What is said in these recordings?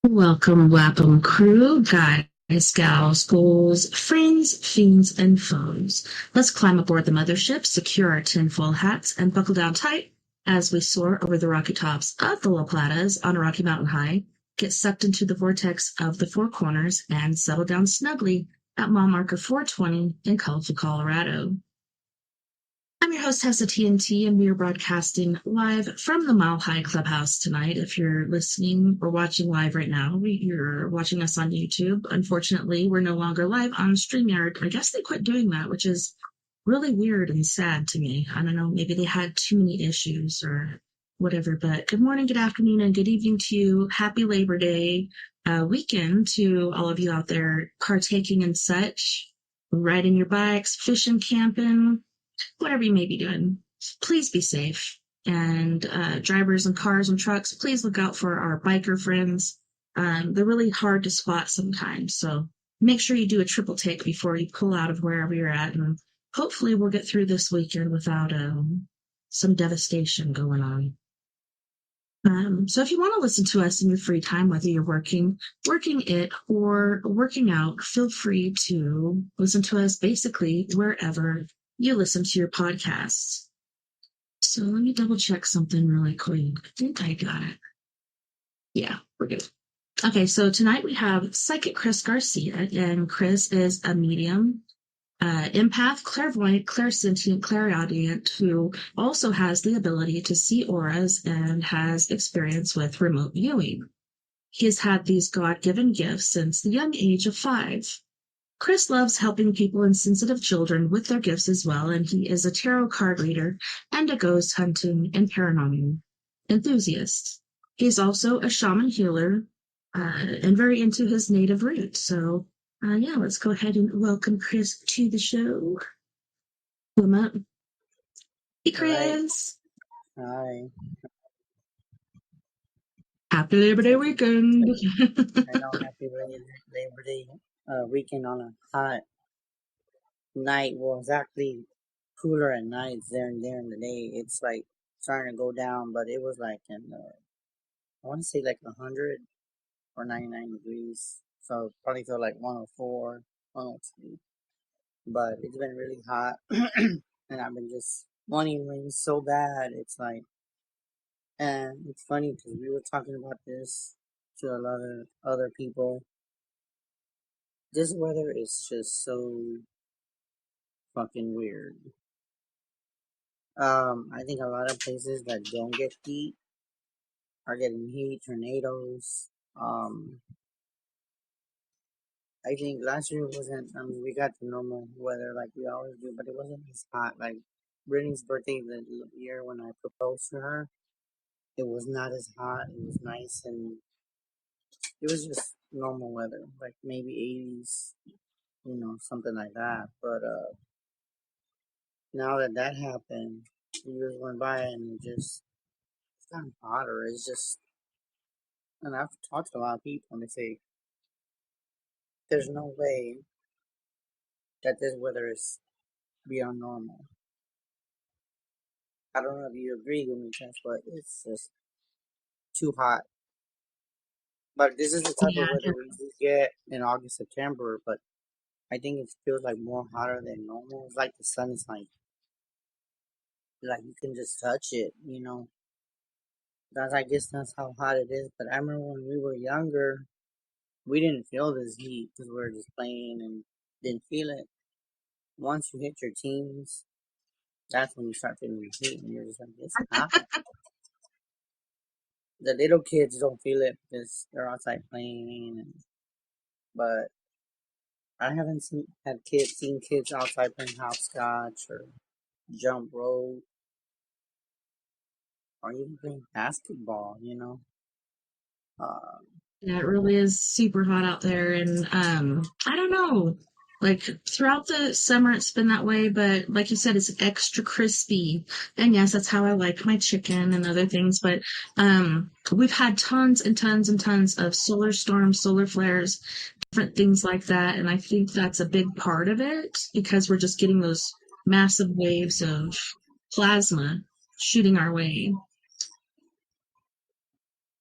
Welcome, crew, guys, gals, ghouls, friends, fiends, and foes. Let's climb aboard the mothership, secure our tinfoil hats, and buckle down tight as we soar over the rocky tops of the La Platas on a Rocky Mountain high, get sucked into the vortex of the Four Corners, and settle down snugly at mile marker 420 in Colorful, Colorado. I'm your host, TessaTNT, and we are broadcasting live from the Mile High Clubhouse tonight. If you're listening or watching live right now, you're watching us on YouTube. Unfortunately, we're no longer live on StreamYard. I guess they quit doing that, which is really weird and sad to me. I don't know, maybe they had too many issues or whatever, but good morning, good afternoon, and good evening to you. Happy Labor Day weekend to all of you out there partaking in such, riding your bikes, fishing, camping, whatever you may be doing. Please be safe. And drivers and cars and trucks, please look out for our biker friends. They're really hard to spot sometimes. So make sure you do a triple take before you pull out of wherever you're at. And hopefully we'll get through this weekend without some devastation going on. So if you want to listen to us in your free time, whether you're working it, or working out, feel free to listen to us basically wherever you listen to your podcasts. So let me double check something really quick. I think I got it. Yeah, we're good. Okay, so tonight we have Psychic Chris Garcia, and Chris is a medium, empath, clairvoyant, clairsentient, clairaudient, who also has the ability to see auras and has experience with remote viewing. He's had these God-given gifts since the young age of 5. Chris loves helping people and sensitive children with their gifts as well, and he is a tarot card reader and a ghost hunting and paranormal enthusiast. He's also a shaman healer and very into his native roots. So, let's go ahead and welcome Chris to the show. Come up. Hey, Chris. Hi. Happy Labor Day weekend. I know, happy Labor Day weekend on a hot night. Well, it's actually cooler at night there in the day. It's like starting to go down, but it was like I want to say like 100 or 99 degrees. So probably feel like 104, 102. But it's been really hot, and I've been just wanting rain so bad. It's like, and it's funny because we were talking about this to a lot of other people. This weather is just so fucking weird. I think a lot of places that don't get heat are getting heat, tornadoes. I think last year wasn't, we got the normal weather like we always do, but it wasn't as hot. Like Brittany's birthday, the year when I proposed to her, it was not as hot. It was nice, and it was just normal weather, like maybe 80s, something like that. But now that happened, years went by, and it's gotten hotter. It's just, and I've talked to a lot of people, and they say there's no way that this weather is beyond normal. I don't know if you agree with me, Tess, but it's just too hot. But this is the type of weather we do get in August, September, but I think it feels like more hotter than normal. It's like the sun is like you can just touch it, I guess that's how hot it is. But I remember when we were younger, we didn't feel this heat because we were just playing and didn't feel it. Once you hit your teens, that's when you start feeling the heat, and you're just like, it's hot. The little kids don't feel it because they're outside playing, but I haven't seen kids outside playing hopscotch or jump rope or even playing basketball, Yeah, it really is super hot out there. And I don't know. Like throughout the summer it's been that way, but like you said, it's extra crispy. And yes, that's how I like my chicken and other things. But we've had tons and tons and tons of solar storms, solar flares, different things like that. And I think that's a big part of it because we're just getting those massive waves of plasma shooting our way.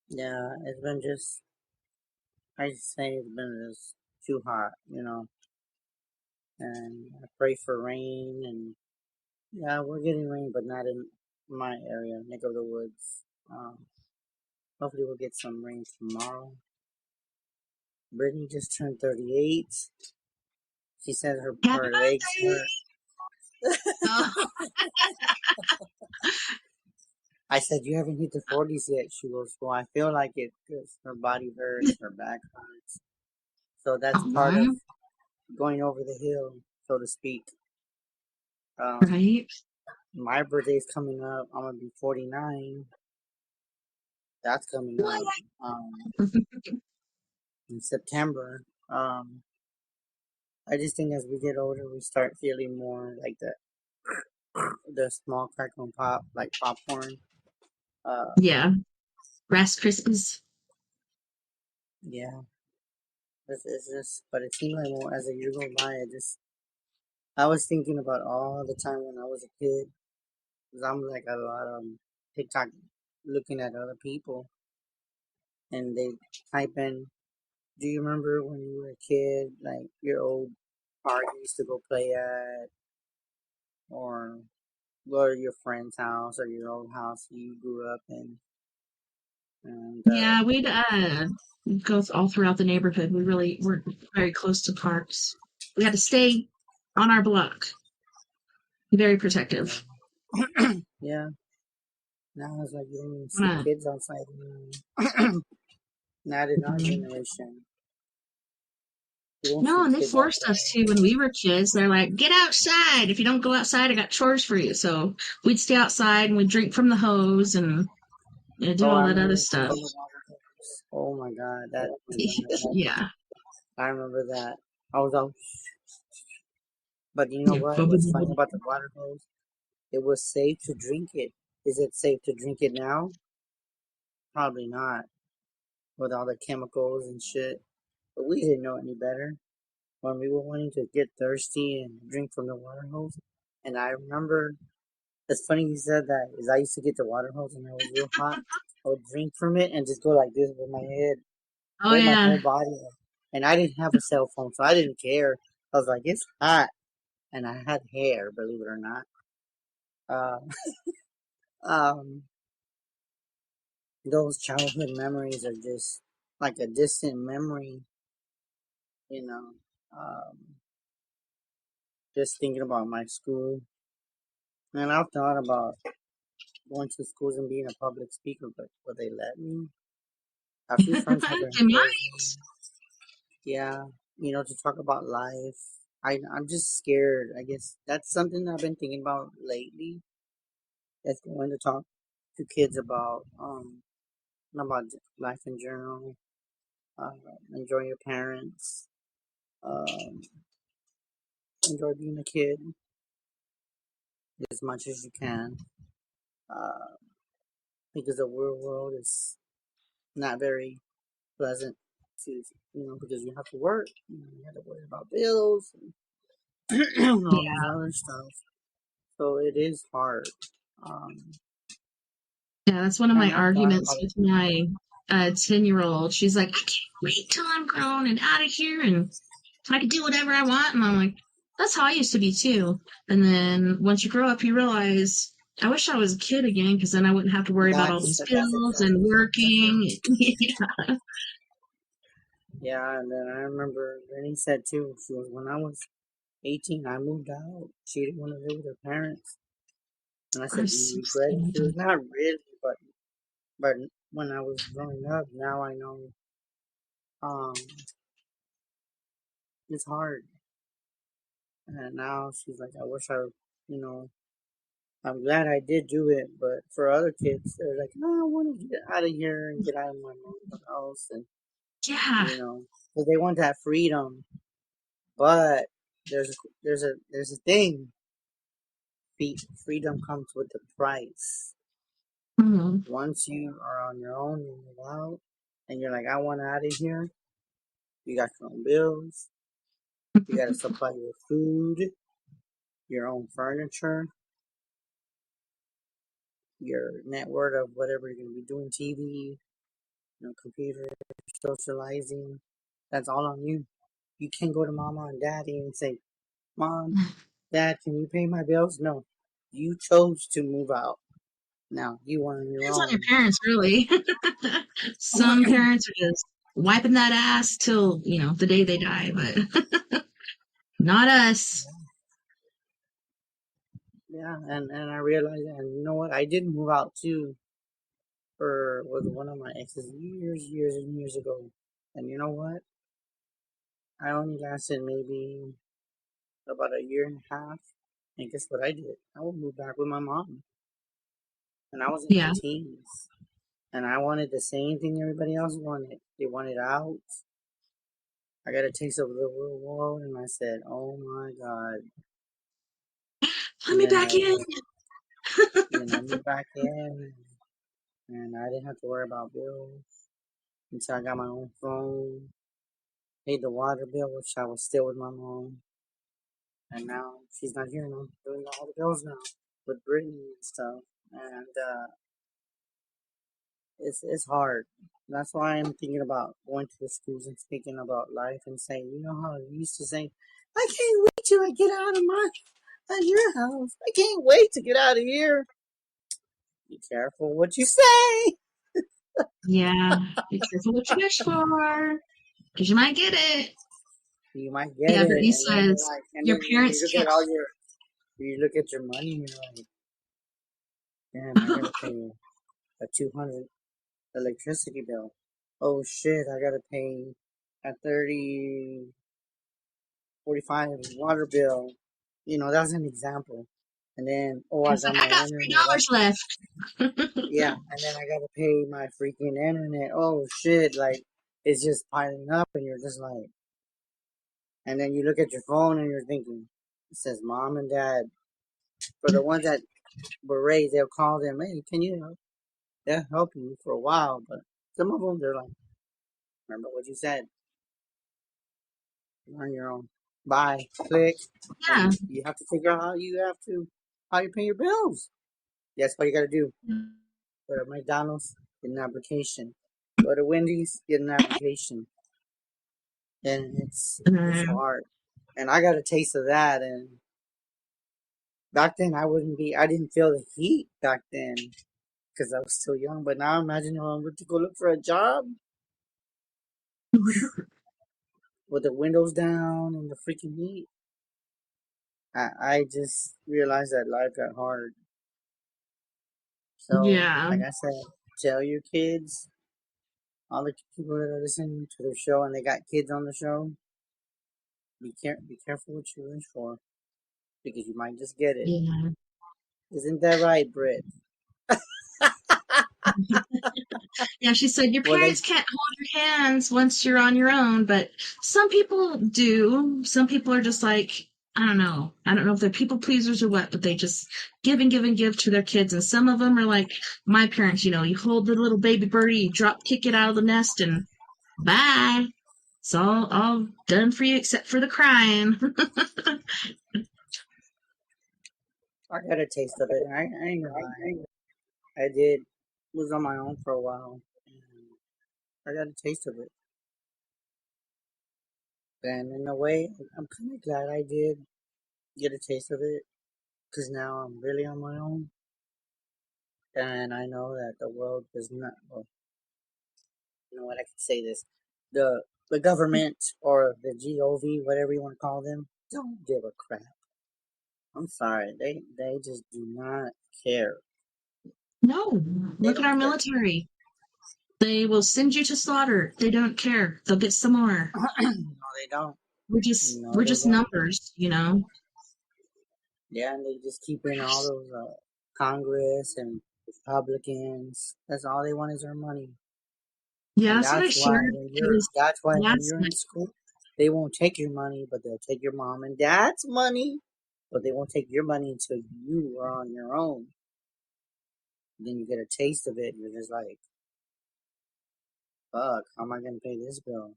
Yeah, it's been just, I just say it's been just too hot, you know. And I pray for rain, and yeah, we're getting rain, but not in my area, neck of the woods. Hopefully we'll get some rain tomorrow. Brittany just turned 38. She said Happy her legs birthday! hurt. Oh, I said, you haven't hit the 40s yet. She goes, well, I feel like it because her body hurts, her back hurts. So that's part of oh, going over the hill, so to speak. right. My birthday's coming up. I'm going to be 49. That's coming What? up in September. I just think as we get older, we start feeling more like the small crackle and pop, like popcorn. Uh, Yeah, Rice Krispies. yeah, it's just, but it seems like more as the year go by, I was thinking about all the time when I was a kid, because I'm like a lot of TikTok looking at other people, and they type in, do you remember when you were a kid, like your old park you used to go play at, or go to your friend's house or your old house you grew up in? And Yeah, we'd go all throughout the neighborhood. We really were very close to parks. We had to stay on our block. Very protective. yeah, now it's like you don't even see Uh, kids outside anymore. Not in our mhm. generation. You don't No, see and they kids forced us outside. to when we were kids. They're like, get outside. If you don't go outside, I got chores for you. So we'd stay outside and we'd drink from the hose and do Oh, all I that other remember stuff. from the water hose. Oh my god, that Yeah. I remember that. I was out, but you know Yeah. what? What's funny Bubble. about the water hose? It was safe to drink it. Is it safe to drink it now? Probably not, with all the chemicals and shit. But we didn't know any better when we were wanting to get thirsty and drink from the water hose. And I remember, it's funny you said that, is I used to get the water hose and it was real hot. I would drink from it and just go like this with my head, Oh hold my yeah. whole body up. And I didn't have a cell phone, so I didn't care. I was like, it's hot. And I had hair, believe it or not. Uh, um, those childhood memories are just like a distant memory, you know. Um, just thinking about my school. And I've thought about going to schools and being a public speaker, but would they let me? A few friends have They encouraged might. me. Yeah, to talk about life. I'm just scared. I guess that's something I've been thinking about lately. That's going to talk to kids about life in general. Uh, enjoy your parents. Um, enjoy being a kid as much as you can. Uh, because the real world is not very pleasant to because you have to work. You have to worry about bills and all Yeah. this other stuff. So it is hard. Um, Yeah, that's one of my and I've thought arguments about it. with my 10-year-old. She's like, I can't wait till I'm grown and out of here and I can do whatever I want. And I'm like, that's how I used to be too. And then once you grow up, you realize, I wish I was a kid again because then I wouldn't have to worry about all these That's bills and exactly what I'm saying. working. Yeah. Yeah, and then I remember Rennie said too. She was when I was 18, I moved out. She didn't want to live with her parents, and I I'm said, "Do you so regret it?" She was sad. not really, but when I was growing up, now I know um it's hard. And now she's like, I wish I, you know, I'm glad I did do it, but for other kids, they're like, "No, I want to get out of here and get out of my mom's house," and Yeah. you know, 'cause they want that freedom. But there's a thing. Freedom comes with a price. Mm-hmm. Once you are on your own and you're out, and you're like, "I want out of here," you got your own bills. You got to supply your food, your own furniture, your net worth of whatever you're going to be doing, TV, computer, socializing. That's all on you. You can't go to mama and daddy and say, "Mom, Dad, can you pay my bills?" No. You chose to move out. Now you are on your Depends on your own. parents, really. Some parents are just wiping that ass till, the day they die, but not us. Yeah, and I realized, and you know what? I did move out too for with one of my exes years and years ago. And you know what? I only lasted maybe about a year and a half. And guess what I did? I would move back with my mom. And I was in my Yeah. teens. And I wanted the same thing everybody else wanted. They wanted out. I got a taste of the real world, and I said, "Oh my God!" Let And me then back in. I moved back in, and I didn't have to worry about bills until I got my own phone. Paid the water bill, which I was still with my mom, and now she's not here, and I'm doing all the bills now with Brittany and stuff, and it's hard. That's why I'm thinking about going to the schools and speaking about life and saying, you know how you used to say, "I can't wait till I get out of your house. I can't wait to get out of here." Be careful what you say. Yeah. Be careful what you wish for, because you might get it. You might get Yeah, it, Brittany and then you're says like, and your then you parents look can't. at you look at your money, and you're like, "Damn, I gotta pay a 200 electricity bill. Oh shit, I gotta pay a 30, 45 water bill." That's an example. And then, oh, I It's got like, I my got internet. $3 left. Yeah, and then I gotta pay my freaking internet. Oh shit, like it's just piling up, and you're just like, and then you look at your phone and you're thinking, it says mom and dad. For the ones that were raised, they'll call them, "Hey, can you help?" They'll help you for a while, but some of them, they're like, "Remember what you said? You're on your own. Bye." Click. Yeah. And you have to figure out how you pay your bills. That's what you gotta do. Go to McDonald's, get an application. Go to Wendy's, get an application. And it's Uh, hard. And I got a taste of that. And back then, I didn't feel the heat back then because I was still young. But now imagine if I were to go look for a job with the windows down and the freaking heat. I just realized that life got hard. So, yeah. like I said, tell your kids, all the people that are listening to the show and they got kids on the show, be careful what you wish for because you might just get it. Yeah. Isn't that right, Britt? Yeah, she said your Well, they parents can't hold your hands once you're on your own, but some people do. Some people are just like, I don't know. I don't know if they're people pleasers or what, but they just give and give and give to their kids. And some of them are like my parents, you hold the little baby birdie, you drop kick it out of the nest and bye. It's all done for you except for the crying. I got a taste of it. I ain't gonna lie. I did was on my own for a while. And I got a taste of it. And in a way, I'm kind of glad I did get a taste of it because now I'm really on my own. And I know that the world does not, well, you know what, I could say this. The, the government or the GOV, whatever you want to call them, don't give a crap. I'm sorry. They just do not care. No, They look at don't our care. military. They will send you to slaughter. They don't care. They'll get some more. No, they don't. We're No, we're they just don't. numbers. Yeah, and they just keep in all those Congress and Republicans. That's all they want is our money. Yeah, And that's what I shared. It was that's why when last you're in night. school, they won't take your money, but they'll take your mom and dad's money. But they won't take your money until you are on your own. Then you get a taste of it, and you're just like, fuck, how am I gonna pay this bill?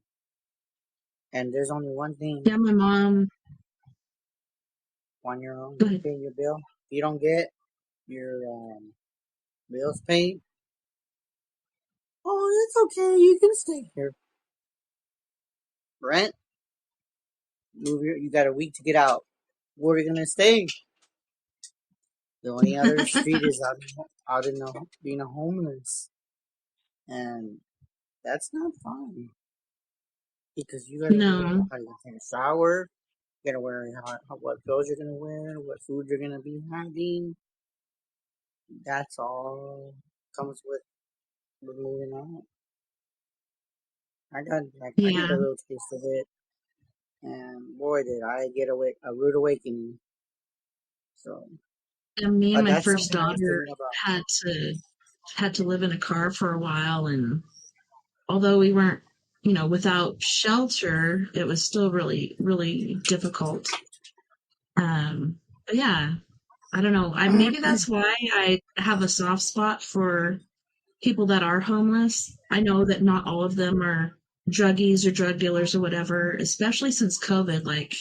And there's only one thing Yeah, my mom. on your own, Go you ahead. pay your bill. If you don't get your bills paid, oh, it's okay, you can stay here. Rent, you got a week to get out. Where are you gonna stay? The only other street is out in the being a homeless, and that's not fun because you gotta worry No. how you're gonna take a shower. You gotta worry what clothes you're gonna wear, what food you're gonna be having. That's all comes with moving out. I got Yeah. a little taste of it, and boy, did I get a rude awakening. So, And me and but my that's first something I was daughter thinking about. had to live in a car for a while, and although we weren't, without shelter, it was still really, really difficult. But yeah, I don't know. Maybe that's why I have a soft spot for people that are homeless. I know that not all of them are druggies or drug dealers or whatever, especially since COVID. Like,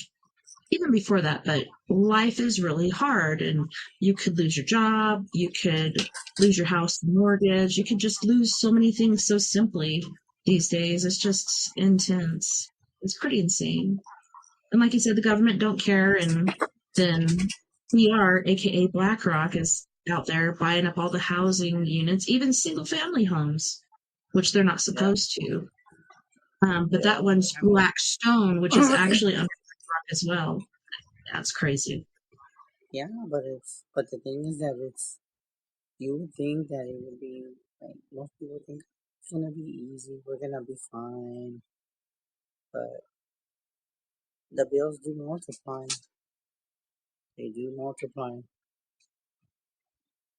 even before that, but life is really hard, and you could lose your job, you could lose your house mortgage, you could just lose so many things so simply these days. It's just intense. It's pretty insane. And like you said, the government don't care, and then PR, aka BlackRock, is out there buying up all the housing units, even single family homes, which they're not Yeah, supposed to. But yeah, that one's Blackstone, which is actually under BlackRock as well. That's crazy. yeah. But the thing is that it's you would think that it would be like most people think it's gonna be easy. We're gonna be fine, but the bills do multiply. They do multiply.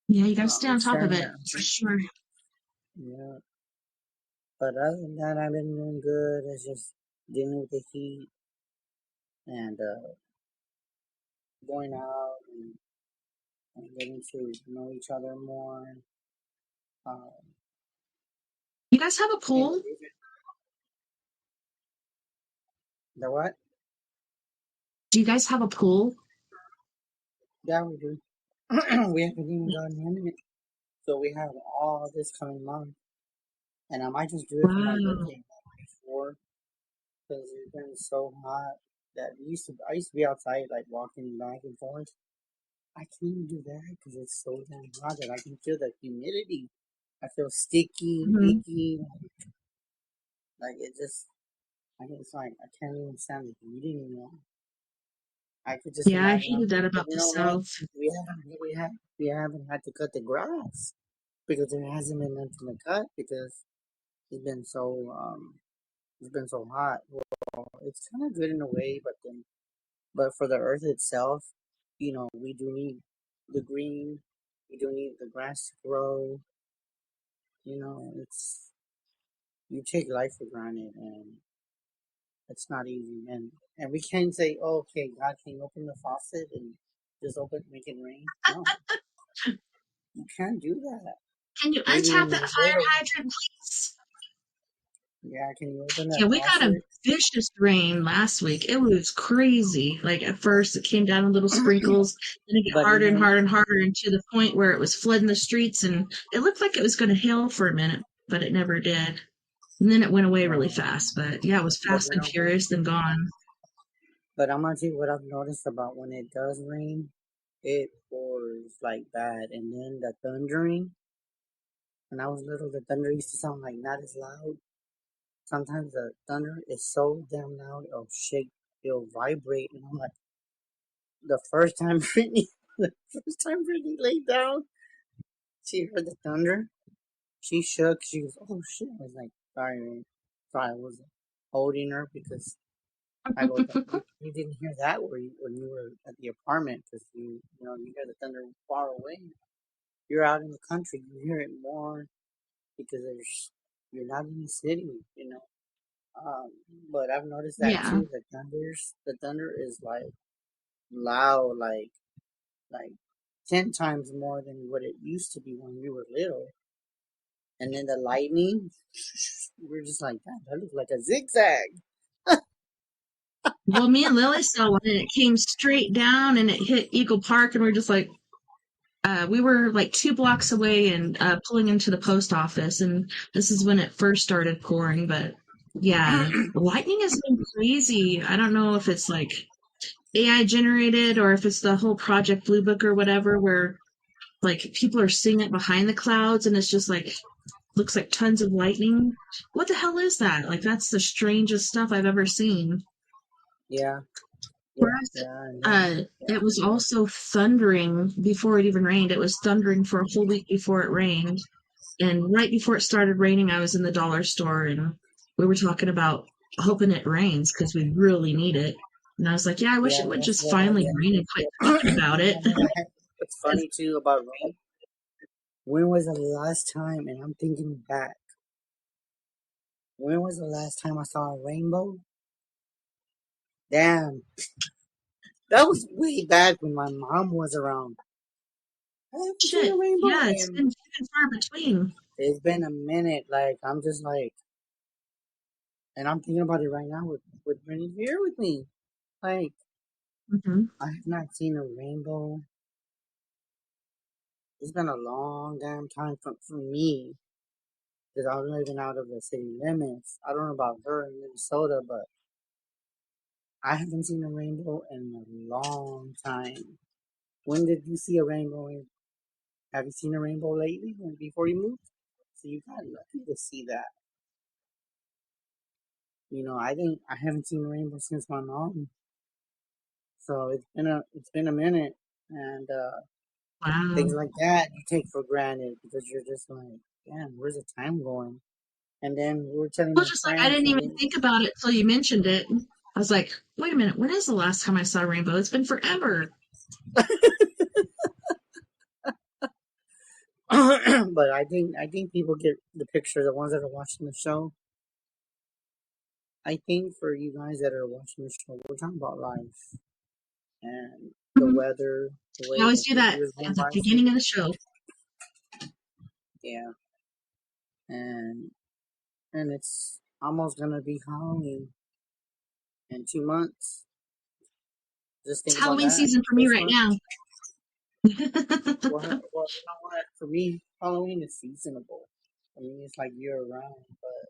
Yeah, you got to stay on It's top of starting it to, for sure. yeah. But other than that, I've been doing good. It's just dealing with the heat and going out and getting to know each other more. Uh, You guys have a you know, pool? the what? Do you guys have a pool? Yeah, we do. We haven't even gotten in it. So we have all this coming month. And I might just do it for my Wow. birthday before because it's been so hot that I used to be outside like walking back and forth. I can't even do that because it's so damn hot that I can feel the humidity. I feel sticky, Hmm. icky, like it just. It's like I can't even stand the heat anymore. I could just Yeah, I imagine. hated that But about you the know what? South. We haven't had to cut the grass because there hasn't been nothing to cut because it's been so it's been so hot. Well, it's kind of good in a way, but for the earth itself, we do need the green. We do need the grass to grow. It's you take life for granted, and it's not easy. And we can't say, oh, okay, God, can you open the faucet and just make it rain? No, you can't do that. Can you Maybe untap when that you're fire little, hydrant, please? yeah, can you open that Yeah, we got a faucet? vicious rain last week. It was crazy. Like at first, it came down in little sprinkles, then it got But harder and even harder and harder, and to the point where it was flooding the streets, and it looked like it was going to hail for a minute, but it never did. And then it went away really uh, fast. But yeah, it was but fast you and know what? furious, then gone. But I'm gonna tell you what I've noticed about when it does rain, it pours like bad, and then the thundering. When I was little, the thunder used to sound like not as loud. Sometimes the thunder is so damn loud, it'll shake, it'll vibrate, and I'm like, the first time the first time Brittany laid down, she heard the thunder. She shook. She was, oh shit. I was like, sorry, man. Sorry, I was holding her because I go, you didn't hear that when you were at the apartment because you hear the thunder far away. you're out in the country, you hear it more because you're not in the city, Um, but I've noticed that Yeah. too. The thunder is like loud, like 10 times more than what it used to be when we were little. And then the lightning, we're just like, that looks like a zigzag. Well, me and Lily saw one and it came straight down and it hit Eagle Park and we are just like, we were like 2 blocks away and pulling into the post office, and this is when it first started pouring. But yeah, lightning has been crazy. I don't know if it's like AI generated or if it's the whole Project Blue Book or whatever, where like people are seeing it behind the clouds and it's just like looks like tons of lightning. What the hell is that? Like that's the strangest stuff I've ever seen. Yeah, For yeah, us, yeah, and then it yeah, was also thundering before it even rained. It was thundering for a whole week before it rained. And right before it started raining, I was in the dollar store and we were talking about hoping it rains because we really need it. And I was like, yeah, I wish yeah. it would That's just what I've finally been. rain and quit talking about You it. know what? It's funny too about rain. When was the last time? And I'm thinking back. When was the last time I saw a rainbow? Damn, that was way back when my mom was around. I haven't seen a Shit. rainbow Yeah, it's in. been few and far between. It's been a minute. Like I'm just like, and I'm thinking about it right now with Brittany here with me. Like Hmm. I have not seen a rainbow. It's been a long damn time for me because I was living out of the city limits. I don't know about her in Minnesota, but I haven't seen a rainbow in a long time. When did you see a rainbow? Have you seen a rainbow lately? Before you moved? So you got lucky to see that. I think I haven't seen a rainbow since my mom. So it's been a minute, and things Wow. like that you take for granted because you're just like, damn, where's the time going? And then we were telling I was my just like, I friends, didn't and even then, think about it till you mentioned it. I was like, wait a minute, when is the last time I saw a rainbow? It's been forever. but I think people get the picture. The ones that are watching the show. I think for you guys that are watching the show, we're talking about life and the Mhm. weather, the I way always that do the that years at went the by so beginning of the show. yeah, and it's almost gonna be Halloween in 2 months. Just It's think about Halloween that. season for me right Christmas. now. Well, you know what? For me, Halloween is seasonable. I mean, it's like year round, but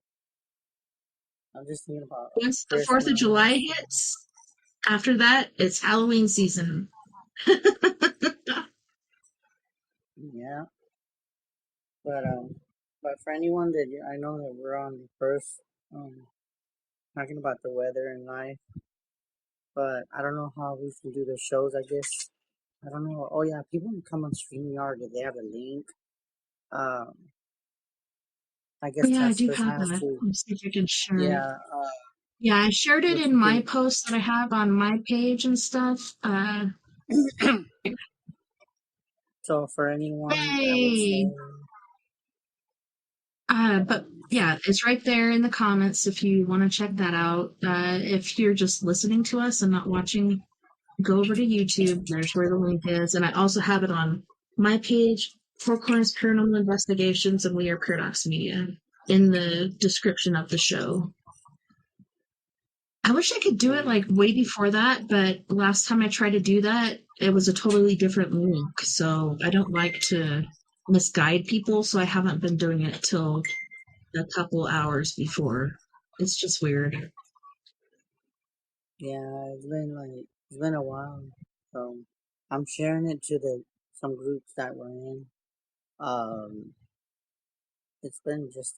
I'm just thinking about Once the 4th of July Christmas. hits, after that, it's Halloween season. Yeah, but for anyone that I know that we're on the first, talking about the weather and life, but I don't know how we can do the shows. I guess I don't know. Oh yeah, people can come on StreamYard if they have a link. Um, I Oh, guess yeah, I do Teslas have has that. to. Let me see if I can share it. Yeah, Yeah, I shared it which in you my can. post that I have on my page and stuff. So for anyone, I would say, Hey! But um, yeah, it's right there in the comments if you want to check that out. If you're just listening to us and not watching, go over to YouTube. There's where the link is. And I also have it on my page, Four Corners Paranormal Investigations, and We Are Paradox Media in the description of the show. I wish I could do it yeah, like way before that, but last time I tried to do that, it was a totally different link. So I don't like to misguide people, so I haven't been doing it till a couple hours before. It's just weird. yeah, it's been a while. So I'm sharing it to the some groups that we're in. Um, it's been just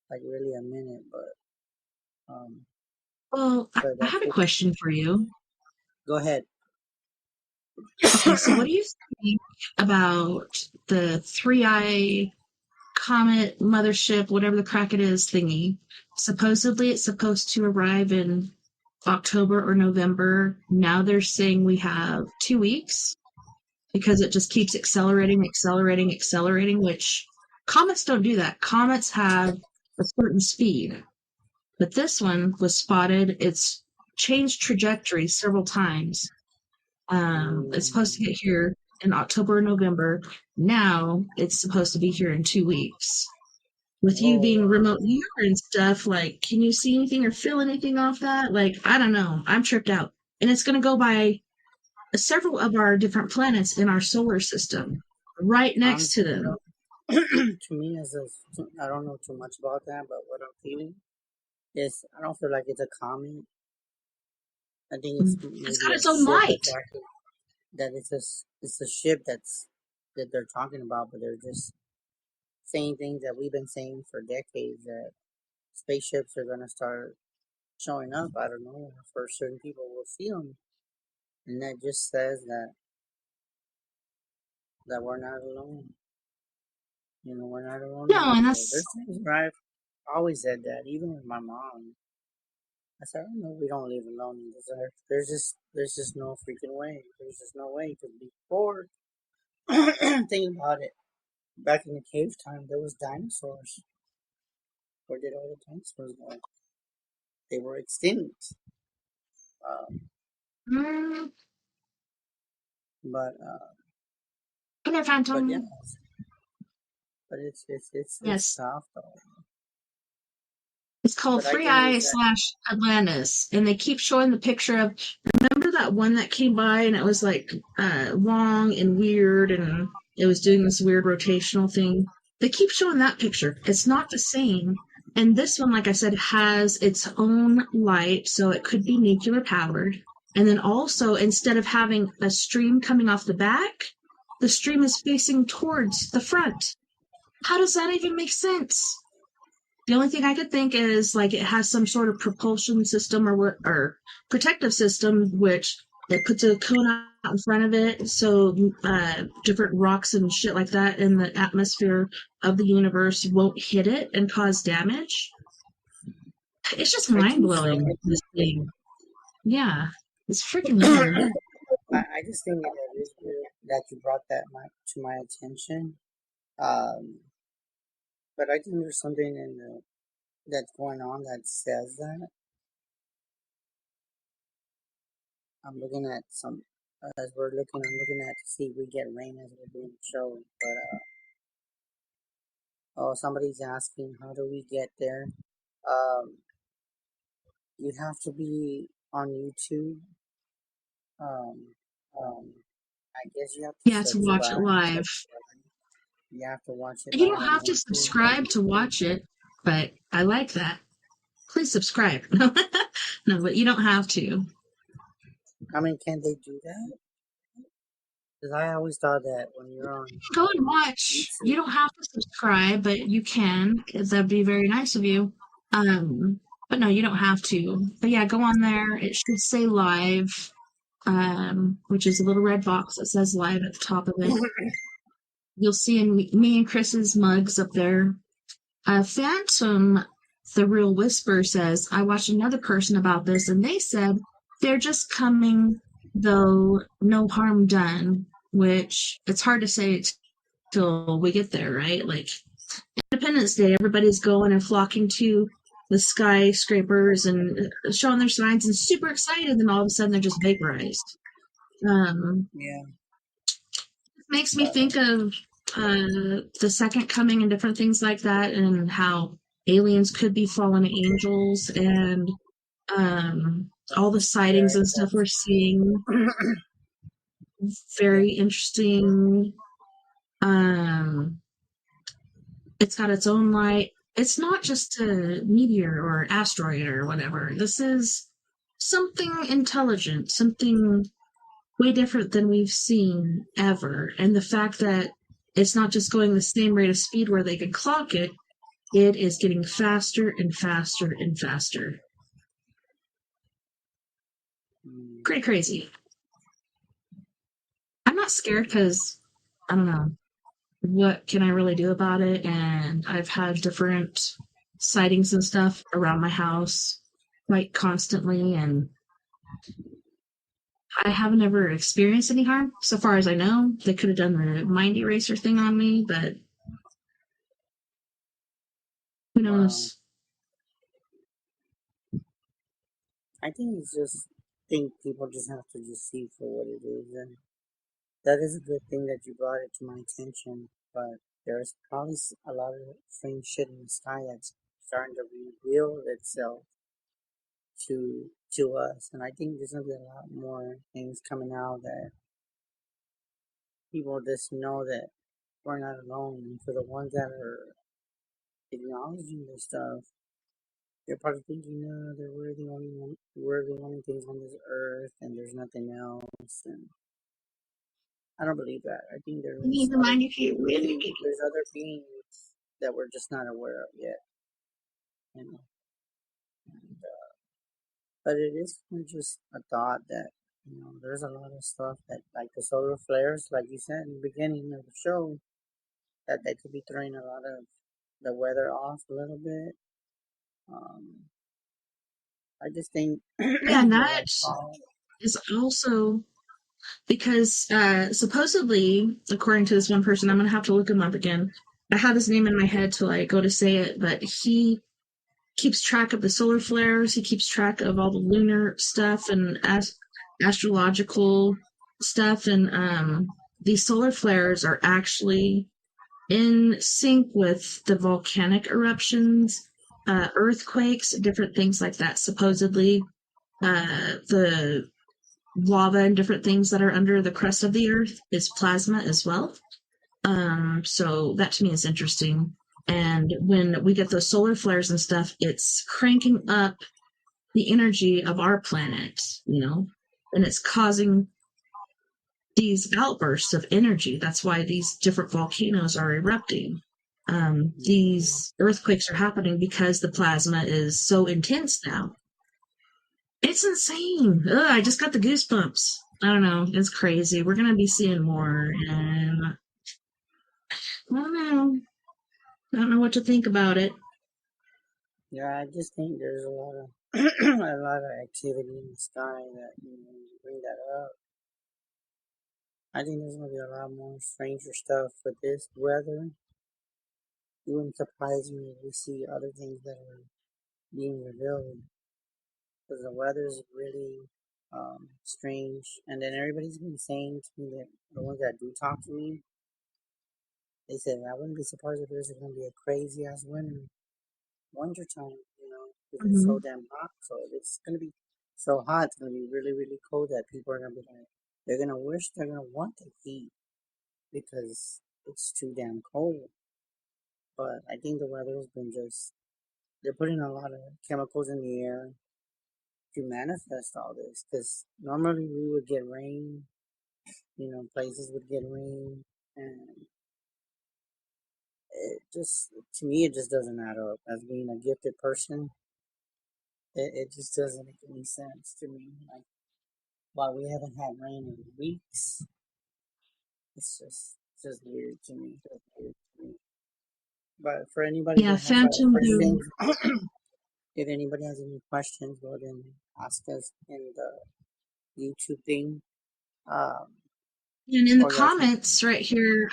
like really a minute, um, Well, I but I that's have a it. question for you. Go ahead. Okay, so what do you think about the three-eye comet mothership, whatever the crack it is, thingy? Supposedly it's supposed to arrive in October or November. Now they're saying we have 2 weeks. because it just keeps accelerating, which comets don't do that. Comets have a certain speed. But this one was spotted. It's changed trajectory several times. It's supposed to get here in October or November. Now it's supposed to be here in 2 weeks. With you being remote viewer and stuff, like, can you see anything or feel anything off that? Like, I don't know. I'm tripped out. And it's going to go by several of our different planets in our solar system, right next to them. To me, I don't know too much about that, but what I'm feeling is I don't feel like it's a comet. I think it's maybe got a its own ship light. that it's a ship that they're talking about, but they're just saying things that we've been saying for decades, that spaceships are gonna start showing up out of nowhere for certain people. Will see them, and that just says that we're not alone. You know, we're not alone in No, this and world. that's There's things where I've always said that, even with my mom. I said, I don't know, we don't live alone in this earth. There's just no freaking way. There's just no way. Because before, think about it. Back in the cave time, there was dinosaurs. Where did all the dinosaurs go? They were extinct. mm, But come here, but yeah, Phantom. but it's Yes. tough though. It's called But I Three think is Eyes that slash Atlantis, and they keep showing the picture of. Remember that one that came by and it was like long and weird, and it was doing this weird rotational thing. They keep showing that picture. It's not the same. And this one, like I said, has its own light, so it could be nuclear powered. And then also, instead of having a stream coming off the back, the stream is facing towards the front. How does that even make sense? The only thing I could think is like it has some sort of propulsion system or protective system, which it puts a cone out in front of it, so different rocks and shit like that in the atmosphere of the universe won't hit it and cause damage. It's just I mind think so. blowing. This thing, yeah, it's freaking weird. I just think it is weird that you brought that to my attention. Um, but I think there's something that's going on that says that. I'm looking at as we're looking. I'm looking at to see if we get rain as we're doing the show. But oh, somebody's asking how do we get there? Um, you have to be on YouTube. Um, um, I guess you have to Yeah, to watch it subscribe. live. You have to watch it You live don't on have to YouTube. subscribe to watch it, but I like that. Please subscribe. No, but you don't have to. I mean, can they do that? Because I always thought that when you're on Go and watch. YouTube, You don't have to subscribe, but you can. That'd be very nice of you. But no, you don't have to. But yeah, go on there. It should say live, which is a little red box that says live at the top of it. You'll see in me and Chris's mugs up there. Phantom, the real whisper, says, I watched another person about this, and they said they're just coming, though no harm done, which it's hard to say till we get there, right? Like Independence Day, everybody's going and flocking to the skyscrapers and showing their signs and super excited, and then all of a sudden they're just vaporized. yeah. It makes me But think of the second coming and different things like that, and how aliens could be fallen angels, and all the sightings and stuff we're seeing. yeah, Very interesting. Um, it's got its own light. It's not just a meteor or asteroid or whatever. This is something intelligent, something way different than we've seen ever. And the fact that it's not just going the same rate of speed where they could clock it, it is getting faster and faster and faster. Pretty crazy. I'm not scared because I don't know. What can I really do about it? And I've had different sightings and stuff around my house quite constantly, and I haven't ever experienced any harm, so far as I know. They could have done the mind eraser thing on me, but who Wow. knows? I think it's just think people just have to just see for what it is, and that is a good thing that you brought it to my attention. But there's probably a lot of strange shit in the sky that's starting to reveal itself to us, and I think there's gonna be a lot more things coming out that people just know that we're not alone. And for the ones that are acknowledging this stuff, they're probably thinking, no, that we're the only things on this earth, and there's nothing else. And I don't believe that. I think I need to remind you if you really need there's other beings that we're just not aware of yet. You know, and, but it is just a thought that there's a lot of stuff that like the solar flares, like you said in the beginning of the show, that they could be throwing a lot of the weather off a little bit. Um, I just think Yeah, and they're that like, oh, is also because supposedly, according to this one person, I'm gonna have to look him up again. I have his name in my head till I go to say it, but he keeps track of the solar flares. He keeps track of all the lunar stuff and astrological stuff, and these solar flares are actually in sync with the volcanic eruptions, earthquakes, different things like that. Supposedly, the lava and different things that are under the crust of the earth is plasma as well. So that to me is interesting. And when we get those solar flares and stuff, it's cranking up the energy of our planet, and it's causing these outbursts of energy. That's why these different volcanoes are erupting. These earthquakes are happening because the plasma is so intense now. It's insane. Ugh, I just got the goosebumps. I don't know. It's crazy. We're gonna be seeing more, and I don't know. I don't know what to think about it. yeah, I just think there's a lot of a lot of activity in the sky that you bring that up. I think there's gonna be a lot more stranger stuff with this weather. It wouldn't surprise me if we see other things that are being revealed because the weather is really strange. And then everybody's been saying to me that the ones that do talk to me, they said I wouldn't be surprised if there's gonna be a crazy ass winter time, because it's so Hmm. damn hot. So it's gonna be so hot, it's gonna be really, really cold that people are gonna be like, they're gonna want the heat because it's too damn cold. But I think the weather has been they're putting a lot of chemicals in the air to manifest all this. Because normally we would get rain, places would get rain, and it just, to me, it just doesn't add up. As being a gifted person, it just doesn't make any sense to me. Like, why we haven't had rain in weeks, it's just weird to me. But for anybody Yeah, that has any Phantom questions, who if anybody has any questions, go ahead and ask us in the YouTube thing. Um, and in the or y'all can. comments right here,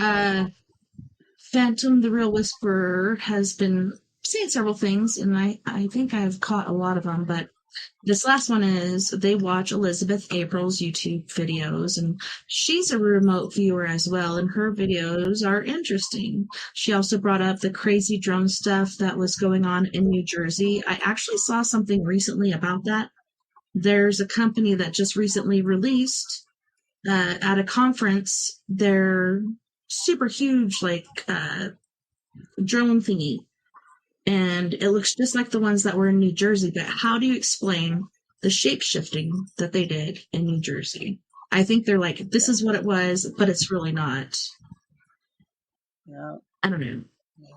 Phantom the Real Whisperer has been saying several things, and I think I've caught a lot of them, but this last one is they watch Elizabeth April's YouTube videos, and she's a remote viewer as well, and her videos are interesting. She also brought up the crazy drone stuff that was going on in New Jersey. I actually saw something recently about that. There's a company that just recently released at a conference their super huge drone thingy, and it looks just like the ones that were in New Jersey. But how do you explain the shape shifting that they did in New Jersey? I think they're like, this Yeah, is what it was, but it's really not. yeah, I don't know. yeah.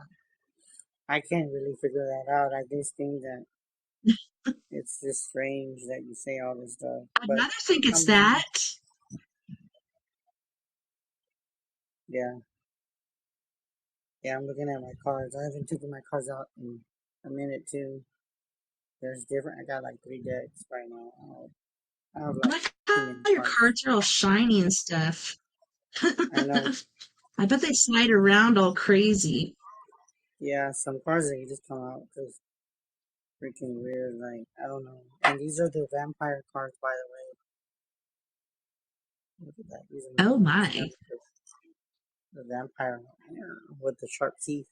I can't really figure that out. I just think that it's just strange that you say all this stuff. I'd But rather think it's um, that. yeah, yeah. I'm looking at my cards. I haven't taken my cards out in a minute too. There's different. I got like 3 decks right now. I have I like like too how many your cards. cards are all shiny and stuff. I know. I bet they slide around all crazy. Yeah, some cards that just come out just freaking weird. Like I don't know. And these are the vampire cards, by the way. Look at that. These are Oh my my. stamps. The vampire with the sharp teeth.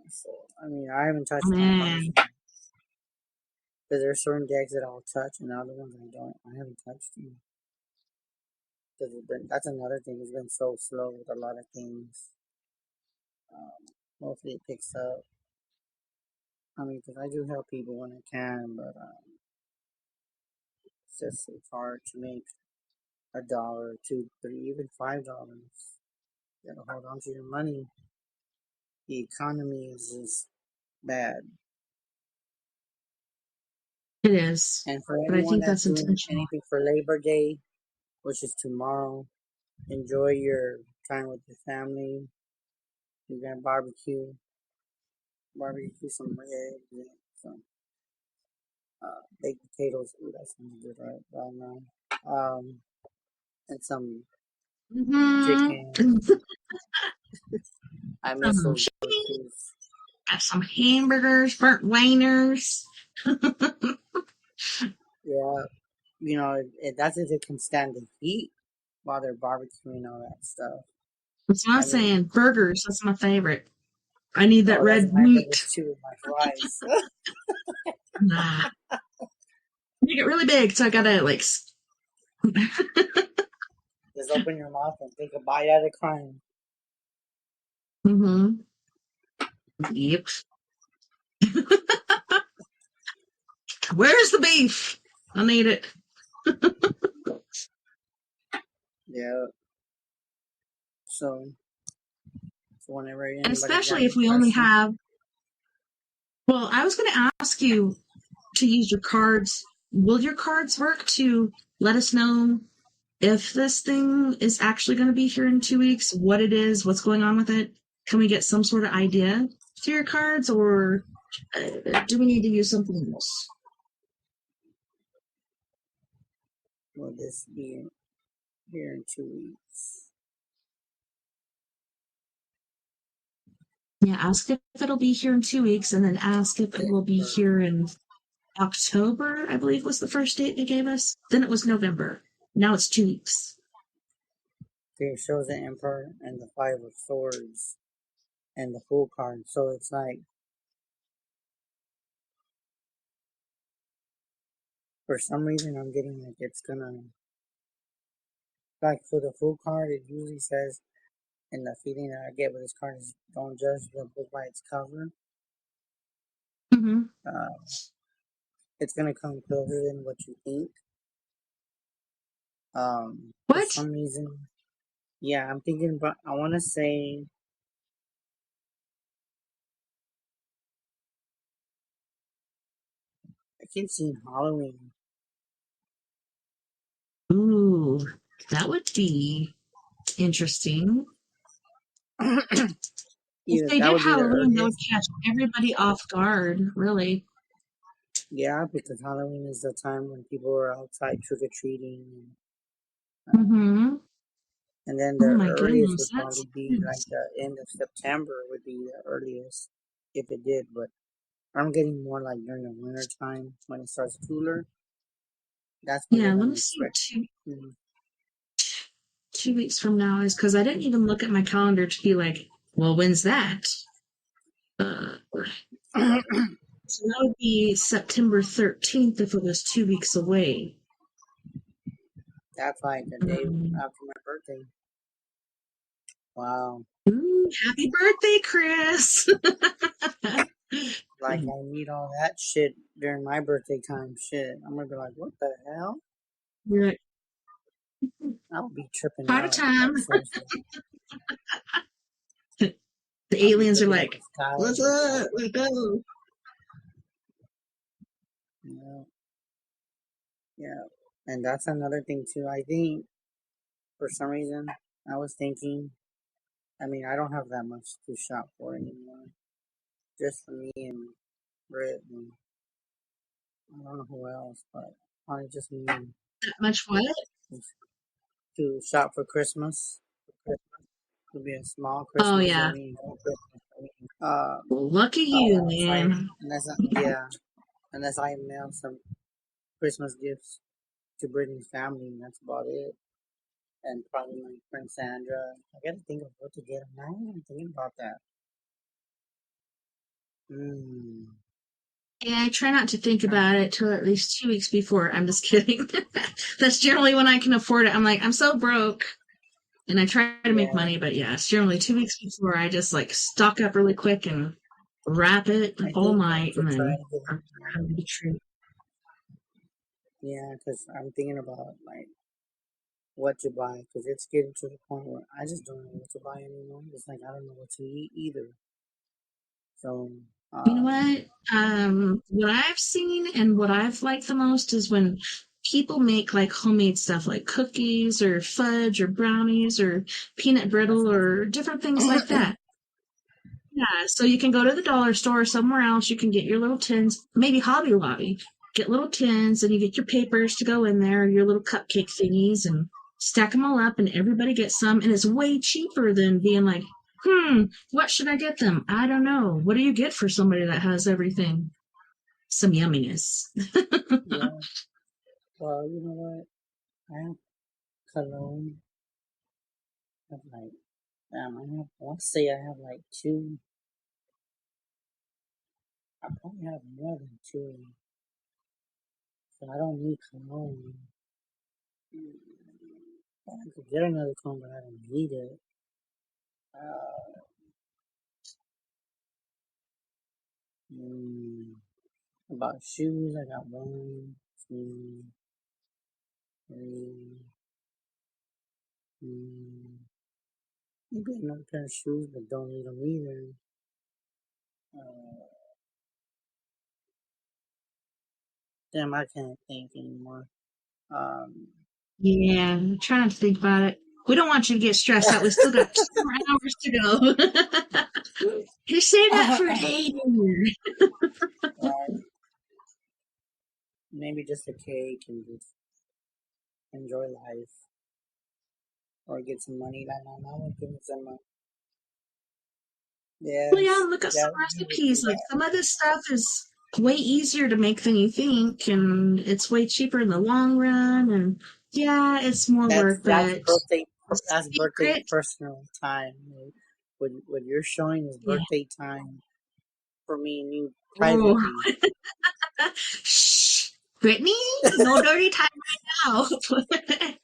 So I mean, I haven't touched my cards Man. because there's certain decks that I'll touch and other ones I don't. I haven't touched them because that's another thing. It's been so slow with a lot of things. Hopefully it picks up. I mean, because I do help people when I can, but it's hard to make $1, $2, $3, even $5. You gotta hold on to your money. The economy is just bad. It is. And for But I anyone think that's that's doing intentional. anything for Labor Day, which is tomorrow, enjoy your time with your family. You can barbecue some ribs, and some baked potatoes. Ooh, that sounds good, right? Right now. And some Mm-hmm. chicken. I miss Some those chicken, barbecues. got some hamburgers, burnt wieners. Yeah, that's if it can stand the heat while they're barbecuing all that stuff. That's what I'm I mean, saying. Burgers, that's my favorite. I need that oh, that's red my meat. favorite too, my fries. Nah. Make it really big, so I gotta like. Just open your mouth and take a bite at a time. Mm-hmm. Yep. Where's the beef? I need it. Yeah. So, whenever And anybody got especially if any we only questions, have. Well, I was going to ask you to use your cards. Will your cards work to let us know if this thing is actually going to be here in 2 weeks, what it is, what's going on with it? Can we get some sort of idea through your cards, or do we need to use something else? will this be here in 2 weeks? Yeah, ask if it'll be here in 2 weeks, and then ask if it will be Or, here in October, I believe was the first date they gave us. Then it was November. Now it's 2 weeks. okay, it shows the Emperor and the Five of Swords and the Fool card. So it's like, for some reason, I'm getting like it's gonna, like for the Fool card, it usually says, and the feeling that I get with this card is don't judge the book by its cover. Mm-hmm. Uh, it's gonna come closer than what you think. For What? some reason, yeah, I'm thinking about. I want to say I keep seeing Halloween. Ooh, that would be interesting. If Either they that did would be the Halloween, that would earliest. catch everybody off guard, really. Yeah, because Halloween is the time when people are outside trick or treating, Mm-hmm. and then Oh the my earliest goodness, would that's probably be like intense. the end of September would be the earliest if it did. But I'm getting more like during the winter time when it starts cooler. That's when they're Yeah, let gonna me see what expect. two Mm. 2 weeks from now is, because I didn't even look at my calendar to be like, well, when's that? Uh, so that would be September 13th if it was 2 weeks away. That's like the day Um, after my birthday. Wow. Ooh, happy birthday, Chris! Like I need all that shit during my birthday time. Shit, I'm gonna be like, what the hell? You're like, I'll be tripping part of out. time. Like seriously, The I'll be aliens are looking at the like, sky what's and just like, up? Let's go. you know, yeah. And that's another thing too. I think for some reason I was thinking. I mean, I don't have that much to shop for anymore. Just for me and Britt. I don't know who else, but probably just me. That much what? To shop for Christmas. Could be a small Oh Christmas or yeah. any Christmas. Um, Lucky you, man. unless I mail some Christmas gifts to Brittany's family, and that's about it. And probably my friend Sandra. I gotta think of what to get them. I ain't even thinking about that. Mm. Yeah, I try not to think Trying- about it till at least 2 weeks before. I'm just kidding. That's generally when I can afford it. I'm like, I'm so broke. And I try to make Yeah, money, but yeah, it's generally 2 weeks before I just like stock up really quick and wrap it I all think I night and could try then to get I'm them. having a treat. Yeah, because I'm thinking about like what to buy because it's getting to the point where I just don't know what to buy anymore. It's like I don't know what to eat either. So, You know um, what? What I've seen and what I've liked the most is when people make like homemade stuff like cookies or fudge or brownies or peanut that brittle sounds or good. different things like that. Yeah, so you can go to the dollar store or somewhere else. You can get your little tins, maybe Hobby Lobby. Get little tins, and you get your papers to go in there, your little cupcake thingies, and stack them all up, and everybody gets some. And it's way cheaper than being like, what should I get them? I don't know. What do you get for somebody that has everything? Some yumminess. Yeah. Well, you know what? I have cologne. I have like, I want to say I have like two. I probably have more than two. So I don't need cologne. I could get another cologne, but I don't need it. Uh, mm, about shoes, I got one, two, three, maybe another pair of shoes, but don't need them either. Uh, damn, I can't think anymore. Um, Yeah, I'm trying to think about it. We don't want you to get stressed out. We still got 2 more hours to go. Just save that for later. right, maybe just a cake and just enjoy life, or get some money. Like my mom would give me some money. Well, yeah, Yes, look at some yeah, we would do recipes. Like that. some of this stuff is way easier to make than you think, and it's way cheaper in the long run. And yeah, it's more That's work, that's but birthday. the That's birthday secret, personal time. What you're showing is yeah. birthday time for me and you Oh, privately. shh, Brittany, no dirty time right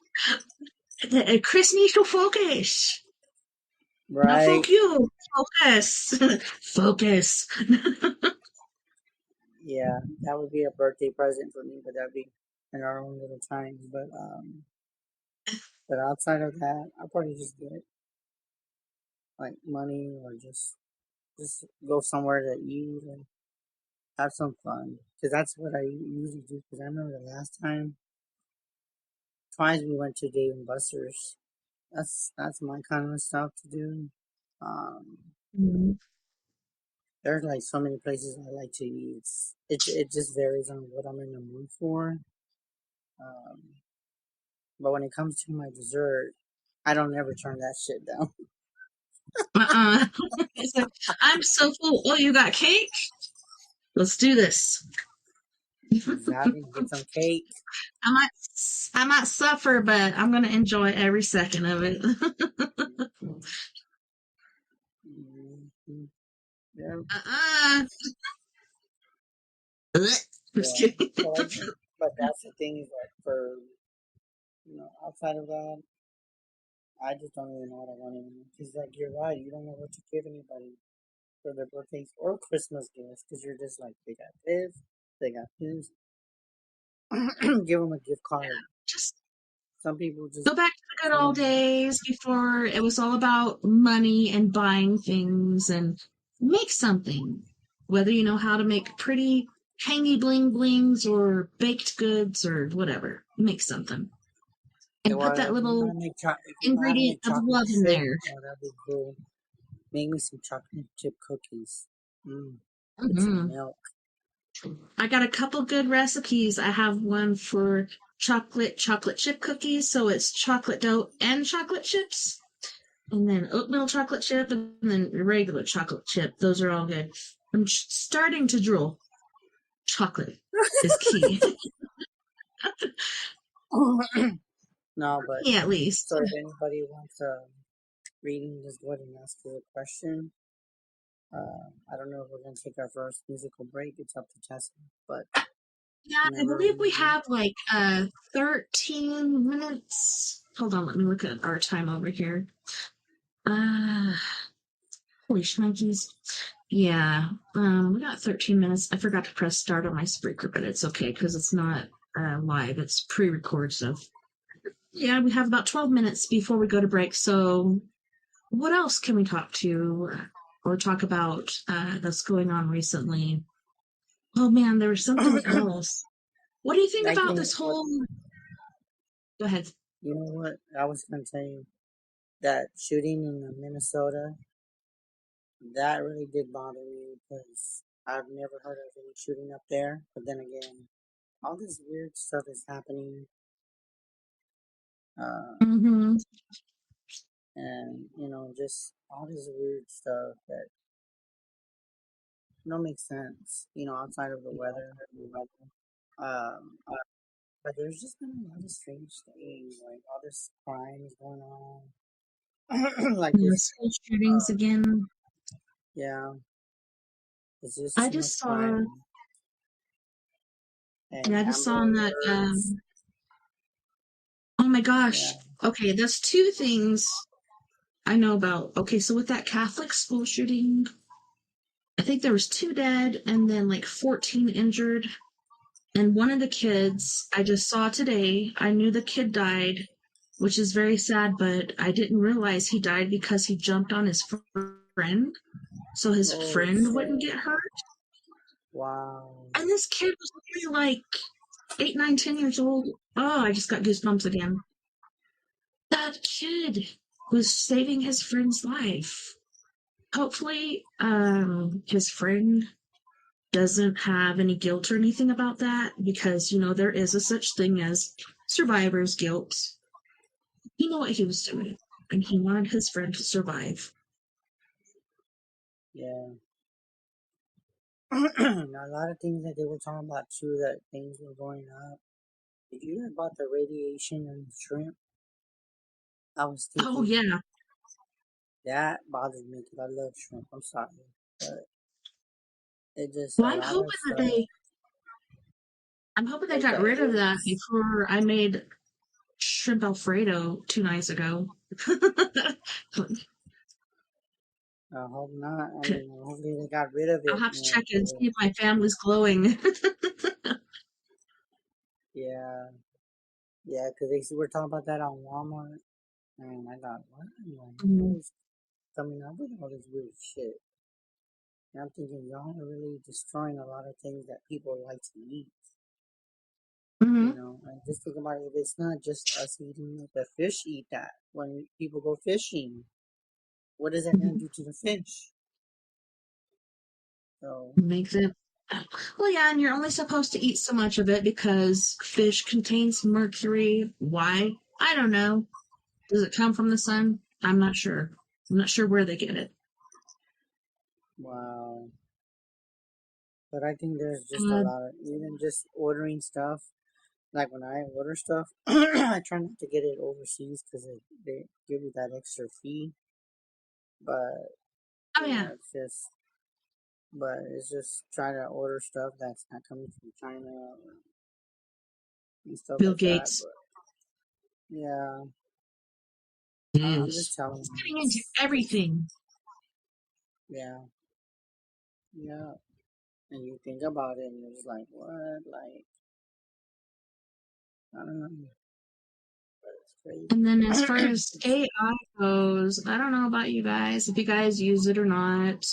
now. Chris needs to focus. No, Right? fuck you. Focus. Focus. Yeah, that would be a birthday present for me, but that'd be in our own little times. But outside of that, I'll probably just get like money or just go somewhere to eat and have some fun. Because that's what I usually do. Because I remember the last time, twice we went to Dave and Buster's. That's my kind of stuff to do. Um, Mhm. there's like so many places I like to eat. It just varies on what I'm in the mood for. Um, but when it comes to my dessert, I don't ever turn that shit down. Uh-uh. It's like, I'm so full. Oh, you got cake? Let's do this. Exactly. Get some cake. I might, I might suffer, but I'm gonna enjoy every second of it. Mhm. Yeah, Uh-uh. Just yeah. kidding. But that's the thing is that for outside of that, I just don't even know what I want anymore. Because like you're right, you don't know what to give anybody for their birthdays or Christmas gifts because you're just like they got this, they got this. Give them a gift card. Just Some people just go back to the good old want days before it was all about money and buying things and make something. Whether you know how to make pretty hangy bling blings or baked goods or whatever, make something. And put that if you know how little to if you know how to ingredient make of chocolate love in chip, there. oh that'd be cool. Make me some chocolate chip cookies. With some Hmm. milk. I got a couple good recipes. I have one for chocolate chip cookies, so it's chocolate dough and chocolate chips, and then oatmeal chocolate chip, and then regular chocolate chip. Those are all good. I'm starting to drool. Chocolate is key. No, but Yeah, at least. so if anybody wants a reading, just go ahead and ask you a question. I don't know if we're gonna take our first musical break. It's up to Tessa, but Yeah, I whenever believe we we have like 13 minutes. Hold on, let me look at our time over here. Uh Holy shnikes. Yeah, we got 13 minutes. I forgot to press start on my speaker, but it's okay because it's not live. It's pre-recorded, so yeah, we have about 12 minutes before we go to break. So what else can we talk to or talk about that's going on recently? Oh man, there was something else. What do you think I about think this what whole? Go ahead. you know what I was gonna tell you that shooting in Minnesota that really did bother me because I've never heard of any shooting up there. But then again, all this weird stuff is happening, uh, Mm-hmm. and just all this weird stuff that don't make sense. Outside of the weather. Um, but there's just been a lot of strange things, like all this crime is going on, like Yeah, this. school shootings Uh, again. yeah, it's just I too much just saw, crime and yeah, I just saw Amber on that. Alerts. Oh my Yeah. gosh. Okay, that's two things I know about. Okay, so with that Catholic school shooting, I think there was two dead and then like 14 injured. And one of the kids I just saw today, I knew the kid died, which is very sad, but I didn't realize he died because he jumped on his friend, so his Oh friend wouldn't shit! get hurt. Wow. And this kid was only like 8, 9, 10 years old. Oh, I just got goosebumps again. That kid was saving his friend's life. Hopefully, his friend doesn't have any guilt or anything about that because, there is a such thing as survivor's guilt. He knew what he was doing, and he wanted his friend to survive. Yeah. Now, a lot of things that they were talking about too, that things were going up. Did you hear about the radiation and shrimp? I was Oh, thinking yeah. that bothered me because I love shrimp. I'm sorry, but it just Well, a lot of stuff I'm hoping they like the got rid of that eggs. before I made shrimp Alfredo 2 nights ago. I hope not. I mean, hopefully they got rid of I'll it. have to check it and see For, if my family's glowing. yeah, yeah, because they were talking about that on Walmart, and I thought, what? Like, Mm-hmm. who's coming up with all this weird shit? And I'm thinking, y'all are really destroying a lot of things that people like to eat. And just think about it. It's not just us eating it. The fish eat that. When people go fishing, what is that going to do to the fish? So, Makes it. Well, yeah, and you're only supposed to eat so much of it because fish contains mercury. Why? I don't know. Does it come from the sun? I'm not sure. I'm not sure where they get it. wow. But I think there's just a Uh, lot of, even just ordering stuff. Like when I order stuff, I try not to get it overseas because they give you that extra fee. But, oh yeah, it's just trying to order stuff that's not coming from China and stuff Bill like that. Gates But yeah, I'm just is. telling It's you, getting into everything. yeah, yeah. And you think about it and you're just like, what? Like, I don't know. But it's And then as far crazy. as AI goes, I don't know about you guys, if you guys use it or not.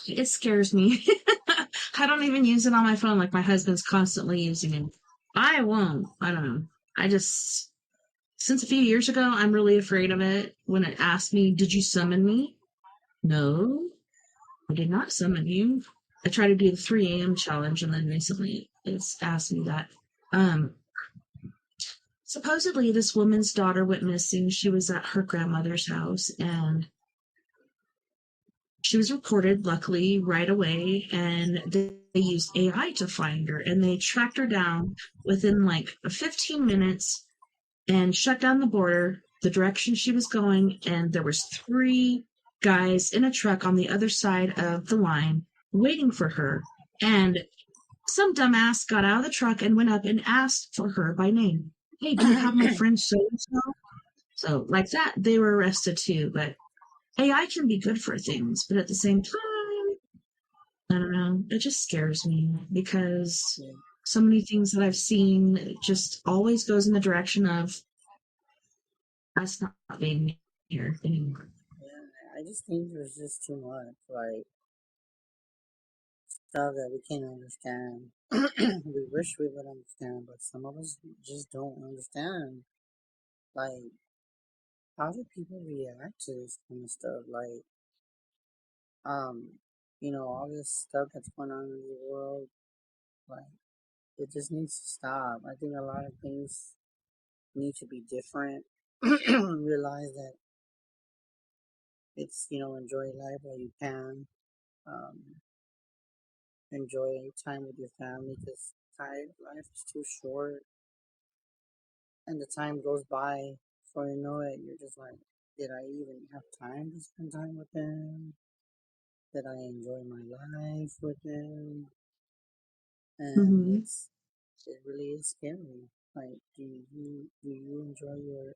It scares me. I don't even use it on my phone like my husband's constantly using it. I won't. I don't know. I just, since a few years ago, I'm really afraid of it. When it asked me, did you summon me? No, I did not summon you. I try to do the 3 a.m. challenge, and then recently it's asked me that. Um, Supposedly, this woman's daughter went missing. She was at her grandmother's house, and she was reported, luckily, right away. And they used AI to find her, and they tracked her down within like 15 minutes and shut down the border, the direction she was going, and there was 3 guys in a truck on the other side of the line waiting for her. And some dumbass got out of the truck and went up and asked for her by name. Hey, do you have my friend so and so? So, like that, they were arrested too. But AI can be good for things, but at the same time, I don't know. It just scares me because Yeah, so many things that I've seen it just always goes in the direction of us not being here anymore. yeah. I just think there's just too much, like stuff that we can't understand. We wish we would understand, but some of us just don't understand. Like, how do people react to this kind of stuff? Like, um, all this stuff that's going on in the world, like, it just needs to stop. I think a lot of things need to be different. Realize that it's, enjoy life while you can. Um, enjoy time with your family because time life is too short, and the time goes by before you know it. You're just like, did I even have time to spend time with them? Did I enjoy my life with them? And Mm-hmm. it really is scary. Like, do you enjoy your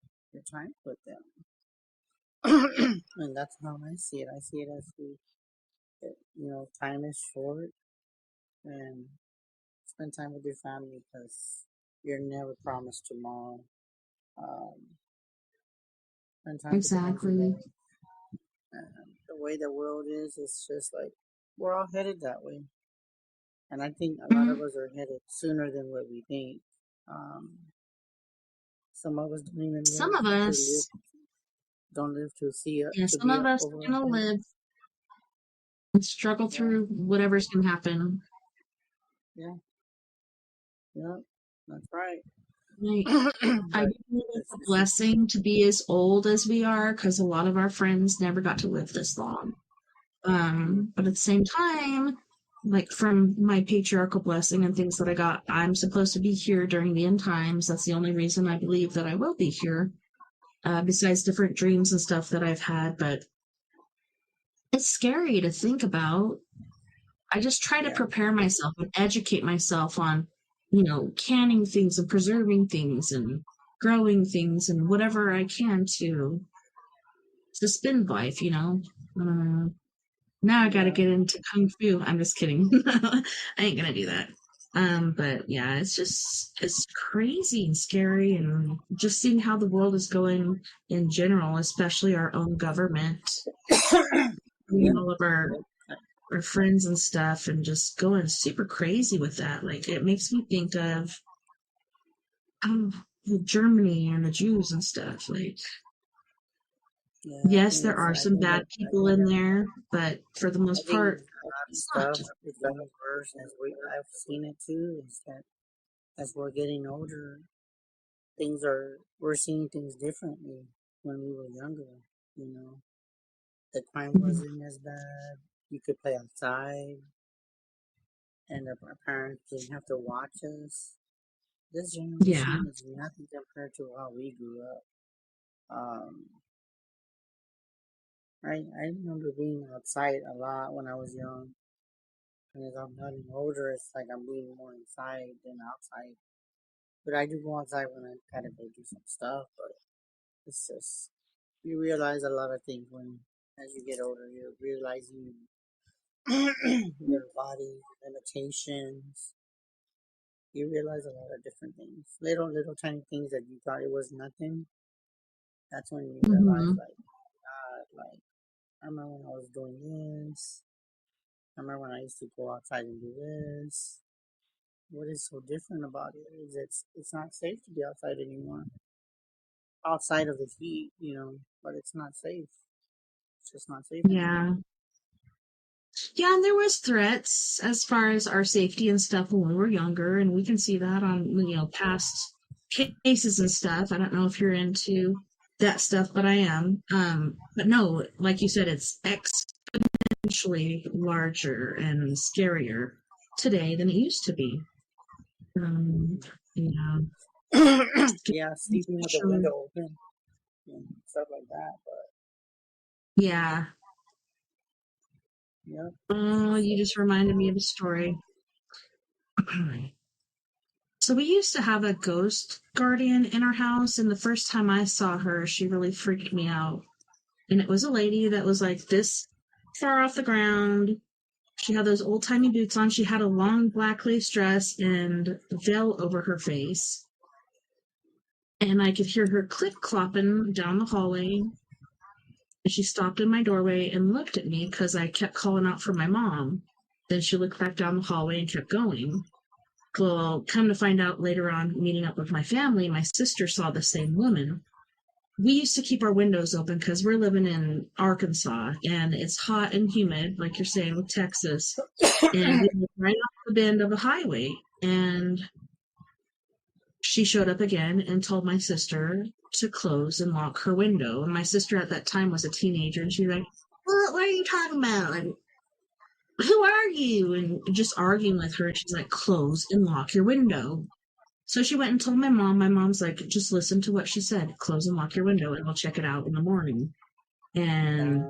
time with them? And that's how I see it. I see it as time is short, and spend time with your family because you're never promised tomorrow. Um, spend time with the ones you Exactly. love. And the way the world is, it's just like we're all headed that way. And I think a lot of Mhm. us are headed sooner than what we think. Um, some of us don't even Some of us, don't live to see it, yeah, to some be of up us over are our gonna head. live and struggle Yeah, through whatever's gonna happen. yeah, yeah. That's right. Like, I But do believe it's a it's just blessing to be as old as we are because a lot of our friends never got to live this long. yeah, But at the same time, like from my patriarchal blessing and things that I got, I'm supposed to be here during the end times. That's the only reason I believe that I will be here, besides different dreams and stuff that I've had. But it's scary to think about. I just try to yeah, prepare myself and educate myself on, canning things and preserving things and growing things and whatever I can to spend life. Uh, Now I got to yeah, get into kung fu. I'm just kidding. I ain't gonna do that. But yeah, it's crazy and scary, and just seeing how the world is going in general, especially our own government, yeah. all of our friends and stuff, and just going super crazy with that. Like it makes me think of Germany and the Jews and stuff. Like, Yeah, I yes, think there it's. are I some think bad that. people in there, but for the I most think part, a lot of it's not. stuff is getting worse as I've seen it too. Is that as we're getting older, we're seeing things differently when we were younger. You know, the crime Mhm. wasn't as bad. You could play outside, and our parents didn't have to watch us. This Yeah. generation is nothing compared to how we grew up. Um, I remember being outside a lot when I was young, and as I'm getting older, it's like I'm being more inside than outside. But I do go outside when I gotta go do some stuff. But it's just you realize a lot of things when as you get older. You're realizing your body limitations. You realize a lot of different things, little tiny things that you thought it was nothing. That's when you realize, Hmm. like, God, like I remember when I was doing this. I remember when I used to go outside and do this. What is so different about it is it's not safe to be outside anymore. Outside of the heat, but it's not safe. It's just not safe anymore. Yeah. Yeah, and there was threats as far as our safety and stuff when we were younger, and we can see that on, past cases and stuff. I don't know if you're into that stuff, but I am. But no, like you said, it's exponentially larger and scarier today than it used to be. Um, yeah, Yeah, sleeping with the especially, window open and stuff like that. But yeah. yeah, Oh, you just reminded me of a story. So we used to have a ghost guardian in our house, and the first time I saw her, she really freaked me out. And it was a lady that was like this far off the ground. She had those old timey boots on. She had a long black lace dress and a veil over her face. And I could hear her clip clopping down the hallway. And she stopped in my doorway and looked at me because I kept calling out for my mom. Then she looked back down the hallway and kept going. Well, come to find out later on, meeting up with my family, my sister saw the same woman. We used to keep our windows open because we're living in Arkansas and it's hot and humid, like you're saying with Texas. And we live right off the bend of a highway. And she showed up again and told my sister to close and lock her window. And my sister at that time was a teenager, and she's like, what are you talking about? And who are you? And just arguing with her. And she's like, close and lock your window. So she went and told my mom. My mom's like, just listen to what she said. Close and lock your window, and we'll check it out in the morning. And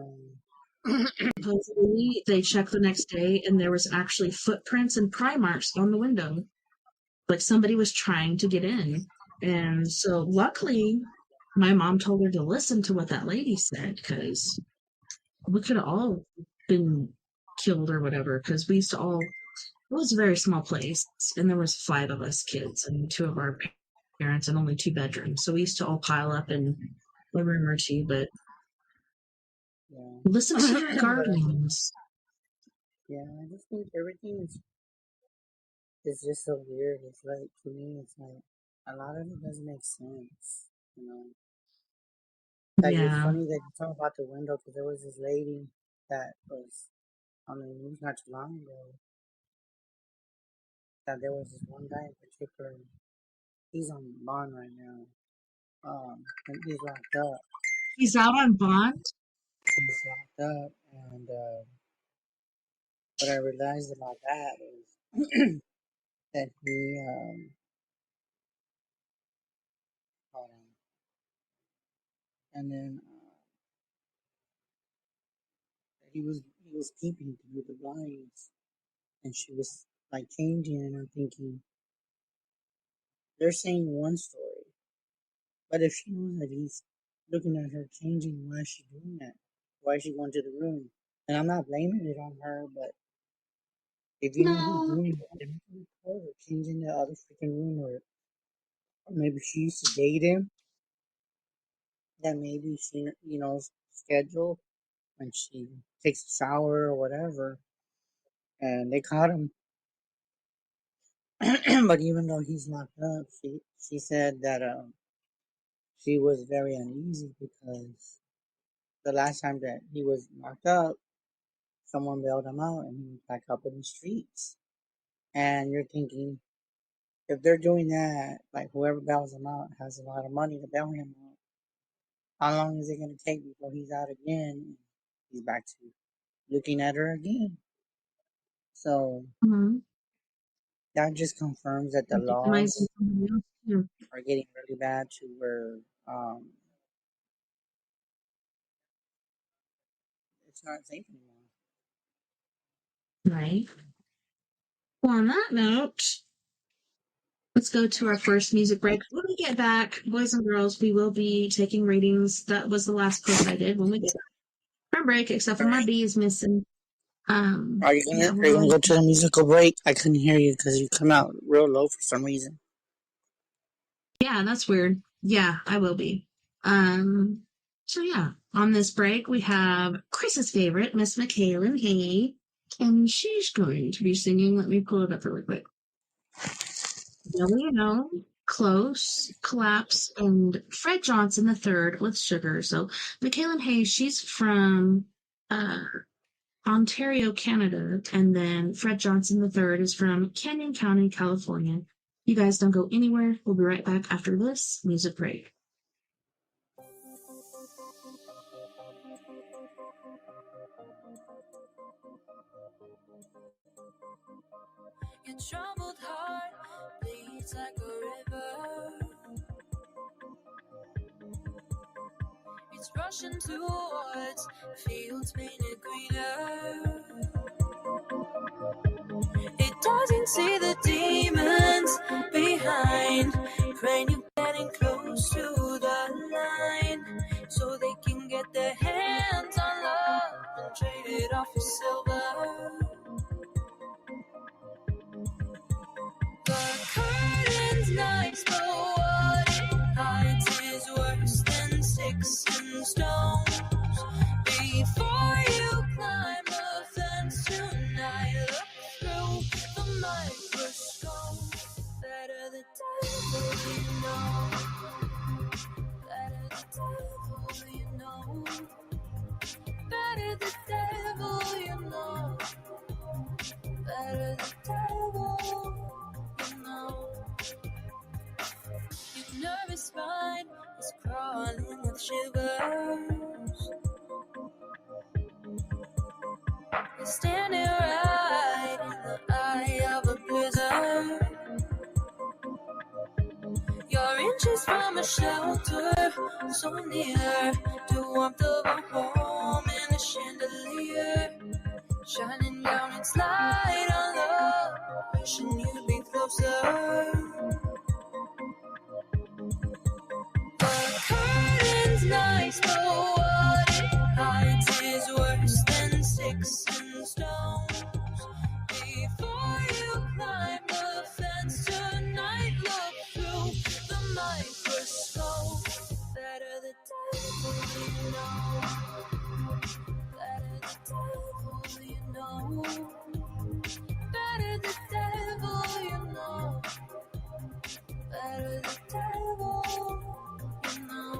um, supposedly they checked the next day, and there was actually footprints and pry marks on the window. Like somebody was trying to get in. And so luckily, my mom told her to listen to what that lady said, because we could have all been killed or whatever, because we used to all, it was a very small place, and there was 5 of us kids and 2 of our parents and only 2 bedrooms. So we used to all pile up in a room or 2, but yeah. listen to your But guardians. yeah, I just think everything is just so weird. It's like to me, it's like a lot of it doesn't make sense. You know, like it's Yeah. funny that you talk about the window because there was this lady that was on the news not too long ago. That there was this one guy in particular. He's on bond right now. And he's locked up. He's out on bond? He's locked up, and what I realized about that is that hold on, and then he was peeping through the blinds, and she was like changing, and I'm thinking they're saying one story, but if she knows that he's looking at her changing, why is she doing that? Why is she going to the room? And I'm not blaming it on her, but if you know he's No. doing it, then you can report her changing the other freaking room, or maybe she used to date him. That maybe she, schedule when she takes a shower or whatever, and they caught him. But even though he's locked up, she said that she was very uneasy because the last time that he was locked up, someone bailed him out and he was back up in the streets. And you're thinking, if they're doing that, like whoever bails him out has a lot of money to bail him out. How long is it going to take before he's out again? He's back to looking at her again. So Mm-hmm. that just confirms that the Victimizing laws somebody else too. are getting really bad to where um, it's not safe anymore. Right. Well, on that note, let's go to our first music break. When we get back, boys and girls, we will be taking readings. That was the last post I did when we get from break, except for All my right. B is missing. Are you Yeah, gonna we'll are you gonna go. go to the musical break? I couldn't hear you because you come out real low for some reason. Yeah, that's weird. Yeah, I will be. Um, so yeah, on this break we have Chris's favorite, Miss McKaylin Hay, and she's going to be singing. Let me pull it up really quick. Delano, Close, Collapse, and Fred Johnson the third with Sugar. So McKaylin Hay, she's from uh Ontario, Canada. And then Fred Johnson III is from Canyon County, California. You guys don't go anywhere. We'll be right back after this music break. Your troubled heart bleeds like a river. It's rushing towards fields painted greener. It doesn't see the demons behind, praying you're getting close to the line, so they can get their hands on love and trade it off for silver. The curtain's nice, but what it hides is worse than sticks and stones. Before you climb the fence tonight, look through the microscope. Better the devil you know. Better the devil you know. Better the devil you know. Better the devil you know. Your nervous spine is crawling with shivers. You're standing right in the eye of a blizzard. You're inches from a shelter, so near to warmth of a home in a chandelier, shining down its light on love, wishing you'd be closer. The curtain's nice, but what it hides is worse than sticks and stones. Before you climb the fence tonight, look through the microscope. Better the devil you know. Better the devil you know. Better the devil you know. Better the devil you know.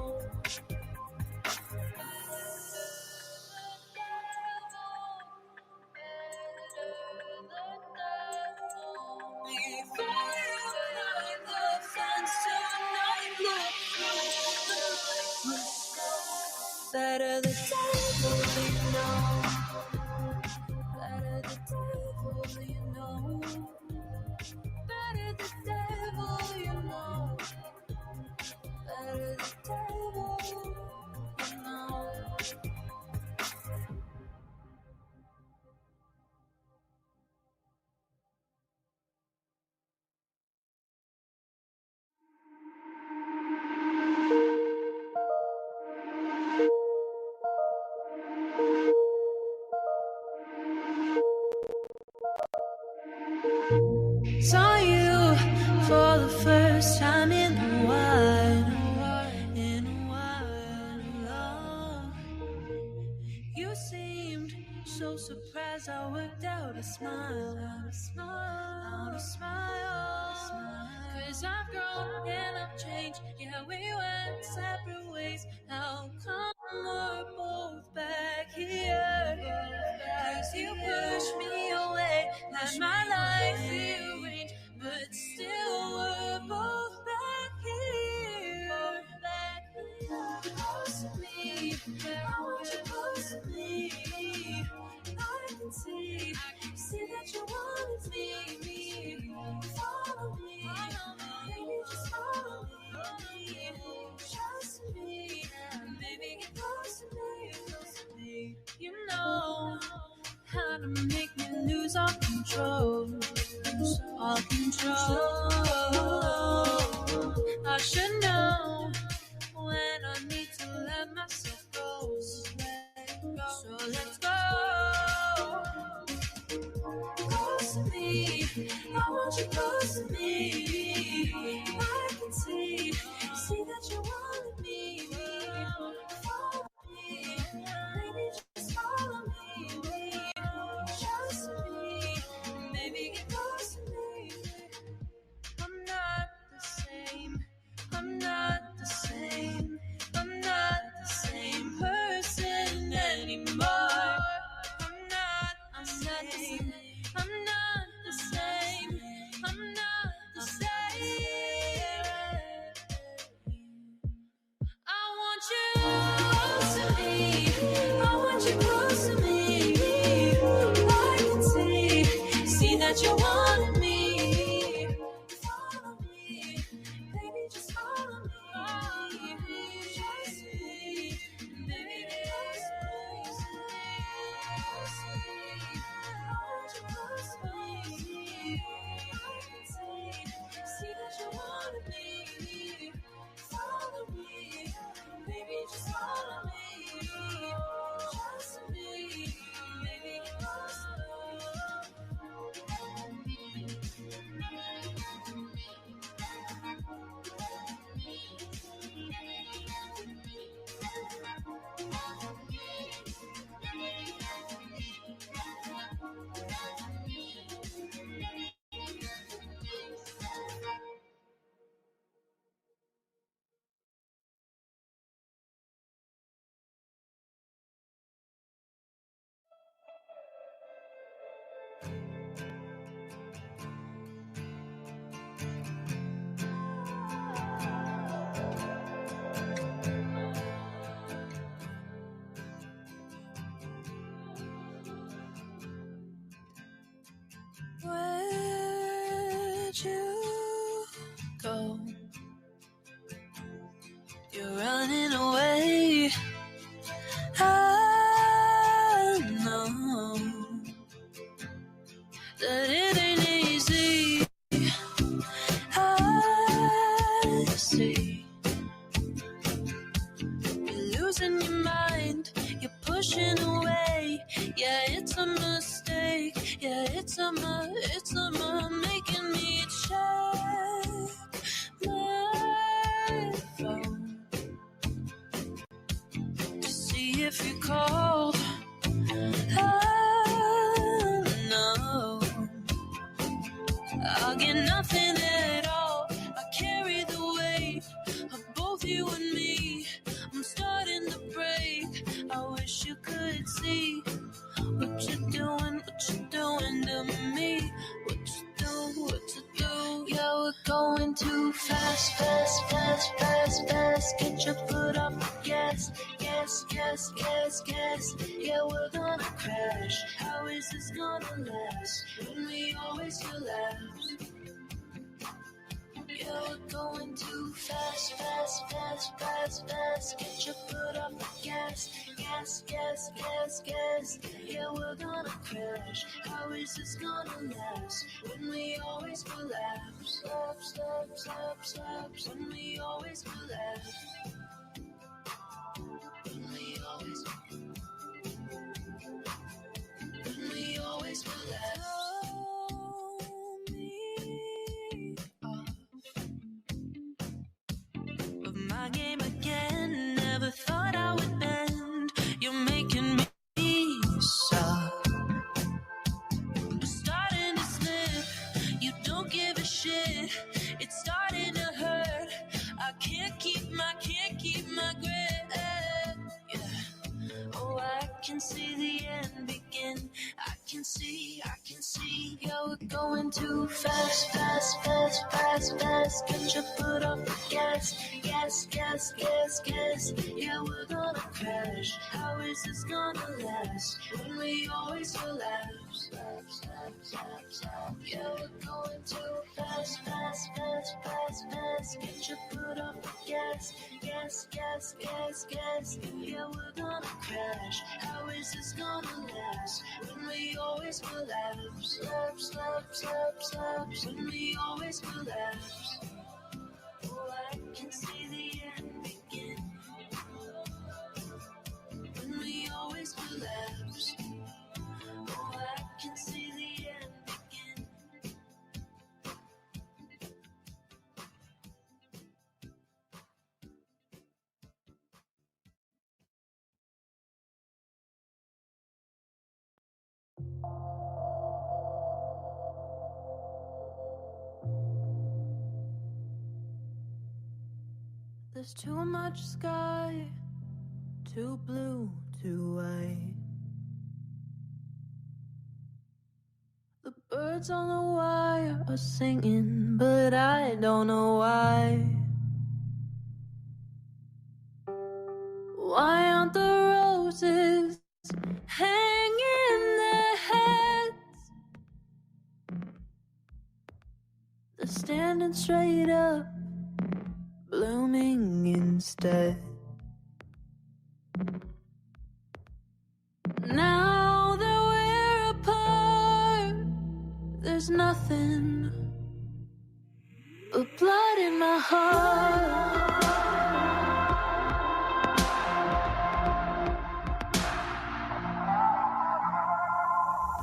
Before you climb the fence tonight, look through the microscope. Better the devil you know. Better the devil you know. Better the devil you know. Better the devil you know. Saw you for the first time in a while, in a while. You seemed so surprised. I worked out a smile, out a smile, out a smile. 'Cause I've grown and I've changed. Yeah, we went separate ways. How come we're both back here? 'Cause you pushed me away, had my life rearranged, but still we're both back here. Close to me, I want you close to me. I can see that you wanted me. Follow me, baby, just follow me. Trust me, baby, get close to me. You know how to make me lose all control, all control. I should know when I need to let myself go. So let's go. Close to me, I want you close to me. I can see that you wanted me. Follow me, baby, just follow me. Trust me, baby, losing your mind, you're pushing away. Yeah, it's a mistake. Yeah, it's a making me check my phone to see if you called. Oh no, I'll get nothing at all. I carry the weight of both you and me. I'm starting to break. I wish you could see what you're doing to me. What you do? Yeah, we're going too fast. Get your foot off the gas. Yeah, we're gonna crash. How is this gonna last when we always collapse? Yeah, we're going too fast. Get your foot off the gas. Yeah, we're gonna crash. How is this gonna last when we always collapse? When we always collapse. When we always collapse. Of my game again, never thought I would bend. You're making me soft. I'm starting to slip. You don't give a shit. It's starting to hurt. I can't keep my grip. Yeah. Oh, I can see the end begin. I can see. Yeah, we're going too fast. Get your foot off the gas. Yeah, we're gonna crash. How is this gonna last when we always collapse? Yeah, we're going too fast. Get your foot off the gas. Yeah, we're gonna crash. How is this gonna last when we always collapse? When we always collapse. Oh, I can see the end begin. When we always collapse. Oh, I can see the end begin. There's too much sky, too blue, too white. The birds on the wire are singing, but I don't know why. Why aren't the roses hanging their heads? They're standing straight up, blooming instead. Now that we're apart, there's nothing but blood in my heart.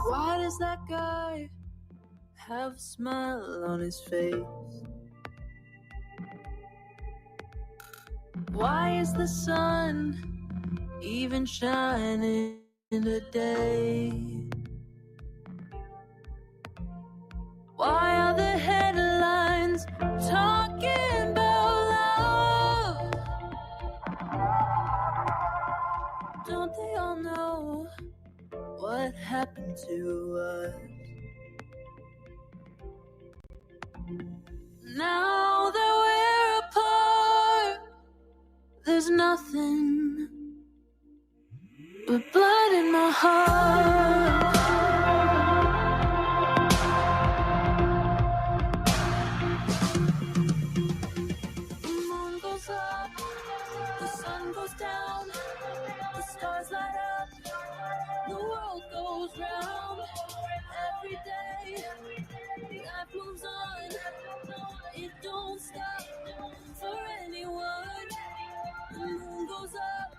Why does that guy have a smile on his face? Why is the sun even shining today? Why are the headlines talking about love? Don't they all know what happened to us? Now that we're apart, there's nothing but blood in my heart. The moon goes up, the sun goes down, the stars light up, the world goes round. Every day, life moves on, it don't stop for anyone. The moon goes up,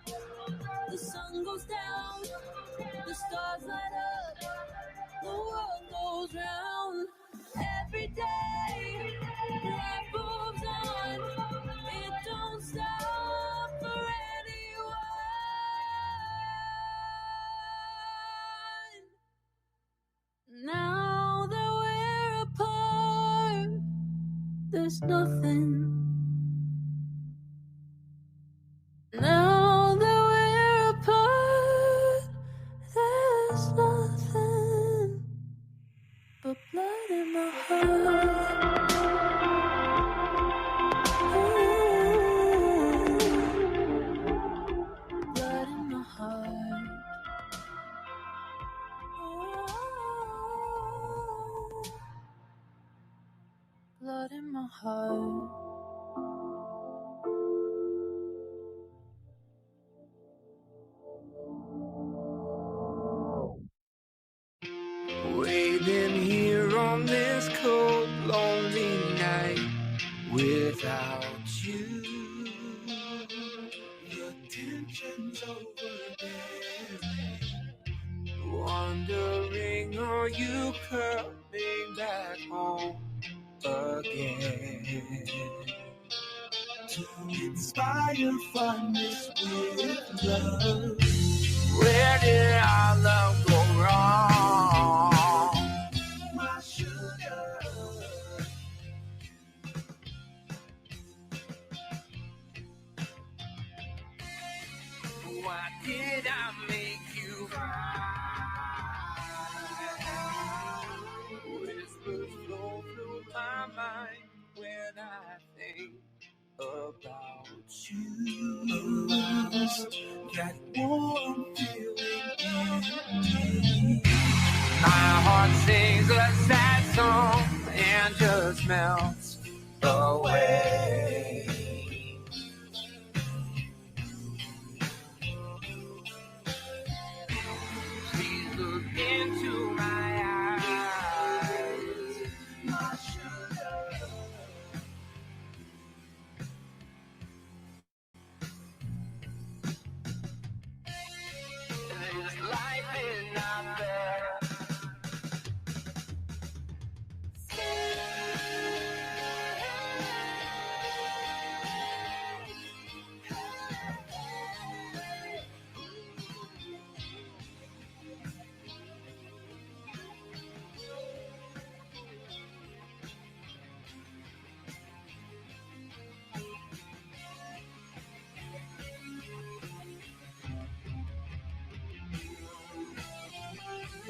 there's nothing. Now that we're apart, there's nothing but blood in my heart. Ooh, blood in my heart. Ooh, blood in my heart. Waiting here on this cold, lonely night without you. The tension's overbearing. Wondering, are you coming back home again? To inspire fondness with love. Where did our love go wrong? My sugar. Why did I make you cry? Whispers flow through my mind when I think about you. That warm feeling in me. My heart sings a sad song and just melts away. Please look into my eyes, my sugar. There's life in out there.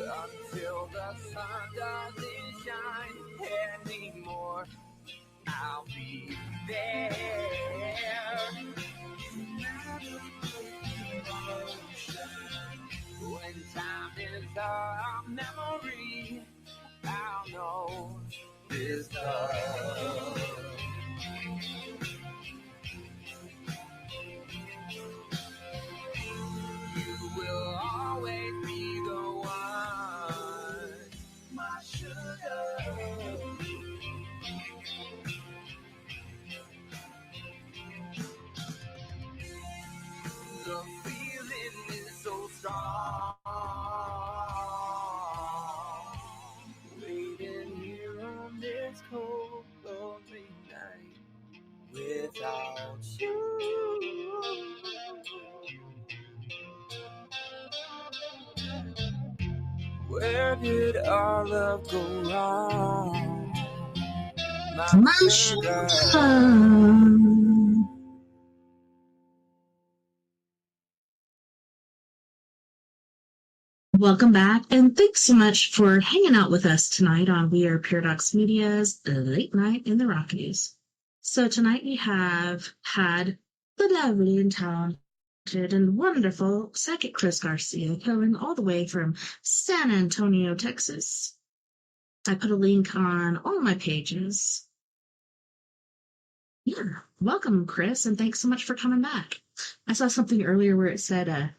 Until the sun doesn't shine anymore, I'll be there. When time is a memory, I'll know this love. You will always be the one, my sugar. The feeling is so strong. Waiting here on this cold, lonely night without you. Where did our love go wrong? My sugar. Welcome back, and thanks so much for hanging out with us tonight on We Are Paradox Media's Late Night in the Rockies. So tonight we have had the lovely and talented and wonderful Psychic Chris Garcia coming all the way from San Antonio, Texas. I put a link on all my pages. Yeah, welcome, Chris, and thanks so much for coming back. I saw something earlier where it said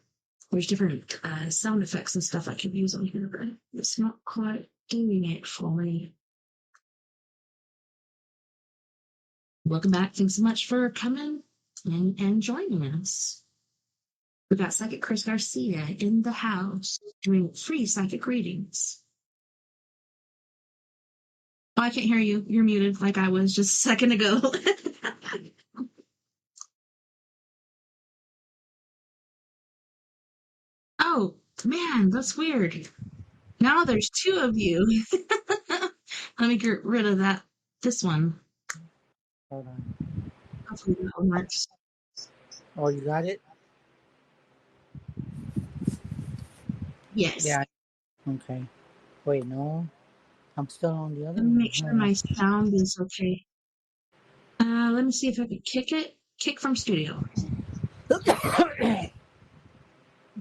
there's different sound effects and stuff I could use on here, but it's not quite doing it for me. Welcome back. Thanks so much for coming and joining us. We got Psychic Chris Garcia in the house doing free psychic readings. Oh, I can't hear you. You're muted like I was just a second ago. Oh, man, that's weird. Now there's two of you. Let me get rid of this one. Hold on. Hopefully that one works. Oh, you got it? Yes. Yeah. Okay. Wait, no. I'm still on the other Let me one. make sure my sound is okay. Let me see if I can kick it. Kick from studio.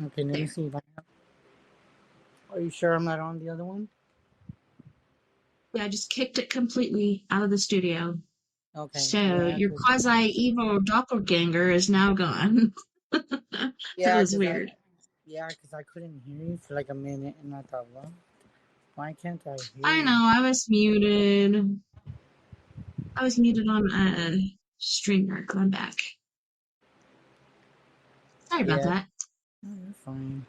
Okay, let me There. see if I have. Are you sure I'm not on the other one? Yeah, I just kicked it completely out of the studio. Okay. So Yeah, your cause, quasi-evil doppelganger is now gone. That yeah, was cause I, weird. yeah, 'cause I couldn't hear you for like a minute, and I thought, well, why can't I hear I you? know, I was muted. I was muted on StreamYard. I'm back. Sorry about Yeah, that. no, you're fine.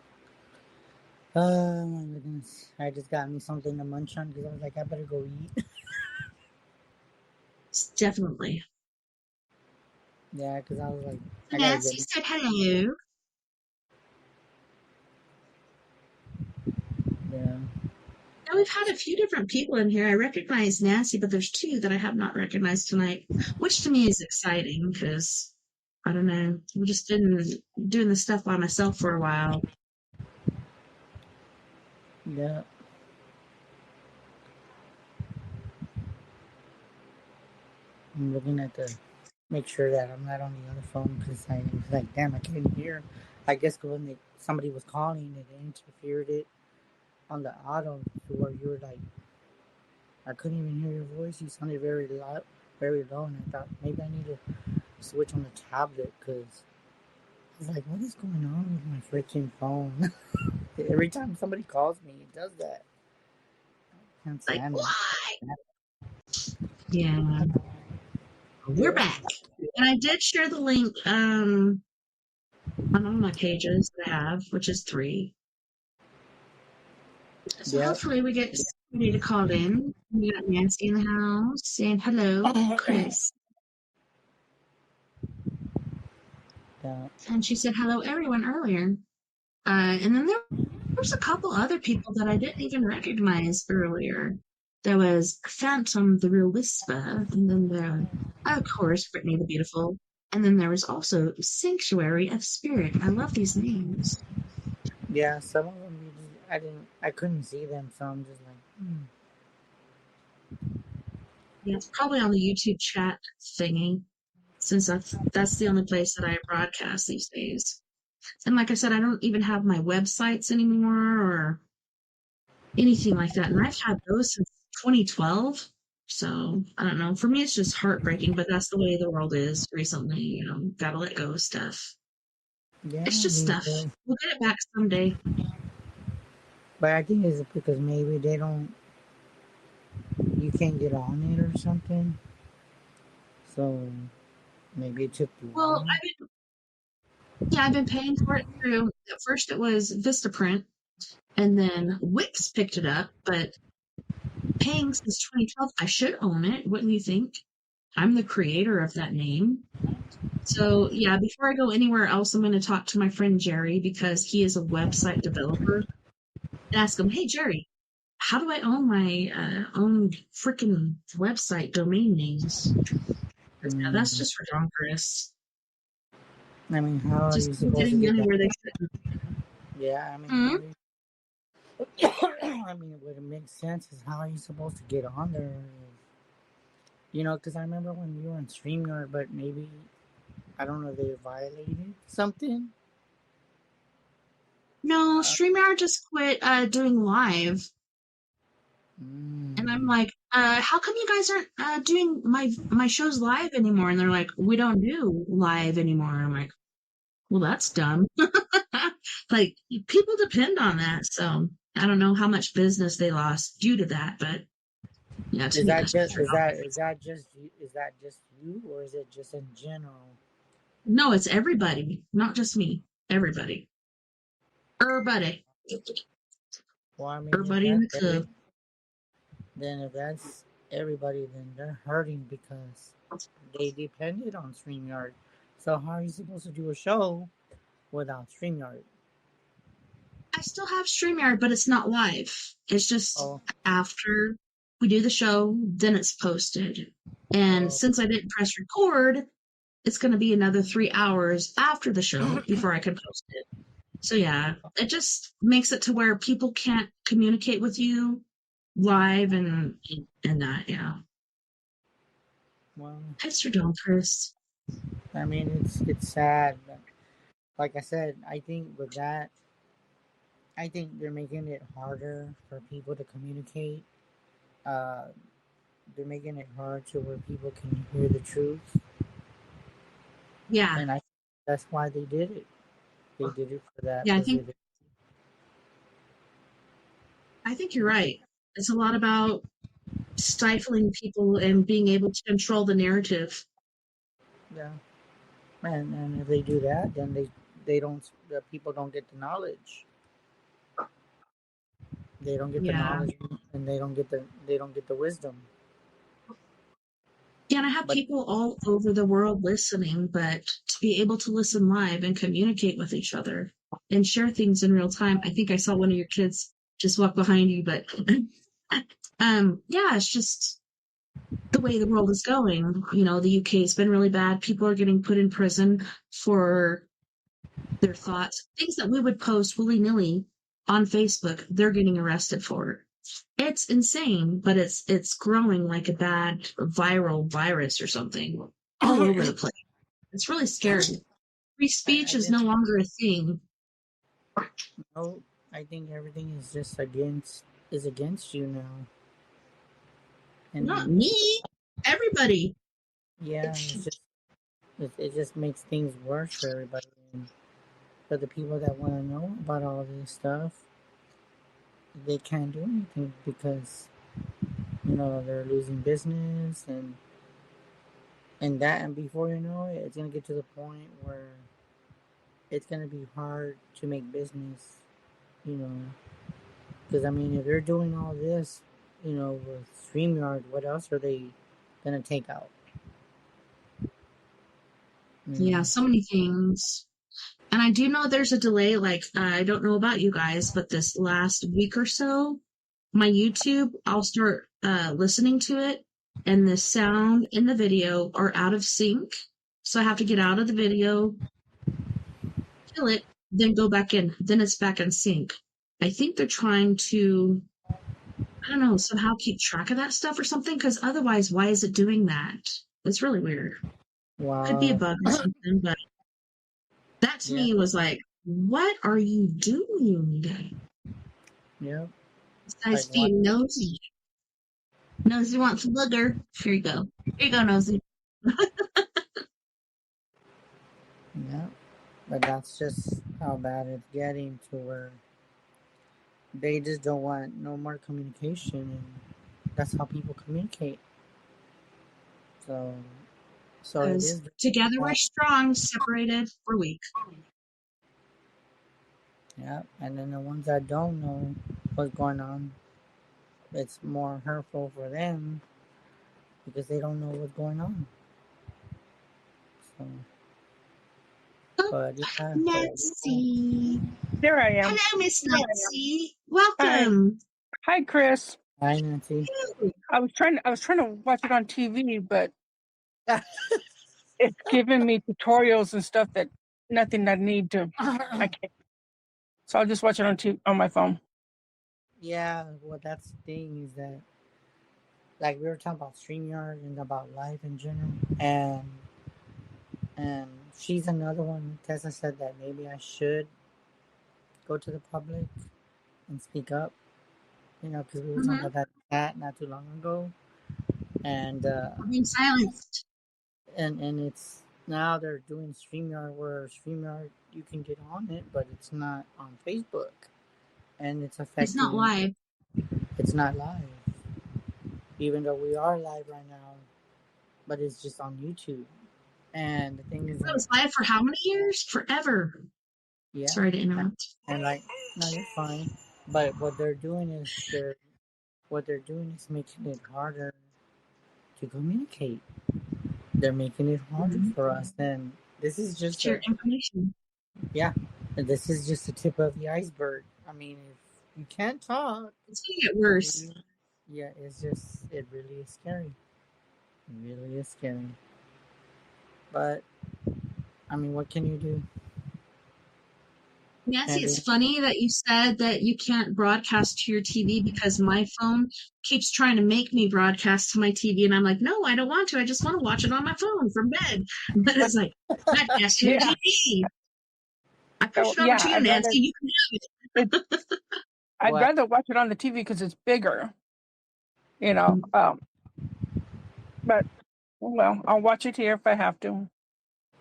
Oh my goodness, I just got me something to munch on because I was like, I better go eat. Definitely. Yeah, because I was like, So I gotta get. Nancy said hello. Yeah, Now we've had a few different people in here. I recognize Nancy, but there's two that I have not recognized tonight, which to me is exciting because I don't know. I've just been doing this stuff by myself for a while. yeah. I'm looking at the make sure that I'm not on the other phone because I was like, damn, I can't hear. I guess when somebody was calling, it interfered it on the auto to where you were like, I couldn't even hear your voice. You sounded very loud, very low, and I thought maybe I need to switch on the tablet because I was like, what is going on with my freaking phone? Every time somebody calls me, it does that. I can't Like, stand it. why? Yeah, we're Yeah, back. And I did share the link on all my pages that I have, which is 3. So yeah. hopefully we get somebody to call in. We got Nancy in the house saying hello, Chris. Yeah. And she said hello everyone earlier. And then there was a couple other people that I didn't even recognize earlier. There was Phantom the Real Whisper, and then there, of course, Brittany the Beautiful. And then there was also Sanctuary of Spirit. I love these names. Yeah, some of them I couldn't see them, so I'm just like, Yeah, it's probably on the YouTube chat thingy, since that's the only place that I broadcast these days. And like I said, I don't even have my websites anymore or anything like that. And I've had those since 2012. So I don't know. For me, it's just heartbreaking, but that's the way the world is recently. Gotta let go of stuff. yeah, It's just me stuff. too. We'll get it back someday. But I think it's because maybe they don't, you can't get on it or something. So maybe it took too Well, long. I've been paying for it through. At first, it was Vistaprint, and then Wix picked it up. But paying since 2012, I should own it. Wouldn't you think? I'm the creator of that name. So yeah, before I go anywhere else, I'm going to talk to my friend Jerry because he is a website developer and ask him, hey Jerry, how do I own my own freaking website domain names? That's Mm, just redonkulous. I mean, how are Just you people supposed to getting get money that? where they shouldn't. Yeah, I mean, Hmm? how are you, I mean, what it makes sense is how are you supposed to get on there? Because I remember when you were on StreamYard, but maybe, I don't know, they violated something. No, Uh, StreamYard just quit doing live. And I'm mm, like, how come you guys aren't doing my shows live anymore? And they're like, we don't do live anymore. I'm like, well, that's dumb. Like, people depend on that. So I don't know how much business they lost due to that, but yeah, to is me, that that's just just ridiculous. is that just you, or is it just in general? No, it's everybody, not just me. Everybody. Everybody. Well, I mean, Everybody in the club. if that's everybody, then they're hurting because they depended on StreamYard. So how are you supposed to do a show without StreamYard? I still have StreamYard, but it's not live. It's just Oh, after. we do the show, then it's posted. And since I didn't press record, it's going to be another 3 hours after the show before I can post it. So yeah, it just makes it to where people can't communicate with you live and that, yeah. Well, It's your dog, Chris. I mean, it's sad. But like I said, I think with that, I think they're making it harder for people to communicate. Uh, they're making it hard to where people can hear the truth, Yeah. and that's why they did it. They did it for that. Yeah, I think you're right. It's a lot about stifling people and being able to control the narrative. Yeah, and if they do that, then they don't. The people don't get the knowledge. They don't get the Yeah. knowledge, and they don't get the wisdom. Yeah, and I have But people all over the world listening, but to be able to listen live and communicate with each other and share things in real time. I think I saw one of your kids just walk behind you, but yeah, it's just the way the world is going. You know, the UK has been really bad. People are getting put in prison for their thoughts. Things that we would post willy-nilly on Facebook, they're getting arrested for. It's insane, but it's growing like a bad viral virus or something all over the place. It's really scary. Free speech is no longer a thing. no, I think everything is just against you now. And Not me. Everybody. yeah, it just makes things worse for everybody. And for the people that want to know about all this stuff, they can't do anything because they're losing business and before you know it, it's gonna get to the point where it's gonna be hard to make business. Because I mean, if they're doing all this, with StreamYard, what else are they gonna take out? Yeah, so many things. And I do know there's a delay. Like, I don't know about you guys, but this last week or so, my YouTube, I'll start listening to it, and the sound and the video are out of sync. So I have to get out of the video, kill it, then go back in. Then it's back in sync. I think they're trying to, I don't know, somehow keep track of that stuff or something, because otherwise, why is it doing that? It's really weird. Wow. Could be a bug or something, but that to me was like, what are you doing? Yep. This guy's being nosy. Nosy wants a booger. Here you go. Here you go, Nosy. Yeah. But that's just how bad it's getting to where they just don't want no more communication, and that's how people communicate. So it is. Together we're strong, separated we're weak. Yeah, and then the ones that don't know what's going on, it's more hurtful for them because they don't know what's going on. So, but yeah. Nancy. There I am. Hello, Miss Nancy. Welcome. Hi, Chris. Hi, Nancy. I was trying to watch it on TV, but it's giving me tutorials and stuff that nothing I need to. I can't. So I'll just watch it on my phone. Yeah, well, that's the thing is that, like, we were talking about StreamYard and about life in general, and she's another one. Tessa said that maybe I should go to the public and speak up, because we were talking about that not too long ago, and being silenced. And it's now they're doing StreamYard, where StreamYard you can get on it, but it's not on Facebook, and it's affecting. It's not live. It's not live, even though we are live right now, but it's just on YouTube. And the thing is, it was live for how many years? Forever. Yeah. Sorry to interrupt. And no, you're fine. But what they're doing is making it harder to communicate. They're making it harder for us, and this is just share information. Yeah, and this is just the tip of the iceberg. I mean, if you can't talk, it's gonna get worse. Yeah, it's just, it really is scary. It really is scary. But, I mean, what can you do? Nancy, Can't it's do. funny that you said that you can't broadcast to your TV because my phone keeps trying to make me broadcast to my TV, and I'm like, no, I don't want to. I just want to watch it on my phone from bed. But it's like, broadcast to your Yeah. TV. I So, pushed it over yeah, to you, Nancy. You can it, I'd Well, rather watch it on the TV because it's bigger, you know. have it. But well, I'll watch it here if I have to.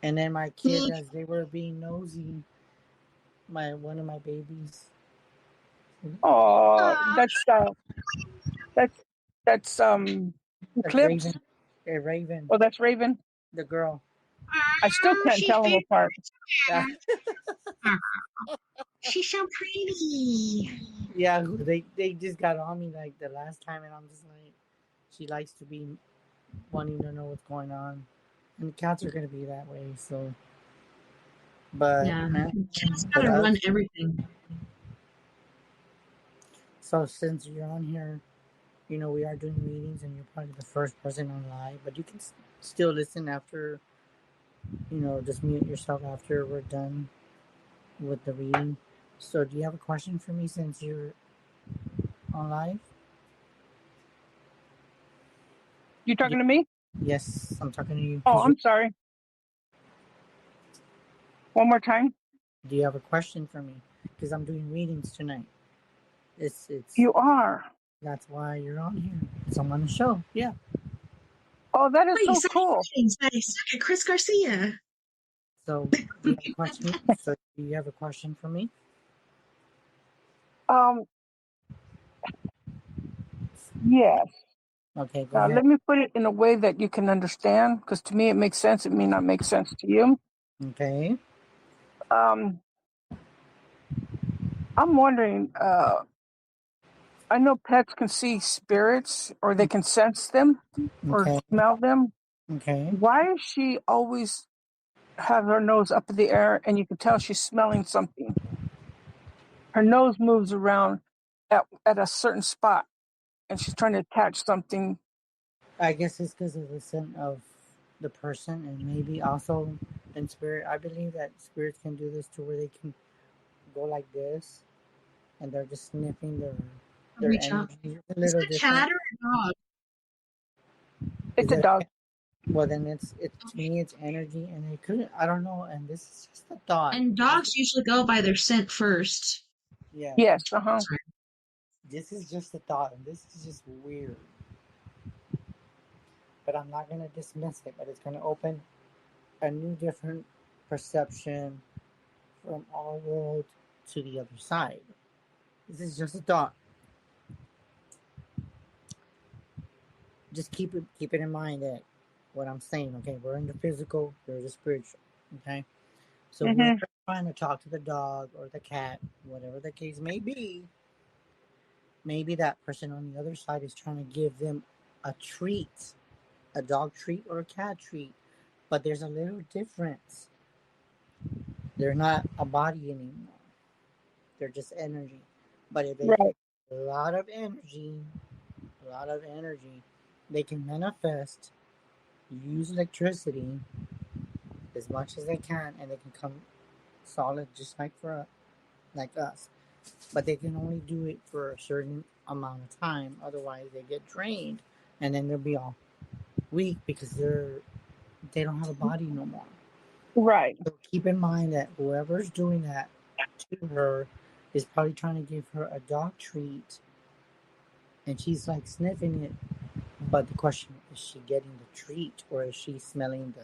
and then my kids, Me, as they were being nosy, one of my babies, Oh, aw, that's that's that's Raven, Eclipse. Raven, Oh, that's Raven. the girl. I still can't she's tell them very apart. Yeah, she's so pretty. yeah. They just got on me like the last time, and I'm just like, she likes to be wanting to know what's going on, and cats are gonna be that way. So, but Yeah, man, cats but gotta run us. everything. So since you're on here, we are doing readings, and you're probably the first person on live, but you can still listen after. Just mute yourself after we're done with the reading. So, do you have a question for me since you're on live? You Yeah. talking to me? Yes, I'm talking to you Oh, because you're. I'm sorry. One more time. Do you have a question for me? Because I'm doing readings tonight. It's You are. That's why you're on here. It's on the show. Yeah. Oh, that is Wait, so cool. Psychic Chris Garcia. So, do you have a question? So, do you have a question for me? Um, yes. Okay, go Now ahead. let me put it in a way that you can understand, because to me it makes sense. It may not make sense to you. Okay. Um, I'm wondering. I know pets can see spirits, or they can sense them, or Okay. smell them. Okay. Why is she always have her nose up in the air, and you can tell she's smelling something? Her nose moves around at a certain spot, and she's trying to attach something. I guess it's because of the scent of the person, and maybe also in spirit. I believe that spirits can do this to where they can go like this, and they're just sniffing their Reach out. energy. It's a Is little that a different. cat or a dog? Is It's a that dog. well? Then it's to me it's energy, and it couldn't. I don't know. And this is just a thought. And dogs usually go by their scent first. Yeah, Yes. Uh huh. Sorry. this is just a thought, and this is just weird. But I'm not gonna dismiss it. But it's gonna open a new, different perception from our world to the other side. This is just a thought. Just keep it in mind that what I'm saying. Okay, we're in the physical, there's the spiritual. Okay, so whoever's Hmm. trying to talk to the dog or the cat, whatever the case may be, maybe that person on the other side is trying to give them a treat, a dog treat or a cat treat. But there's a little difference. They're not a body anymore. They're just energy. But if they Right. get a lot of energy, they can manifest, use electricity as much as they can, and they can come solid just like us. But they can only do it for a certain amount of time. Otherwise, they get drained, and then they'll be all weak because they don't have a body no more. Right. So keep in mind that whoever's doing that to her is probably trying to give her a dog treat, and she's like sniffing it. But the question is she getting the treat, or is she smelling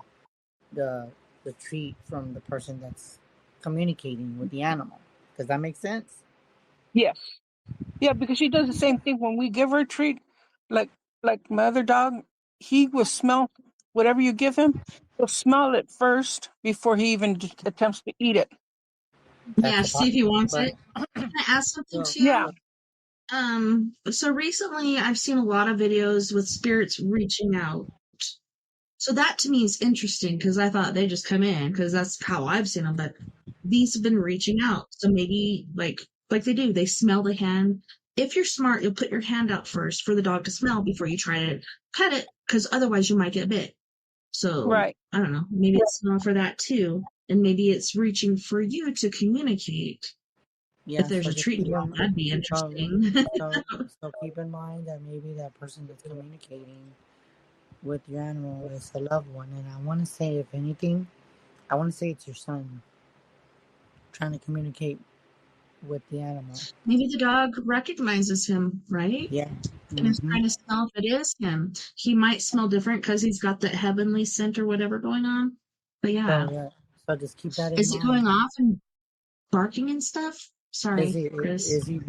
the the treat from the person that's communicating with the animal? Does that make sense? Yes. Yeah, because she does the same thing when we give her a treat. Like like my other dog, he will smell whatever you give him. He'll smell it first before he even attempts to eat it. Yeah, That's a see lot. if he wants But it. Can I ask something so, too? Yeah. so So recently I've seen a lot of videos with spirits reaching out. So that to me is interesting because I thought they just come in because that's how I've seen them. But these have been reaching out. So maybe like they do, they smell the hand, if you're smart, you'll put your hand out first for the dog to smell before you try to pet it, because otherwise you might get bit. So Right. I don't know. Maybe it's smelling for that too, and maybe it's reaching for you to communicate. Yeah, If there's so a just treat keep involved, in that'd be so interesting. so keep in mind that maybe that person that's communicating with your animal is a loved one, and I want to say, if anything, I want to say it's your son trying to communicate with the animal. Maybe the dog recognizes him, right? Yeah. And is Mm-hmm. trying to smell if it is him. He might smell different because he's got that heavenly scent or whatever going on. But So yeah. yeah. So just keep that in Is it going mind. off and barking and stuff? Is Sorry, he Chris. is he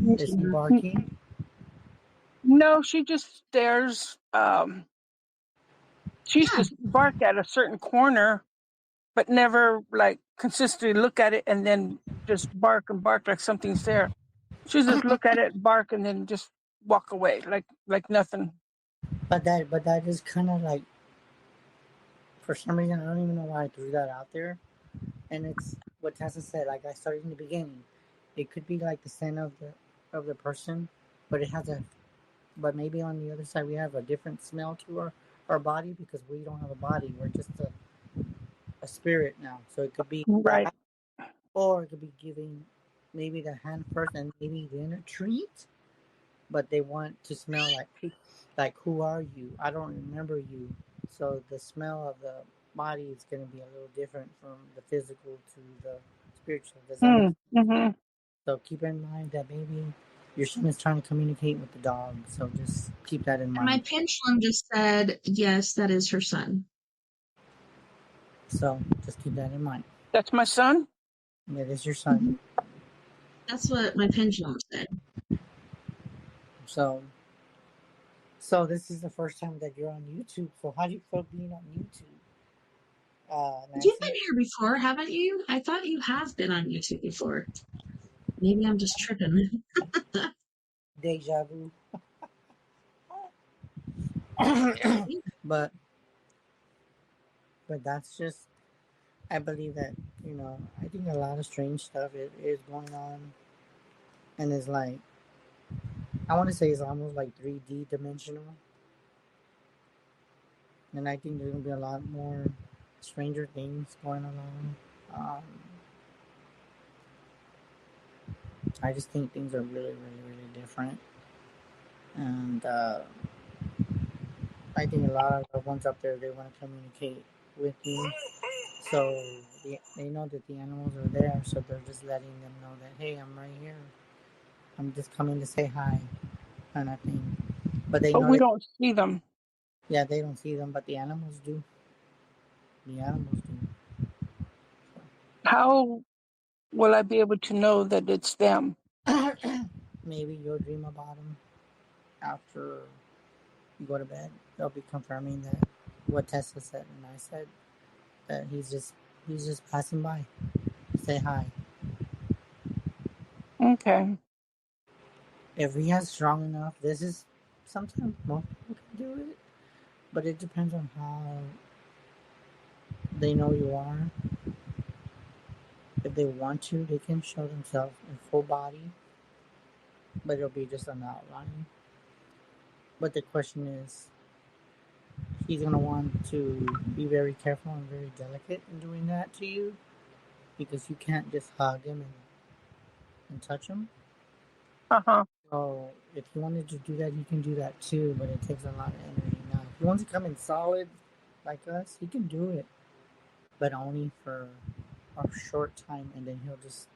barking? No, she just stares. She used Yeah. to bark at a certain corner, but never like consistently look at it and then just bark and bark like something's there. She just look at it, bark, and then just walk away like nothing. But that is kind of like, for some reason, I don't even know why I threw that out there. And it's what Tessa said. Like I started in the beginning, it could be like the scent of the person, but it has a but maybe on the other side we have a different smell to our body because we don't have a body. We're just a spirit now. So it could be Right. that, or it could be giving maybe the hand first and maybe then a treat, but they want to smell like who are you? I don't remember you. So the smell of the body is going to be a little different from the physical to the spiritual. Does that make sense? Mm-hmm. So keep in mind that maybe your son is trying to communicate with the dog. So just keep that in And my mind. pendulum just said, yes, that is her son. So just keep that in mind. That's my son. It is your son. That's what my pendulum said. So this is the first time that you're on YouTube. So how do you feel being on YouTube? You've been Nancy? here before, haven't you? I thought you have been on YouTube before. Maybe I'm just tripping. Deja vu. but that's just, I believe that, I think a lot of strange stuff is going on, and it's like, I want to say it's almost like 3D dimensional, and I think there's gonna be a lot more stranger things going along. Um, I just think things are really, really, really different, and I think a lot of the ones up there, they want to communicate with you, so they know that the animals are there, so they're just letting them know that, hey, I'm right here. I'm just coming to say hi, kind of thing. But they But know we that, don't see them. yeah, they don't see them, but the animals do. The animals do. How will I be able to know that it's them? Maybe you'll dream about them after you go to bed. They'll be confirming that what Tessa said and I said, that he's just passing by. Say hi. Okay. If he has strong enough, this is sometimes most people can do it, but it depends on how they know you are. If they want to, they can show themselves in full body, but it'll be just an outline. But the question is, he's gonna want to be very careful and very delicate in doing that to you, because you can't just hug him and touch him. Uh-huh. So if he wanted to do that, he can do that too, but it takes a lot of energy. Now, if he wants to come in solid like us, he can do it, but only for a short time, and then he'll just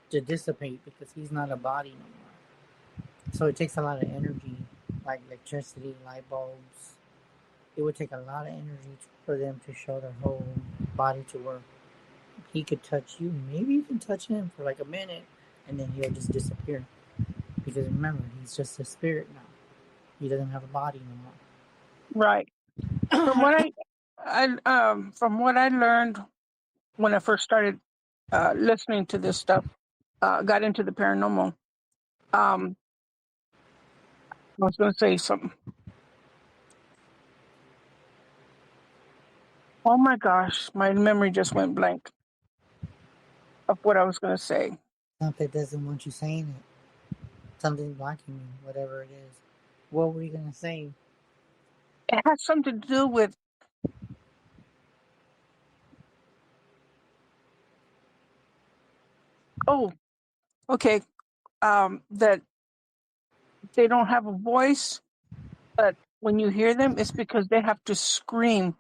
to dissipate because he's not a body no more. So it takes a lot of energy, like electricity, light bulbs. It would take a lot of energy for them to show their whole body to work. He could touch you, maybe you can touch him for like a minute, and then he'll just disappear. Because remember, he's just a spirit now. He doesn't have a body no more. Right. From what from what I learned when I first started listening to this stuff, got into the paranormal. I was going to say something. Oh my gosh, my memory just went blank of what I was going to say. Not that doesn't want you saying it. Something's blocking me, whatever it is. What were you gonna say? It has something to do with, oh, okay, that they don't have a voice, but when you hear them, it's because they have to scream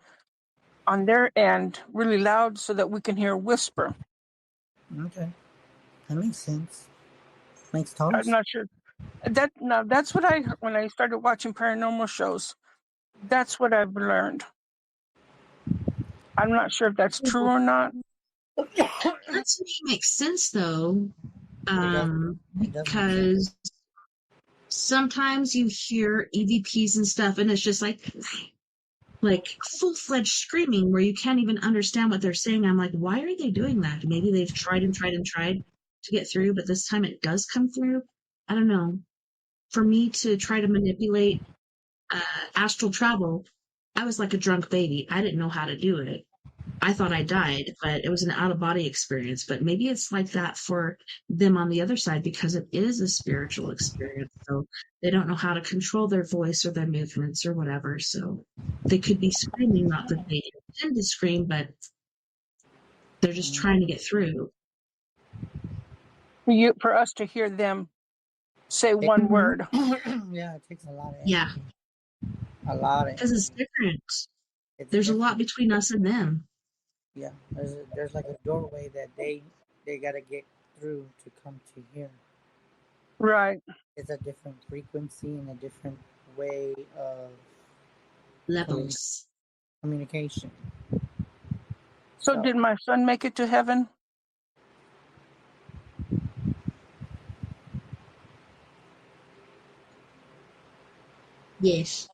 on their end really loud so that we can hear a whisper. Okay, that makes sense. Makes total I'm sense. not sure. That's what I heard when I started watching paranormal shows. That's what I've learned. I'm not sure if that's true or not. That to me makes sense though, It does. It does make sense. because sometimes you hear EVPs and stuff, and it's just like full-fledged screaming where you can't even understand what they're saying. I'm like, why are they doing that? Maybe they've tried and tried and tried to get through, but this time it does come through. I don't know. For me to try to manipulate astral travel, I was like a drunk baby. I didn't know how to do it. I thought I died, but it was an out of body experience. But maybe it's like that for them on the other side because it is a spiritual experience. So they don't know how to control their voice or their movements or whatever. So they could be screaming, not that they intend to scream, but they're just trying to get through. For us to hear them say one word. Yeah, it takes a lot of energy. Yeah. A lot of Because it's energy. different. It's There's a different. lot between us and them. Yeah, there's like a doorway that they gotta get through to come to here. Right. It's a different frequency and a different way of Levels. communication. So did my son make it to heaven? Yes.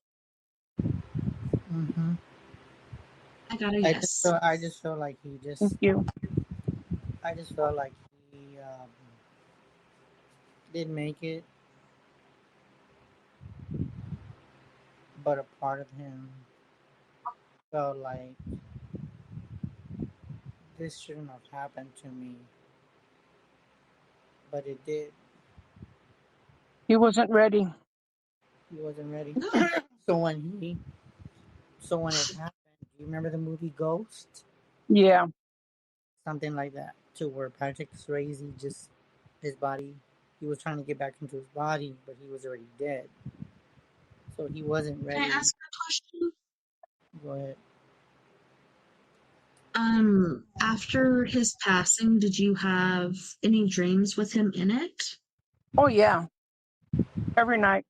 Mm-hmm. I got a yes. I just feel like he just. Thank you. I just felt like he did make it, but a part of him felt like this shouldn't have happened to me, but it did. He wasn't ready. He wasn't ready. No. So when it happened, do you remember the movie Ghost? Yeah. Something like that, to where Patrick Swayze just his body. He was trying to get back into his body, but he was already dead. So he wasn't ready. Can I ask a question? Go ahead. After his passing, did you have any dreams with him in it? Oh, yeah. Every night.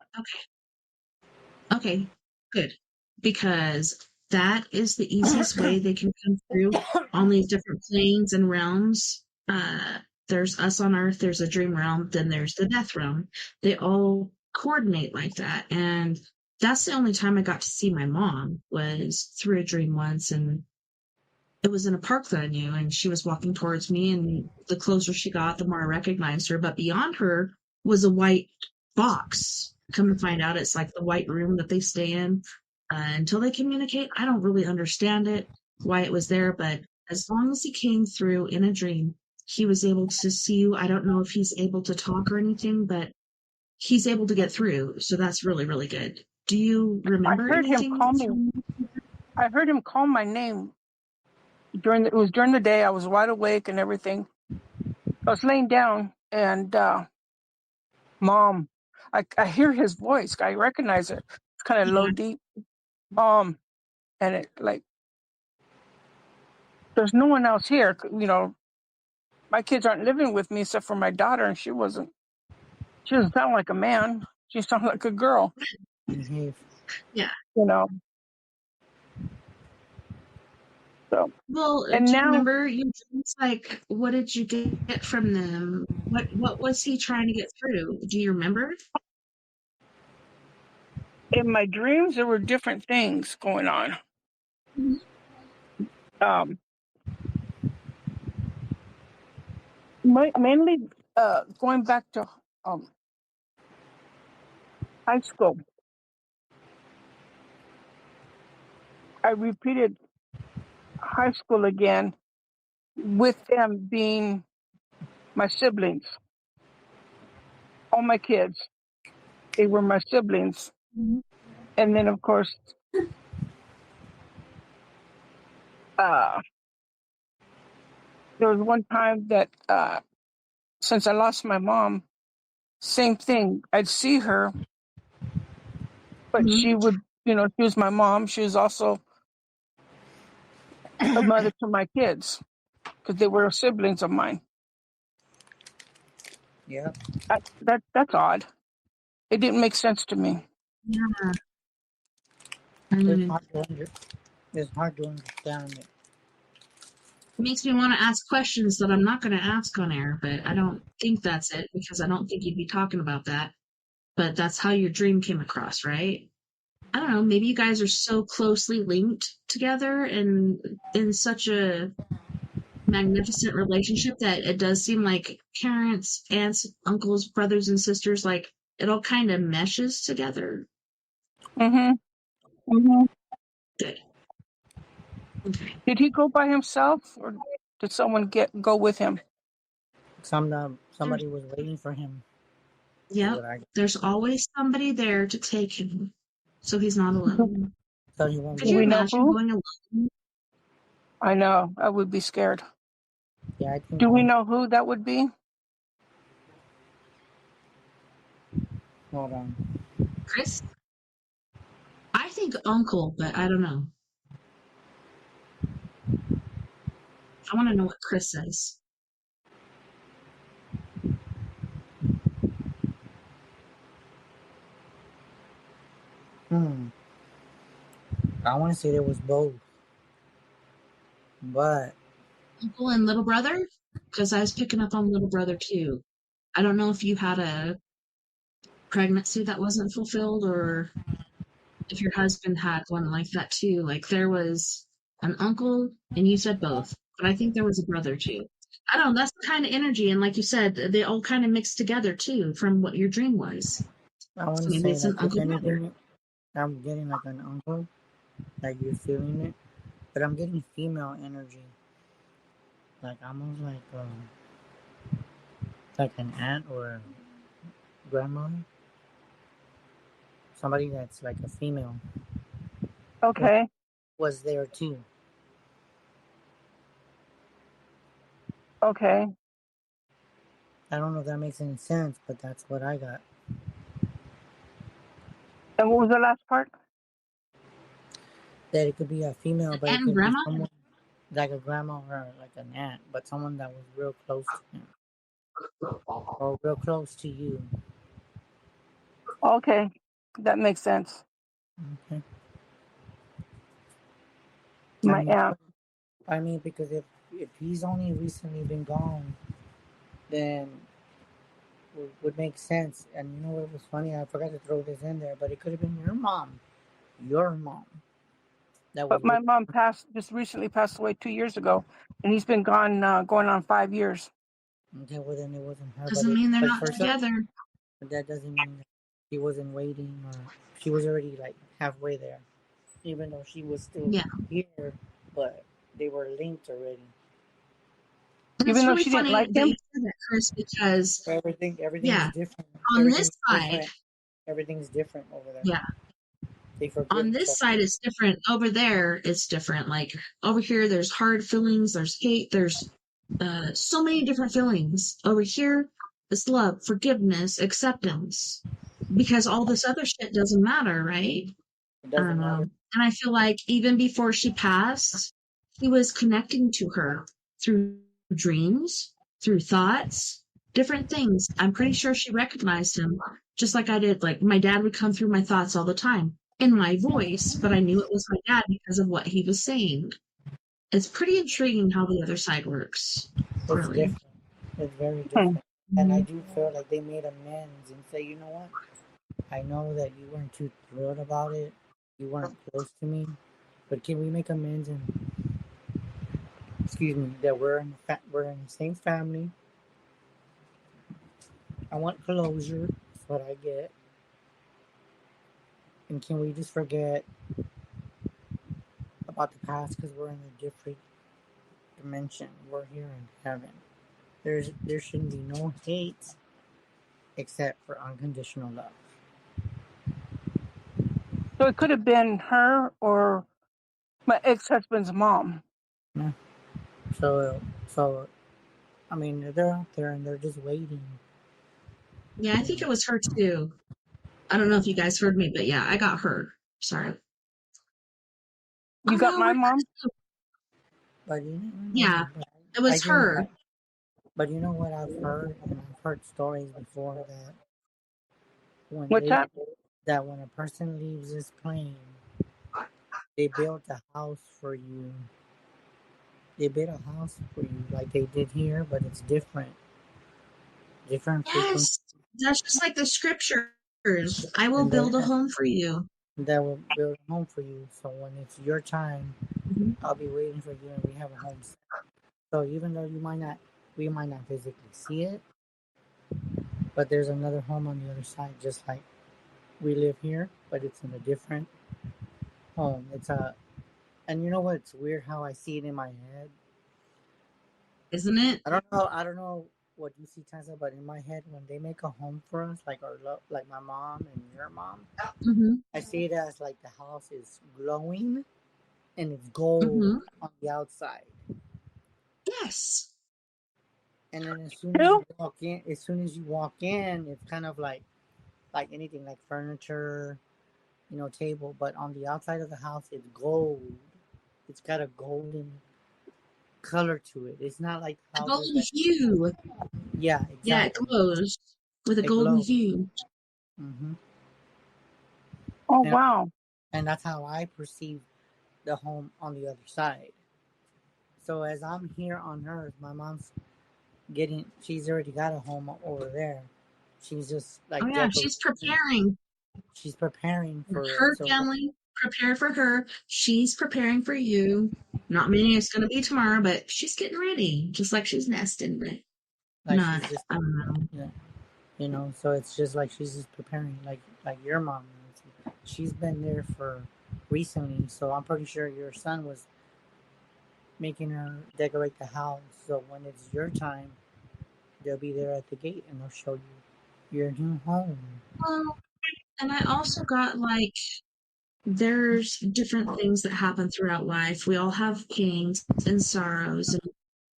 Okay, good. Because that is the easiest way they can come through on these different planes and realms. There's us on Earth, there's a dream realm, then there's the death realm. They all coordinate like that. And that's the only time I got to see my mom was through a dream once, and it was in a park that I knew, and she was walking towards me, and the closer she got, the more I recognized her. But beyond her was a white box. Come to find out, it's like the white room that they stay in until they communicate. I don't really understand it, why it was there, but as long as he came through in a dream, he was able to see you. I don't know if he's able to talk or anything, but he's able to get through. So that's really, really good. Do you remember I heard him anything? call me. I heard him call my name it was during the day. I was wide awake and everything. I was laying down and Mom. I hear his voice. I recognize it. It's kind of low, deep. Mom. And it like there's no one else here. My kids aren't living with me except for my daughter, and she doesn't sound like a man. She sounds like a girl. Yeah. So, well, and do you now, remember your dreams? Like, what did you get from them? What was he trying to get through? Do you remember? in my dreams, there were different things going on. Mainly going back to high school. I repeated high school again with them being my siblings. all my kids. They were my siblings. And then, of course, there was one time that since I lost my mom, same thing. I'd see her, but she would, she was my mom. She was also a mother to my kids because they were siblings of mine. Yeah. That's odd. It didn't make sense to me. Yeah. It's hard to understand it. It makes me want to ask questions that I'm not going to ask on air, but I don't think that's it because I don't think you'd be talking about that. But that's how your dream came across, right? I don't know. Maybe you guys are so closely linked together and in such a magnificent relationship that it does seem like parents, aunts, uncles, brothers, and sisters, like it all kind of meshes together. Good. Okay. Did he go by himself, or did someone go with him? Somebody was waiting for him. Yep. There's always somebody there to take him, so he's not alone. So he won't. Could you imagine going alone? I know. I would be scared. Yeah, I think. Do we know who that would be? Hold on. Chris? I think uncle, but I don't know. I want to know what Chris says. I want to say there was both. But Uncle and little brother? Because I was picking up on little brother too. I don't know if you had a pregnancy that wasn't fulfilled or if your husband had one like that too. Like there was an uncle and you said both, but I think there was a brother too. I don't know, that's the kind of energy, and like you said, they all kind of mixed together too from what your dream was. I want So to maybe say it's an like if uncle brother. anything, I'm getting like an uncle, like you're feeling it, but I'm getting female energy, like almost like an aunt or a grandma, somebody that's like a female. Okay. Was there too. Okay. I don't know if that makes any sense, but that's what I got. And what was the last part? That it could be a female, but it could grandma? be someone like a grandma or like an aunt, but someone that was real close to him or real close to you. Okay. That makes sense. Okay. My aunt. I mean, because if he's only recently been gone, then would make sense. And you know what was funny? I forgot to throw this in there, but it could have been your mom. Your mom. That was But my mom just recently passed away 2 years ago, and he's been gone going on 5 years. Okay, well then it wasn't her. Doesn't mean they're not together. But that doesn't mean that she wasn't waiting or she was already like halfway there. Even though she was still here, but they were linked already. And Even it's though really she funny didn't like that him? you said that, Chris, because everything is different. On this side, everything's different over there. Yeah. On this side, it's different. Over there, it's different. Like over here, there's hard feelings, there's hate, there's so many different feelings. Over here, it's love, forgiveness, acceptance. Because all this other shit doesn't matter, right? It doesn't matter. And I feel like even before she passed, he was connecting to her through dreams, through thoughts, different things. I'm pretty sure she recognized him just like I did. Like my dad would come through my thoughts all the time in my voice, but I knew it was my dad because of what he was saying. It's pretty intriguing how the other side works. It's really different. It's very different. And I do feel like they made amends and say, you know what? I know that you weren't too thrilled about it. You weren't close to me. But can we make amends and that we're in the same family. I want closure. That's what I get. And can we just forget about the past because we're in a different dimension. We're here in heaven. There shouldn't be no hate. except for unconditional love. So it could have been her or my ex-husband's mom. Yeah. So I mean, they're out there and they're just waiting. Yeah, I think it was her too. I don't know if you guys heard me, but yeah, I got her. Sorry. You Oh got no, my mom? But you know, yeah, it I was think her. but you know what I've heard, and I've heard stories before that when What's that? when a person leaves this plane, they built a house for you. They built a house for you like they did here, but it's different. Different frequency, Yes, that's just like the scriptures. I will and build a home for you. that will build a home for you. So when it's your time, Mhm. I'll be waiting for you, and we have a home set. So even though we might not physically see it, but there's another home on the other side, just like we live here, but it's in a different home. And you know what? It's weird how I see it in my head. Isn't it? I don't know what you see, Tessa, but in my head, when they make a home for us, like my mom and your mom, Mm-hmm. I see it as like the house is glowing and it's gold Mm-hmm. on the outside. Yes. And then as soon as you walk in, it's kind of like anything, like furniture, table. But on the outside of the house, it's gold. It's got a golden color to it. It's not like A houses golden that, hue. yeah, Yeah, it exactly. glows with a It golden glows. hue. hmm Oh, And wow. and that's how I perceive the home on the other side. So as I'm here on Earth, my mom's she's already got a home over there. She's just Oh like yeah, decorating. she's preparing. She's preparing for it. Her So family prepared for her. She's preparing for you. Not meaning it's going to be tomorrow, but she's getting ready, just like she's nesting. But like not, she's just, I don't know. so it's just like she's just preparing, like your mom is. She's been there for recently, so I'm pretty sure your son was making her decorate the house. So when it's your time, they'll be there at the gate and they'll show you your new home. Well, and I also got like, there's different things that happen throughout life. We all have pains and sorrows and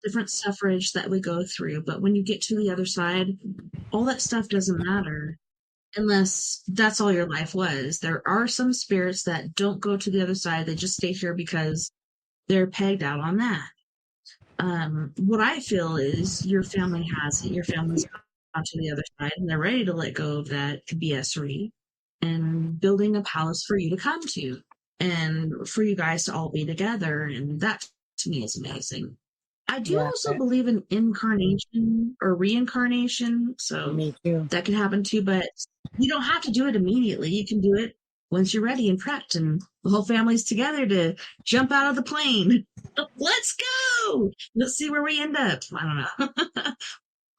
different suffrage that we go through. But when you get to the other side, all that stuff doesn't matter unless that's all your life was. There are some spirits that don't go to the other side. They just stay here because they're pegged out on that. What I feel is your family has it. Your family's gone to the other side and they're ready to let go of that BSery and building a palace for you to come to and for you guys to all be together. And that to me is amazing. I do Yeah, also believe in incarnation or reincarnation. So me too. that can happen too, but you don't have to do it immediately. You can do it once you're ready and prepped and the whole family's together to jump out of the plane. Let's go. Let's see where we end up. I don't know.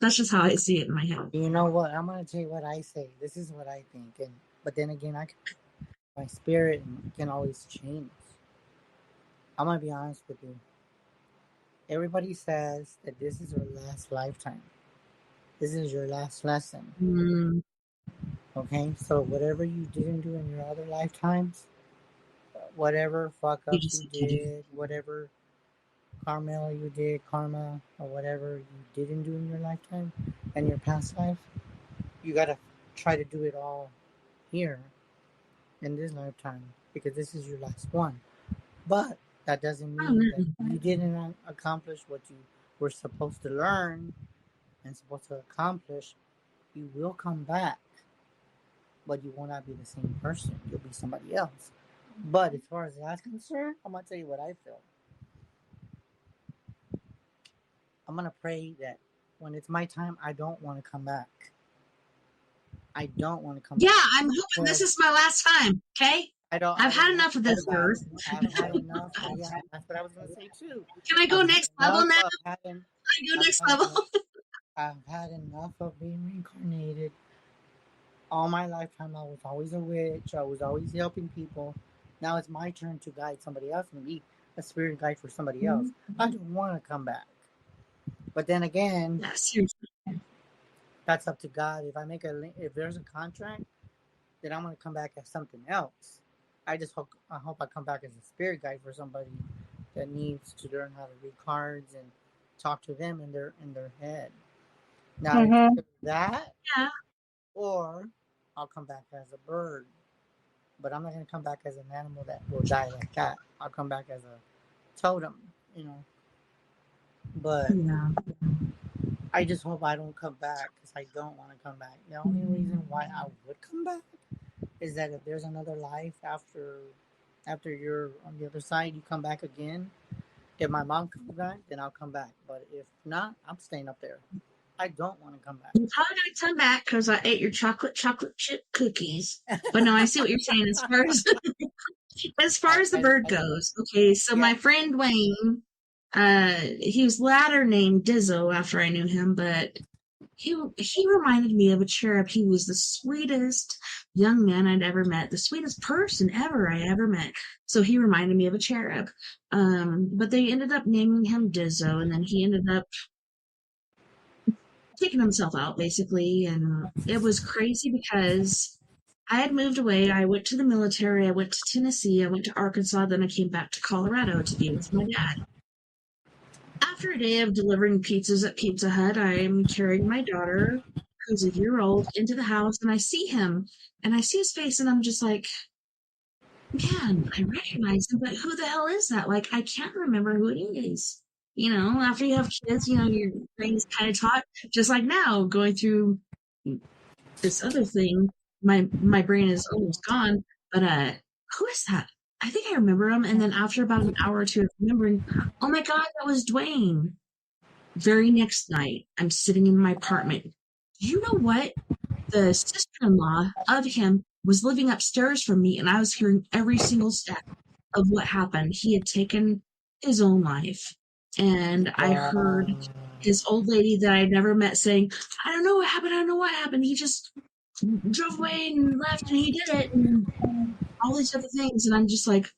That's just how I see it in my head. You know what? I'm gonna tell you what I say. This is what I think, but then again, my spirit can always change. I'm gonna be honest with you. Everybody says that this is your last lifetime. This is your last lesson. Mm, Okay, so whatever you didn't do in your other lifetimes, whatever fuck you ups just you need to do. did, whatever karma or whatever you didn't do in your lifetime and your past life, you gotta try to do it all here in this lifetime because this is your last one. But that doesn't I don't mean that know. you didn't accomplish what you were supposed to learn and supposed to accomplish. You will come back, but you will not be the same person. You'll be somebody else. But as far as that's concerned, I'm gonna tell you what I feel. I'm gonna pray that when it's my time, I don't want to come back. I don't want to come Yeah, back. I'm hoping this Because is my last time. Okay, I I've don't had want enough of to this earth. I've had enough. Yeah, that's what I was gonna say too. Can I go I've had next level now? enough of having. Can I go I've next had level? enough. I've had enough of being reincarnated. All my lifetime, I was always a witch. I was always helping people. Now it's my turn to guide somebody else and be a spirit guide for somebody else. I don't want to come back. But then again, Yeah, seriously. that's up to God. If there's a contract, then I'm gonna come back as something else. I hope I come back as a spirit guide for somebody that needs to learn how to read cards and talk to them in their head. Now it's either that, Yeah. or I'll come back as a bird. But I'm not gonna come back as an animal that will die like that. I'll come back as a totem, you know. But Yeah. I just hope I don't come back because I don't want to come back. The only reason why I would come back is that if there's another life after you're on the other side, you come back again. If my mom comes back, then I'll come back. But if not, I'm staying up there. I don't want to come back. You're probably gonna come back because I ate your chocolate chip cookies. But no, I see what you're saying as far as the bird goes. Okay, so Yeah. my friend Wayne, he was latter named Dizzo after I knew him, but he reminded me of a cherub. He was the sweetest young man I'd ever met, the sweetest person I ever met. So he reminded me of a cherub. But they ended up naming him Dizzo, and then he ended up taking himself out basically, and it was crazy because I had moved away. I went to the military. I went to Tennessee. I went to Arkansas. Then I came back to Colorado to be with my dad. After a day of delivering pizzas at Pizza Hut, I'm carrying my daughter, who's a year old, into the house, and I see him, and I see his face, and I'm just like, man, I recognize him, but who the hell is that? Like, I can't remember who it is. You know, after you have kids, you know, your brain's kind of taught, just like now, going through this other thing, my brain is almost gone, but who is that? I think I remember him, and then after about an hour or two of remembering, oh my god, that was Dwayne. Very next night, I'm sitting in my apartment. You know what? The sister-in-law of him was living upstairs from me, and I was hearing every single step of what happened. He had taken his own life, and I heard his old lady that I had never met saying, I don't know what happened, I don't know what happened. He just drove away and left, and he did it, and all these other things, and I'm just like,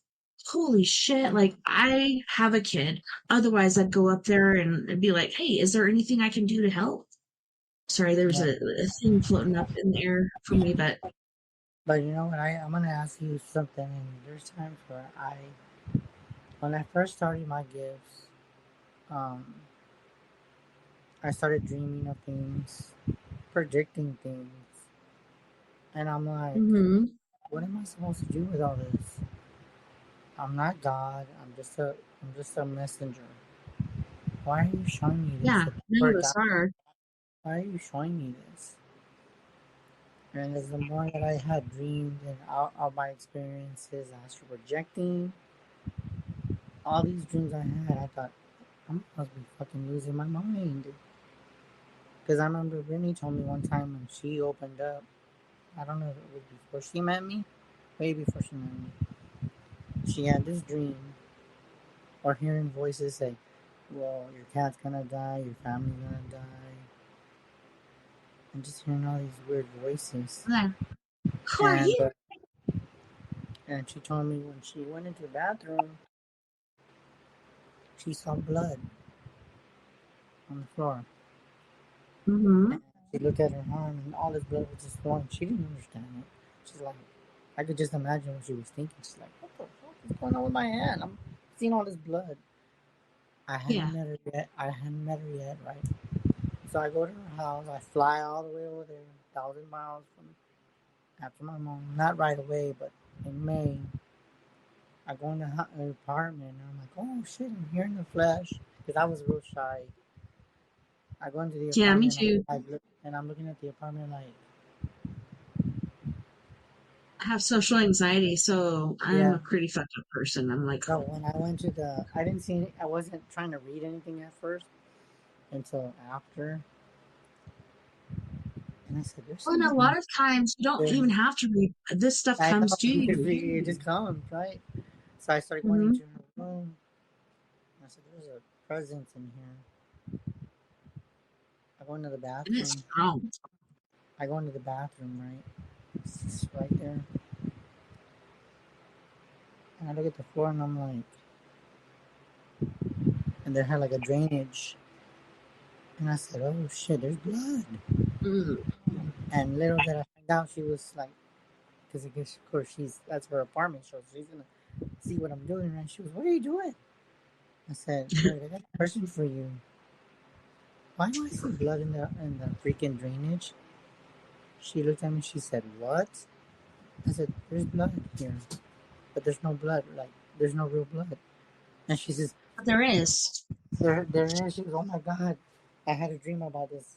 holy shit, like, I have a kid. Otherwise, I'd go up there and be like, hey, is there anything I can do to help? Sorry, there's a thing floating up in the air for me, but... But you know what, I'm going to ask you something, and there's times where when I first started my gifts, I started dreaming of things, predicting things, and I'm like, what am I supposed to do with all this? I'm not God. I'm just a messenger. Why are you showing me this? Yeah, none of us are. Why are you showing me this? And as the more that I had dreamed and all my experiences, astral projecting, all these dreams I had, I thought, I must be fucking losing my mind. Because I remember Brittany told me one time when she opened up, I don't know if it was before she met me, way before she met me, she had this dream, or hearing voices say, well, your cat's gonna die, your family's gonna die. And just hearing all these weird voices. Yeah. Who are you? And she told me when she went into the bathroom, she saw blood on the floor. And she looked at her arm, and all this blood was just flowing. She didn't understand it. She's like, I could just imagine what she was thinking. She's like, what the fuck is going on with my hand? I'm seeing all this blood. I hadn't met her yet, right? So I go to her house. I fly all the way over there, 1,000 miles from after my mom. Not right away, but in May. I go in her apartment, and I'm like, oh shit, I'm here in the flesh. Because I was real shy. I go into the apartment. Yeah, me too. And I'm looking at the apartment like... I have social anxiety, so I'm a pretty fucked up person. I'm like... So when I went to I wasn't trying to read anything at first until after. And I said, well, and a lot of times you don't even have to read. This stuff comes to you. It just comes, right? So I started going into her room. I said, there's a presence in here. I go into the bathroom. And it's strong. I go into the bathroom, right? It's right there. And I look at the floor, and I'm like... And they had like a drainage. And I said, oh shit, there's blood. Mm. And little did I find out, she was like, because I guess, of course, that's her apartment, so she's gonna see what I'm doing. And she was, "What are you doing?" I said, "Look, I got a question for you. Why do I see blood in the freaking drainage?" She looked at me. She said, "What?" I said, "There's blood here, but there's no blood. Like, there's no real blood." And she says, But there is. there is." She goes, "Oh my god, I had a dream about this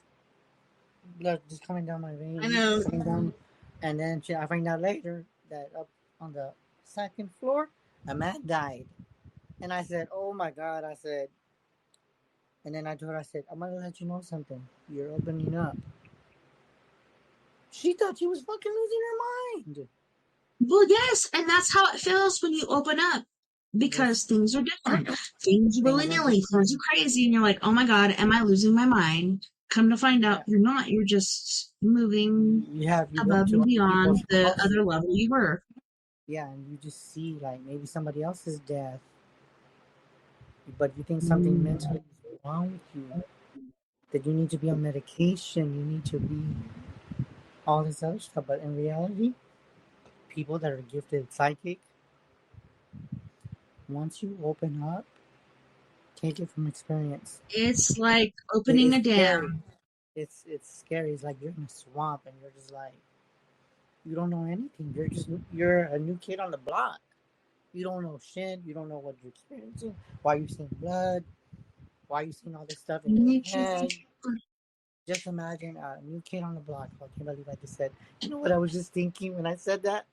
blood just coming down my I veins, know. coming down." And then I find out later that up on the second floor, a man died. And I said, "Oh my god," I said. And then I told her, I said, "I'm gonna let you know something. You're opening up." She thought she was fucking losing her mind. Well, yes, and that's how it feels when you open up because This things are different. Things willy things are nilly, things are different. crazy, and you're like, oh my God, am I losing my mind? Come to find out Yeah. you're not. You're just moving You go above to and other beyond people's the house. other level you were. Yeah, and you just see like maybe somebody else's death, but you think something Mm. mentally is wrong with you. That you need to be on medication. You need to be all this other stuff. But in reality, people that are gifted psychic, once you open up, take it from experience. It's like opening It's a scary. dam. It's scary. It's like you're in a swamp and you're just like you don't know anything. You're a new kid on the block. You don't know shit. You don't know what you're experiencing. Why you seeing blood? Why you seeing all this stuff in your New kids. head? Just imagine a new kid on the block. I can't believe I just said. You know what I was just thinking when I said that?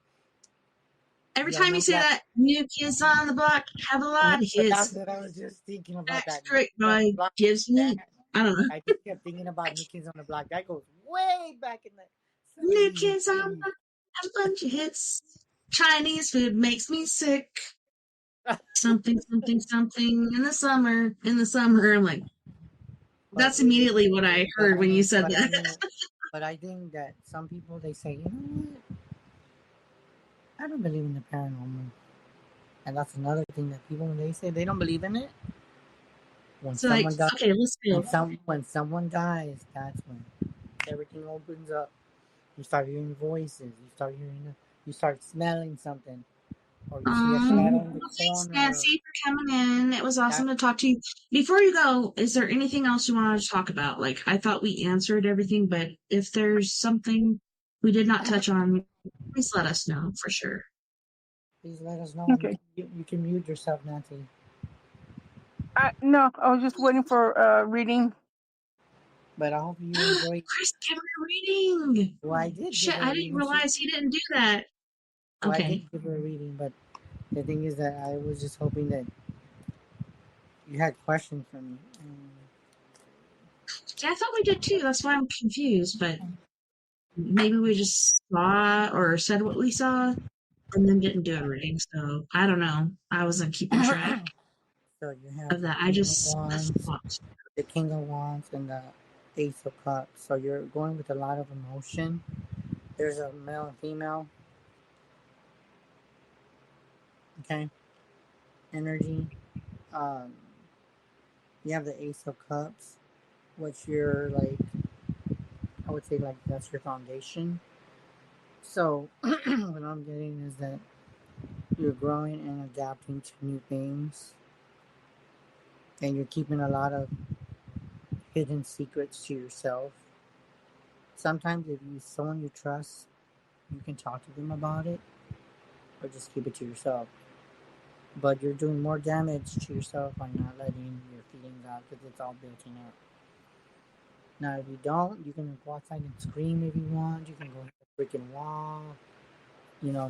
Every Y'all time you know say that. that, new kids on the block have a lot of But that's hits. what I was just thinking about. That That new straight kid on the boy block. gives That me, I don't know. I just kept thinking about New Kids on the Block. That goes way back in the New 70s and kids on the 80s. block have a bunch of hits. Chinese food makes me sick. Something, something, something in the summer. In the summer, I'm like, But that's immediately what I heard when you said that. but I think that some people they say, you know what? I don't believe in the paranormal, and that's another thing that people when they say they don't believe in it. When So like, someone dies, okay, let's go. when someone dies, that's when everything opens up. You start hearing voices. You start smelling something, or you see a shadow in the Well, thanks, corner. Nancy, for coming in. It was awesome That to talk to you. Before you go, is there anything else you wanted to talk about? Like, I thought we answered everything, but if there's something we did not touch on, please let us know for sure. please let us know. Okay. You can mute yourself, Nancy. No, I was just waiting for reading. But I hope you enjoy. Chris, give her a reading. Well, I did give Shit, her I a didn't reading. realize he didn't do that. Well, I Okay. did give her a reading, but the thing is that I was just hoping that you had questions for me. Yeah, I thought we did too. That's why I'm confused, but maybe we just saw or said what we saw and then didn't do a reading. So I don't know. I wasn't keeping track So you of have the that. I King of just Wands, thought. the King of Wands, and the Ace of Cups. So you're going with a lot of emotion. There's a male and female. Okay, energy. Um, you have the Ace of Cups, which you're like. I would say like that's your foundation. So what I'm getting is that you're growing and adapting to new things, and you're keeping a lot of hidden secrets to yourself. Sometimes, if you someone you trust, you can talk to them about it, or just keep it to yourself. But you're doing more damage to yourself by not letting your feelings out because it's all building up. Now, if you don't, you can go outside and scream if you want. You can go hit a freaking wall.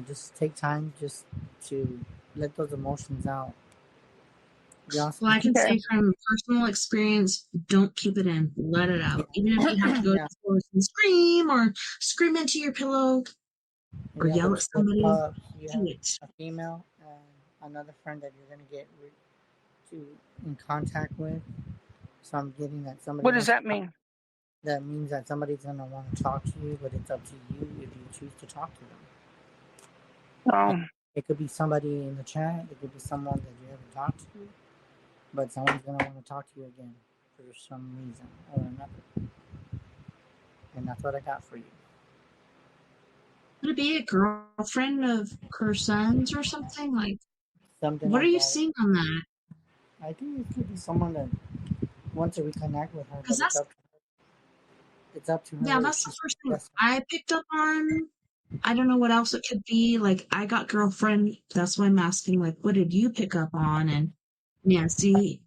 Just take time just to let those emotions out. You also, Well, I can Okay. say from personal experience, don't keep it in. Let it out. Even if you have to go to yeah, the forest and scream or scream into your pillow or you have the yell at Two of somebody, Cups. You do have it. a female and another friend that you're gonna get to in contact with. So I'm getting that somebody What does wants. that mean? That means that somebody's gonna want to talk to you, but it's up to you if you choose to talk to them. Um, It could be somebody in the chat. It could be someone that you haven't talked to, but someone's gonna want to talk to you again for some reason or another. And that's what I got for you. Could it be a girlfriend of her son's or something? Like, Something what like are you that. seeing on that? I think it could be someone that wants to reconnect with her, but Because it's up to her. yeah, if that's the she's first thing interested. I picked up on. I don't know what else it could be. Like, I got girlfriend. That's why I'm asking, like, what did you pick up on? And Nancy,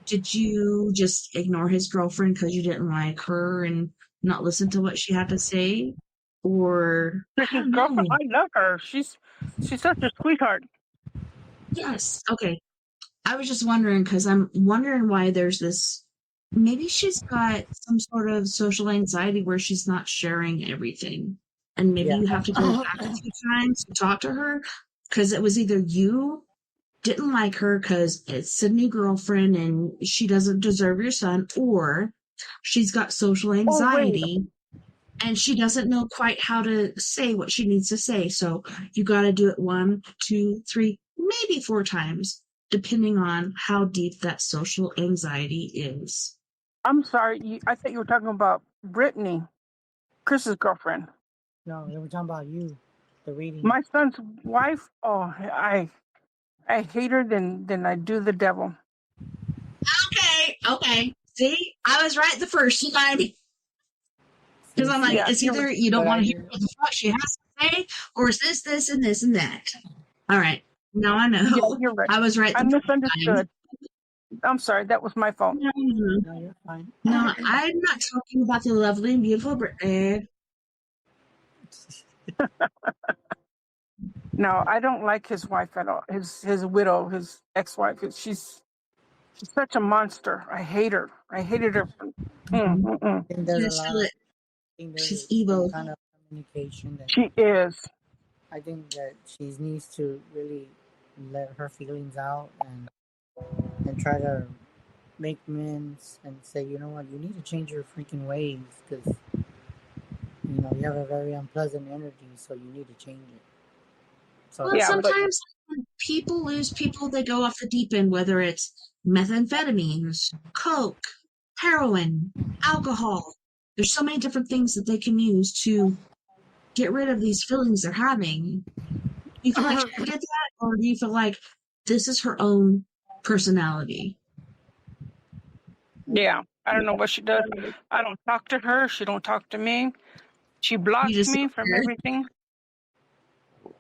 did you just ignore his girlfriend because you didn't like her and not listen to what she had to say? Or, I Chris's don't girlfriend, know. I love her. She's such a sweetheart. Yes. Okay. I was just wondering because I'm wondering why there's this. Maybe she's got some sort of social anxiety where she's not sharing everything. And maybe Yeah. you have to go back a few times to talk to her because it was either you didn't like her because it's a new girlfriend and she doesn't deserve your son, or she's got social Oh, wait. anxiety and she doesn't know quite how to say what she needs to say. So you got to do it 1, 2, 3, maybe 4 times, depending on how deep that social anxiety is. I'm sorry. I thought you were talking about Brittany, Chris's girlfriend. No, they were talking about you, the reading. My son's wife. Oh, I hate her than I do the devil. Okay. See, I was right the first time. Because I'm like, Yeah, it's either you don't But want I to hear do. what the fuck she has to say, or it's this, and this, and that. All right. Now I know. Yeah, you're right. I was right I the first time. misunderstood. I'm sorry. That was my fault. No, No, you're fine. I'm not talking about the lovely and beautiful Brittany. No, I don't like his wife at all. His widow, his ex-wife. She's such a monster. I hate her. I hated her. I think there's a Just feel lot. it. I think She's there's some evil. kind of communication that She is. I think that she needs to really let her feelings out and try to make amends and say, you know what, you need to change your freaking ways because you have a very unpleasant energy, so you need to change it. So Well, Yeah, but sometimes when people lose people, they go off the deep end, whether it's methamphetamines, coke, heroin, alcohol. There's so many different things that they can use to get rid of these feelings they're having. Do you feel like she did that, or do you feel like this is her own personality? yeah, I don't know what she does. I don't talk to her. She don't talk to me. She You blocked just me from everything.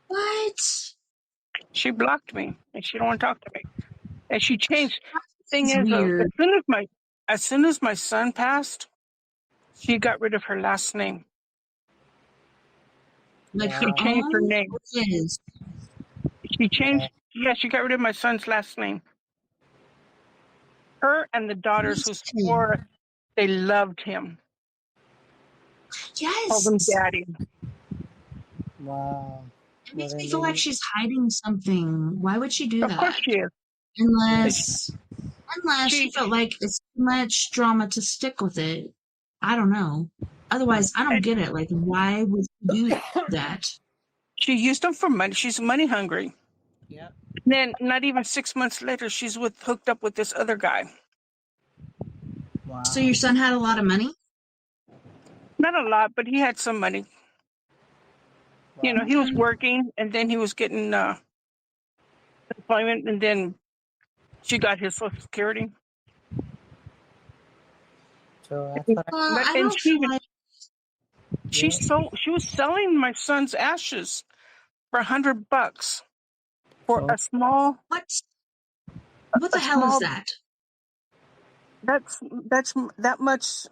what? She blocked me, and she don't want to talk to me. And she changed. Thing It's is, weird. as soon as my son passed, she got rid of her last name. Like She her wow, changed her own name. is. She changed. Yeah, she got rid of my son's last name. Her and the daughters who swore they loved him called him Yes. daddy. wow. It Well, makes then me they feel like need. she's hiding something. Why would she do Of course that? she is. Unless she She felt like it's too much drama to stick with it. I don't know. Otherwise, I don't get it. Like, why would you do that? she used him for money. She's money hungry. Yep. Then, not even 6 months later, she's hooked up with this other guy. So your Wow. son had a lot of money? Not a lot, but he had some money. Wow. He was Okay. working, and then he was getting employment, and then she got his Social Security. So that's what I. Well, I And don't feel like she Yeah. was selling my son's ashes for $100 for So what the a hell is small. that? That's that much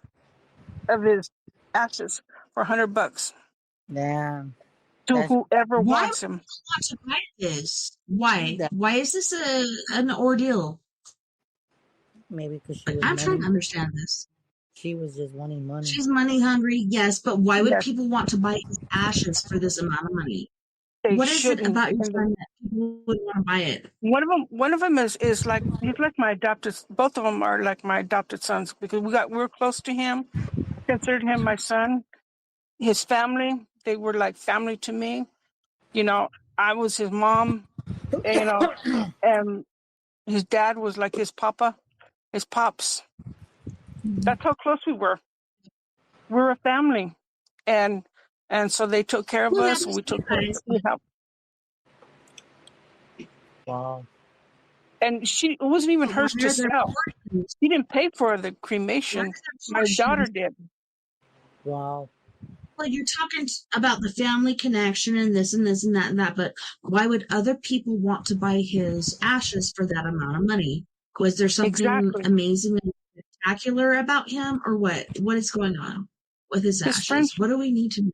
of his ashes for $100 damn. to That's whoever Why would wants him. you want to buy this? Why? that Why is this an ordeal? maybe because she Like, was I'm trying to money. understand this. She was just wanting money. She's money hungry, yes, but why would Yes, people want to buy his ashes for this amount of money? they What is it shouldn't. about your And son that people would want to buy it? one of them is like he's like my adopted. Both of them are like my adopted sons because we're close to him. I considered him my son. His family, they were like family to me. I was his mom. And, and his dad was like his papa, his pops. That's how close we were. we're a family, and so they took care of Well, that us, and was we took care. nice. We helped. Wow. And it wasn't even But hers why to are there sell. portions? She didn't pay for the Why cremation. are there My daughter portions? did. Wow. Well, you're talking about the family connection and this and this and that and that, but why would other people want to buy his ashes for that amount of money? Was there something Exactly. amazing and spectacular about him, or what? What is going on with his His friends, ashes? What do we need to know?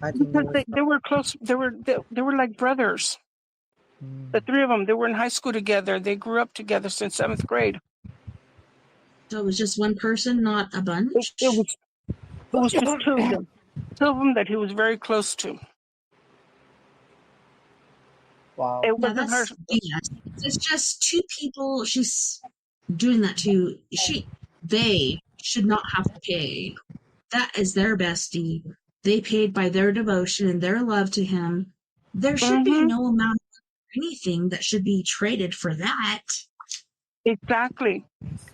I think because there was. they were close. They were like brothers. The three of them. They were in high school together. They grew up together since 7th grade. So it was just one person, not a It bunch? was just two of them. Two of them that he was very close to. Wow. It Yeah, wasn't her. that's BS. It's just two people she's doing that to. They should not have to pay. That is their bestie. They paid by their devotion and their love to him. There should be Mm-hmm. no amount of anything that should be traded for that. Exactly.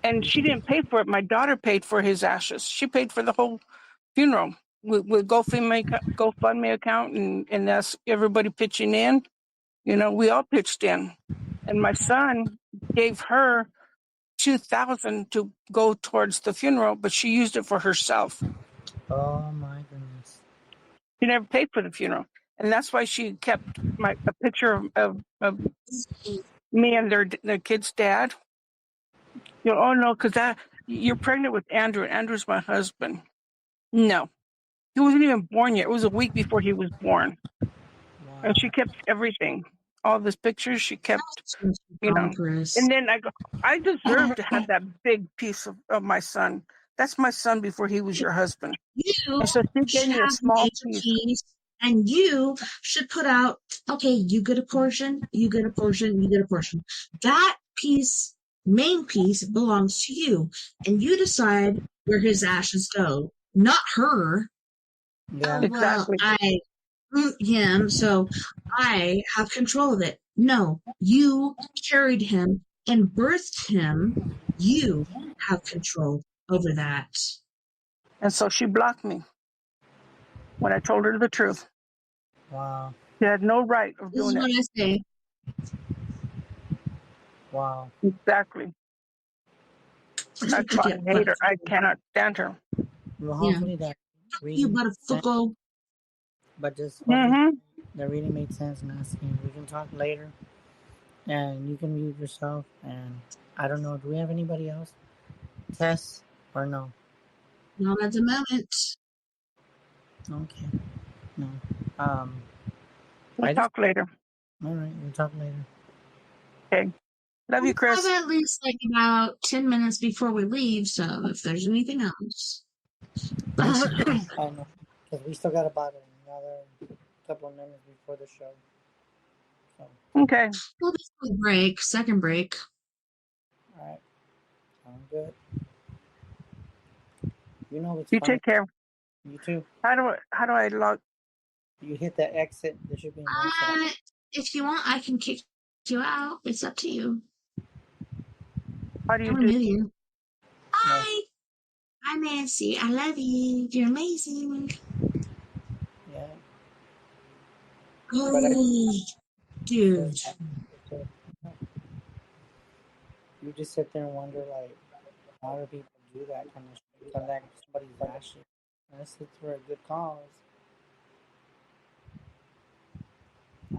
And she didn't pay for it. My daughter paid for his ashes. She paid for the whole funeral with GoFundMe account, and that's everybody pitching in. We all pitched in. And my son gave her $2,000 to go towards the funeral, but she used it for herself. Oh my goodness. She never paid for the funeral, and that's why she kept a picture of me and their kid's dad. Oh no, because you're pregnant with Andrew, and Andrew's my husband. No, he wasn't even born yet. It was a week before he was born, and she kept everything, all these pictures. She kept, Chris. And then I go, I deserve to have that big piece of my son. That's my son before he was your husband. You And so she gave should me a have small major piece. piece, and you should put out, okay, you get a portion, you get a portion, you get a portion. That piece, main piece, belongs to you, and you decide where his ashes go, not her. Yeah. Oh, well, I him, so I have control of it. No, you carried him and birthed him. You have control over that. And so she blocked me when I told her the truth. Wow. She had no right of This is doing what it. I say. Wow. Exactly. That's why I hate her. I cannot stand her. Well, hopefully that You reading, motherfucker. but just Mm-hmm. that reading made sense, and asking we can talk later, and you can mute yourself. And I don't know, do we have anybody else? Tess or no? Not at the moment. Okay. No. We'll talk later. All right, we'll talk later. Okay. Love you, Chris. We have at least like about 10 minutes before we leave, so if there's anything else. I know, because we still got about another couple of minutes before the show. So. Okay. We'll be on break, second break. All right. Sounds good. You know it's You funny. take care. You too. How do I log? You hit the exit. There should be an exit. If you want, I can kick you out. It's up to you. How do you remove do? you. Hi. Hi, Nancy. I love you. You're amazing. Yeah. Oh, dude. You just sit there and wonder, like, how do people do that kind of shit? Collect somebody's ashes. Unless it's for a good cause.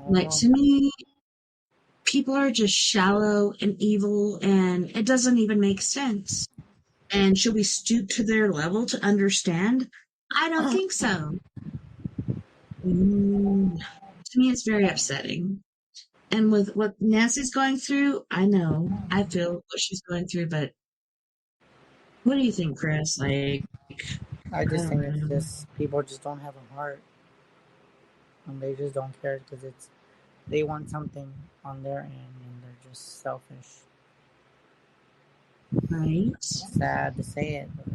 Like, to me, people are just shallow and evil, and it doesn't even make sense. And should we stoop to their level to understand? I don't think so. To me, it's very upsetting. And with what Nancy's going through, I know. I feel what she's going through, but what do you think, Chris? Like, I just think it's just people just don't have a heart. And they just don't care because they want something on their end and they're just selfish. Right. Sad to say it, but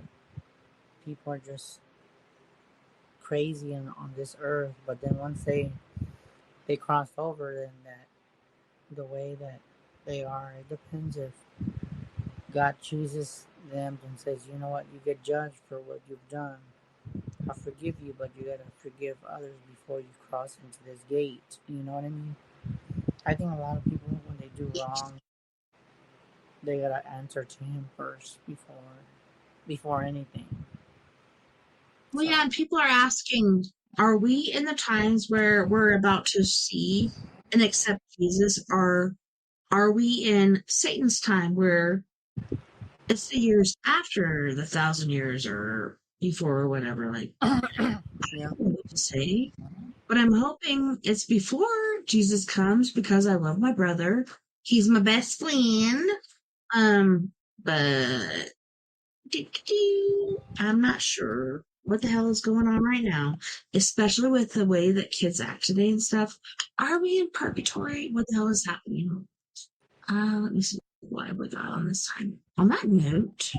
people are just crazy on this earth. But then once they cross over, then that the way that they are, it depends if God chooses them and says, you know what, you get judged for what you've done. I forgive you, but you gotta forgive others before you cross into this gate. You know what I mean? I think a lot of people, when they do wrong, they gotta answer to him first before anything. Well, yeah, and people are asking, are we in the times where we're about to see and accept Jesus, or are we in Satan's time where it's the years after the 1,000 years or before or whatever? Like, Yeah. I don't know what to say, but I'm hoping it's before Jesus comes because I love my brother. He's my best friend. But I'm not sure what the hell is going on right now, especially with the way that kids act today and stuff. Are we in purgatory? What the hell is happening? Let me see what we got on this time. On that note,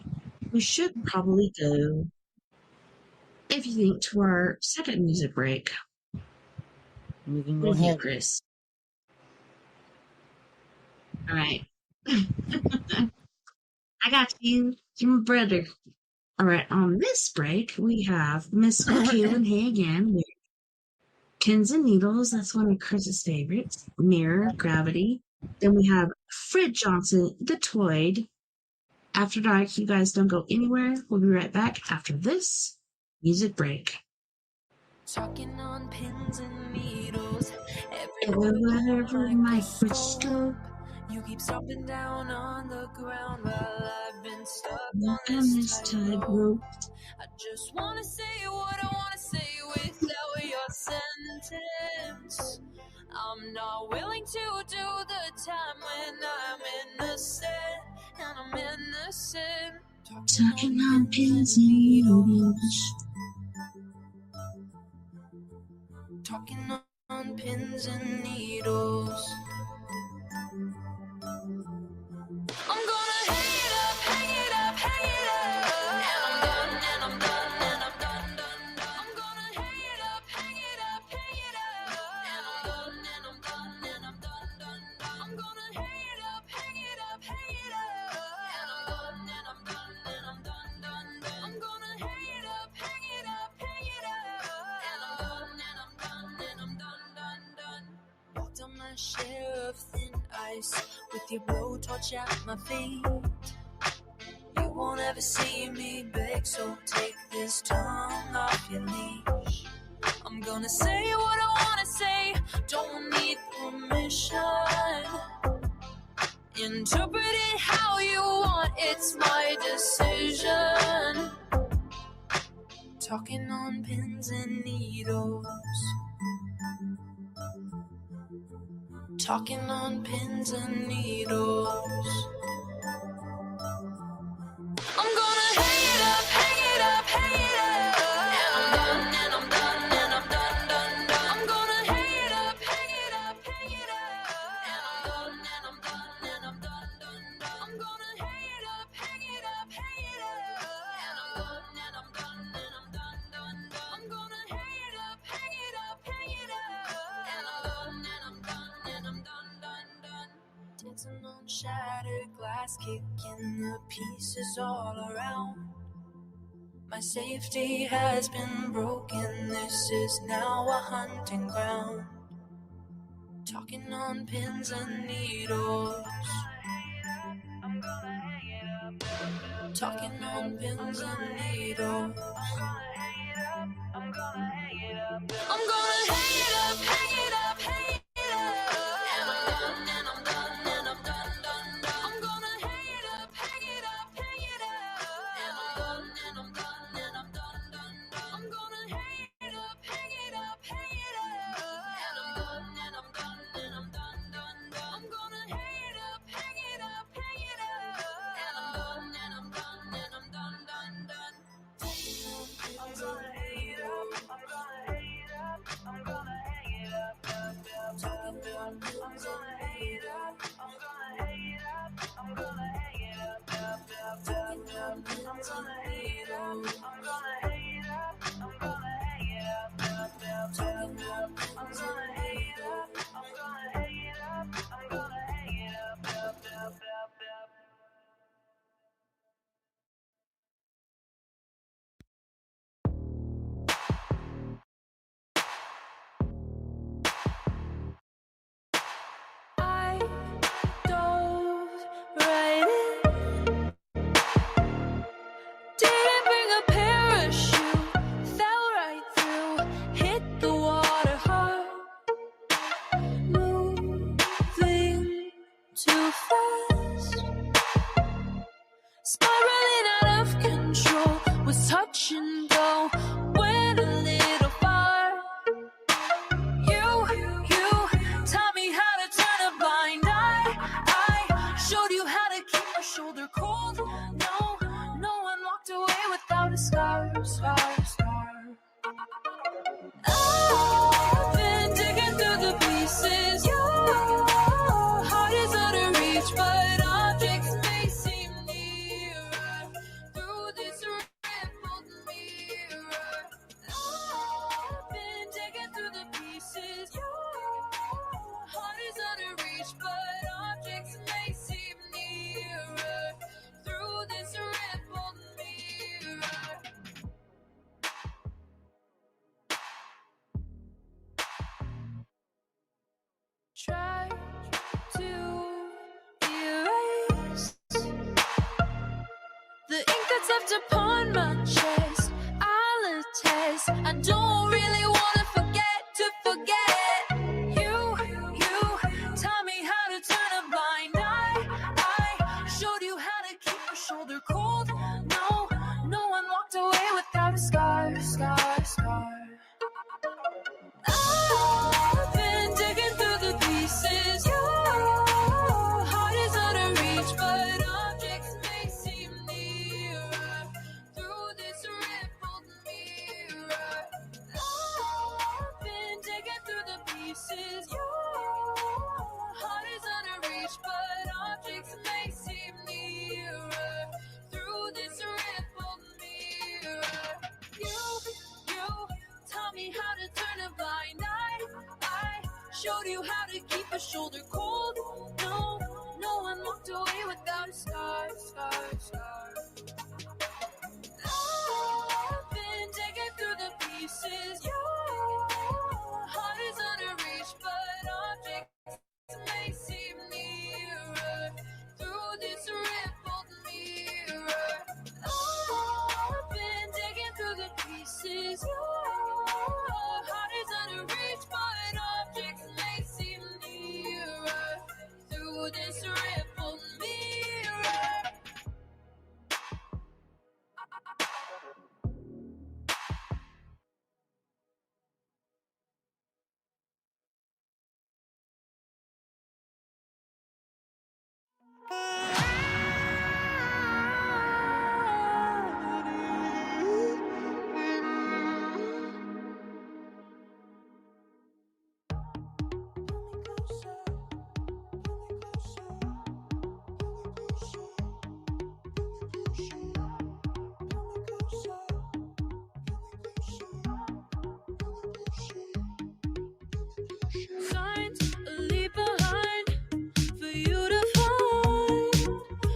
we should probably go, if you think, to our second music break. You can go What do you ahead. think, Chris? All right. I got you. You're my brother. All right. On this break, we have Miss Michaela Hangin with Pins and Needles. That's one of Chris's favorites. Mirror, Gravity. Then we have Fred Johnson, The Toyd. After dark, you guys don't go anywhere. We'll be right back after this music break. Talking on pins and needles, Everywhere microscope. You keep stomping down on the ground while I've been stuck on And this this tightrope. I just wanna say what I wanna say without your sentence. I'm not willing to do the time when I'm innocent, and I'm innocent. Talking on pins and needles. Talking on pins and needles. I'm gonna hang it up, hang it up, hang it up. And I'm done, and I'm done, and I'm done, done, done. I'm gonna hang it up, hang it up, hang it up. And I'm done, and I'm done, and I'm done, done, done. I'm gonna hang it up, hang it up, hang it up. And I'm done, and I'm done, and I'm done, done, done. I'm gonna hang it up, hang it up, hang it up. And I'm done, and I'm done, and I'm done, done, done. Walked on my share of thin ice with your blowtorch at my feet. You won't ever see me beg, so take this tongue off your leash. I'm gonna say what I wanna say, don't need permission. Interpret it how you want, it's my decision. Talking on pins and needles. Talking on pins and needles. I'm gonna hang it up, hang it up, hang it up. And I'm done, and I'm done, and I'm done, done, done. I'm gonna hang it up, hang it up, hang it up. And I'm done, and I'm done, and I'm done, done, done. I'm gonna hang it up, hang it up, hang it up. And I'm done, and I'm done, and I'm done, done, done. I'm gonna hang it up, hang it up, hang it up. And I'm done, and I'm done, and I'm done, done, done. Dancing on shattered glass, kicking the pieces all around. My safety has been broken, this is now a hunting ground. Talking on pins and needles. Talking on pins and needles. I'm gonna hang it up, hang it up, hang it up. And I'm done, and I'm done, and I'm done, done, done. I'm gonna hang it up, hang it up, hang it up. And I'm done, and I'm done, and I'm done, done, done. I'm gonna hang it up, hang it up, hang it up. And I'm done, and I'm done, and I'm done, done, done. I'm gonna hang it up, hang it up, hang it up. And I'm done, and I'm done, and I'm done, done, done. I'm gonna hang it up, I'm gonna hang it up, I'm gonna hang it up, up, up, up, up. I'm gonna hang it up, I'm gonna hang it up, I'm gonna hang it up, up, up, up, up. I'm gonna hang it up, I'm gonna hang it up, I'm gonna hang it up, up, up, up, up. I'm gonna hang it up, I'm gonna hang it up, I'm gonna hang it up, up, up, up, up. hand upon my chest, I'll attest. I don't really wanna forget to forget. You taught me how to turn a blind eye. I showed you how to keep your shoulder cold. No one walked away without a scar, scar, scar. I've been digging through the pieces. Your heart is out of reach, but objects may seem nearer through this rippled mirror. I've been digging through the pieces. Your heart is out of reach, but objects may seem nearer through this rippled mirror. You taught me how to turn a blind eye. I showed you how to keep a shoulder cold. No one walked away without a scar, scar, scar. I've been digging through the pieces. Your heart is out of reach, but objects may seem nearer through this rippled mirror. I've been digging through the pieces. Your heart is out of reach, but objects may seem nearer through this rippled mirror. Signs leave behind for you to find,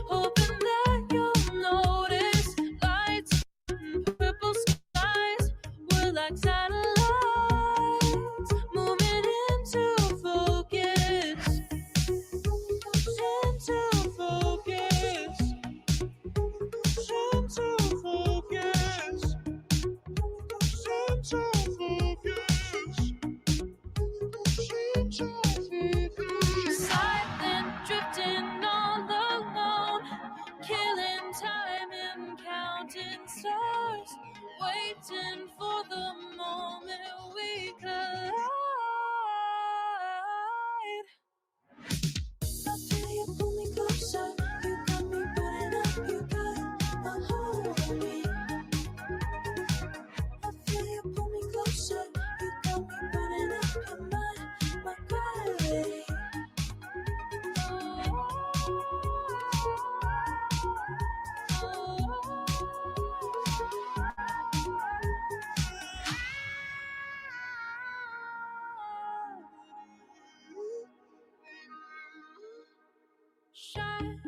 hoping that you'll notice lights and purple skies were like satellites moving into focus, into focus, into focus, into focus. Silent, drifting all alone, killing time and counting stars, waiting for the moment we collide. After you pull me closer, you got me putting up, you got a hold on me. I feel you pull me closer, you got me putting up your mind, my gravity. Shining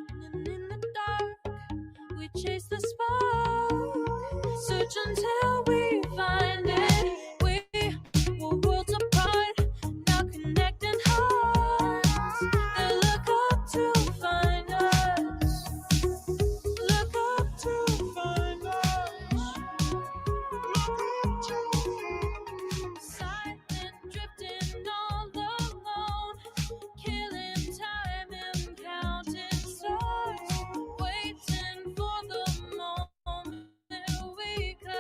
in the dark, we chase the spark, search until we find it. We were worlds apart, now connecting hearts. They look up to find us, look up to find us, look up to find us. Silent, drifting all alone, killing time and counting stars, waiting for the moment we collide.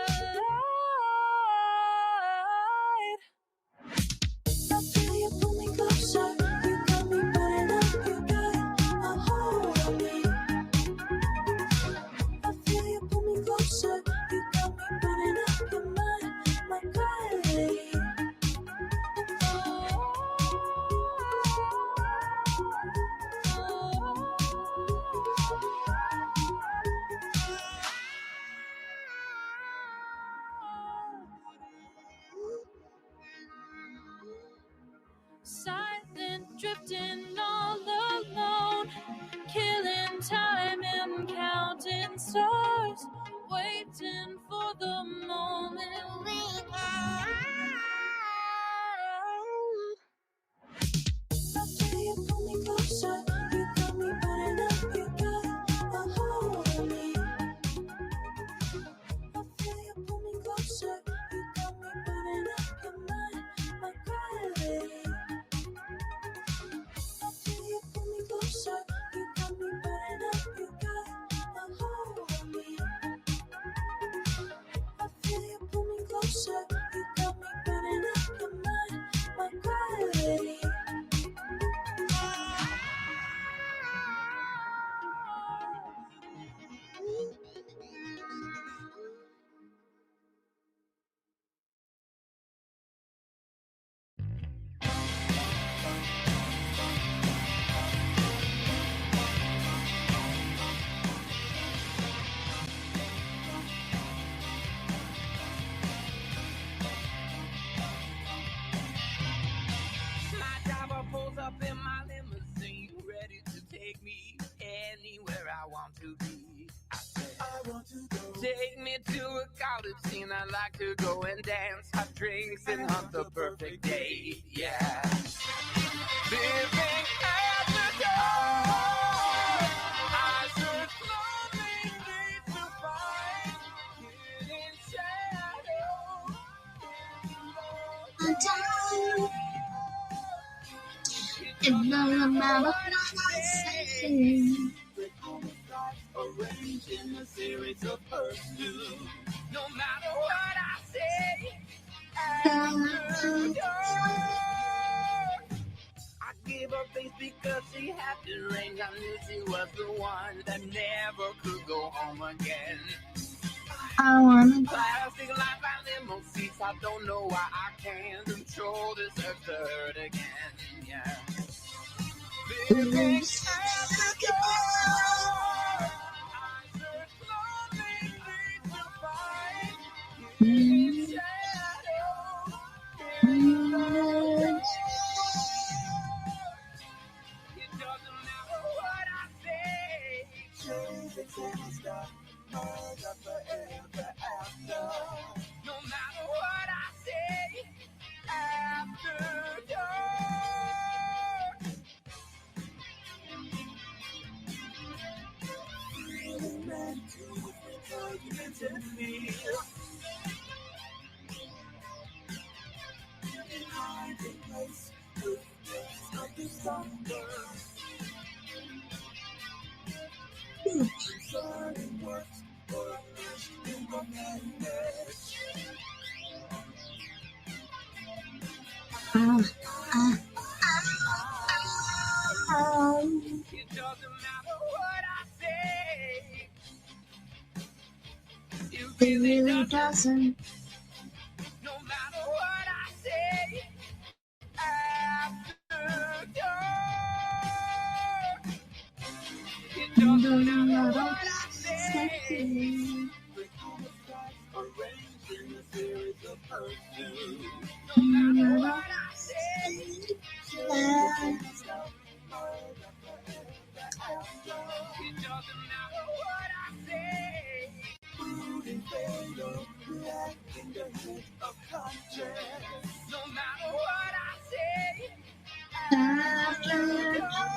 I feel you pull me closer, you got me putting up, you got a hold on me. I feel you pull me closer, you got me putting up your mind, my gravity. Silent, drifting all alone, killing time and counting stars, waiting for the moment we collide. After you pull me closer, you got me putting up, you got a hold on me. Take me to a college scene. I like to go and dance, have drinks, and hunt the perfect date. Yeah. Living at the door. I search lonely streets to find hidden shadows in the And no matter what I say, arranged in a series of pursuits. No matter what I say, after dark, I gave her face because she had the ring. I knew she was the one that never could go home again. I wanna Plastic life and limo seats. I don't know why I can't control this hurt again. Yeah. Living at the door. I search lonely streets to find hidden shadows in the dark. It doesn't matter what I say. Change it and stop. Murder forever after. No matter what I say, after dark. Really meant to forget and feel. In hiding place, with days of December. Concerning works for in the madness. It doesn't matter what I say. It really doesn't. No matter what I say, after dark. It doesn't matter what I say. Arranged in a series of pursuits. No matter what I say, it doesn't matter what I say. Food and fatal, black in the head of conscience. No matter what I say, after dark.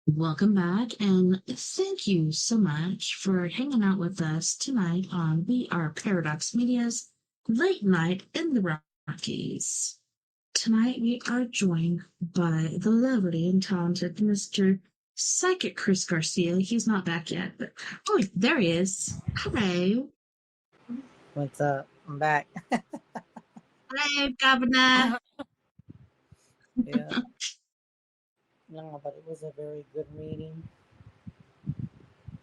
Welcome back, and thank you so much for hanging out with us tonight on We Are Paradox Media's Late Night in the Rockies. Tonight we are joined by the lovely and talented Mr. Psychic Chris Garcia. He's not back yet, but oh, there he is. Hello. What's up? I'm back. Hello, Governor. Yeah. No, but it was a very good meeting.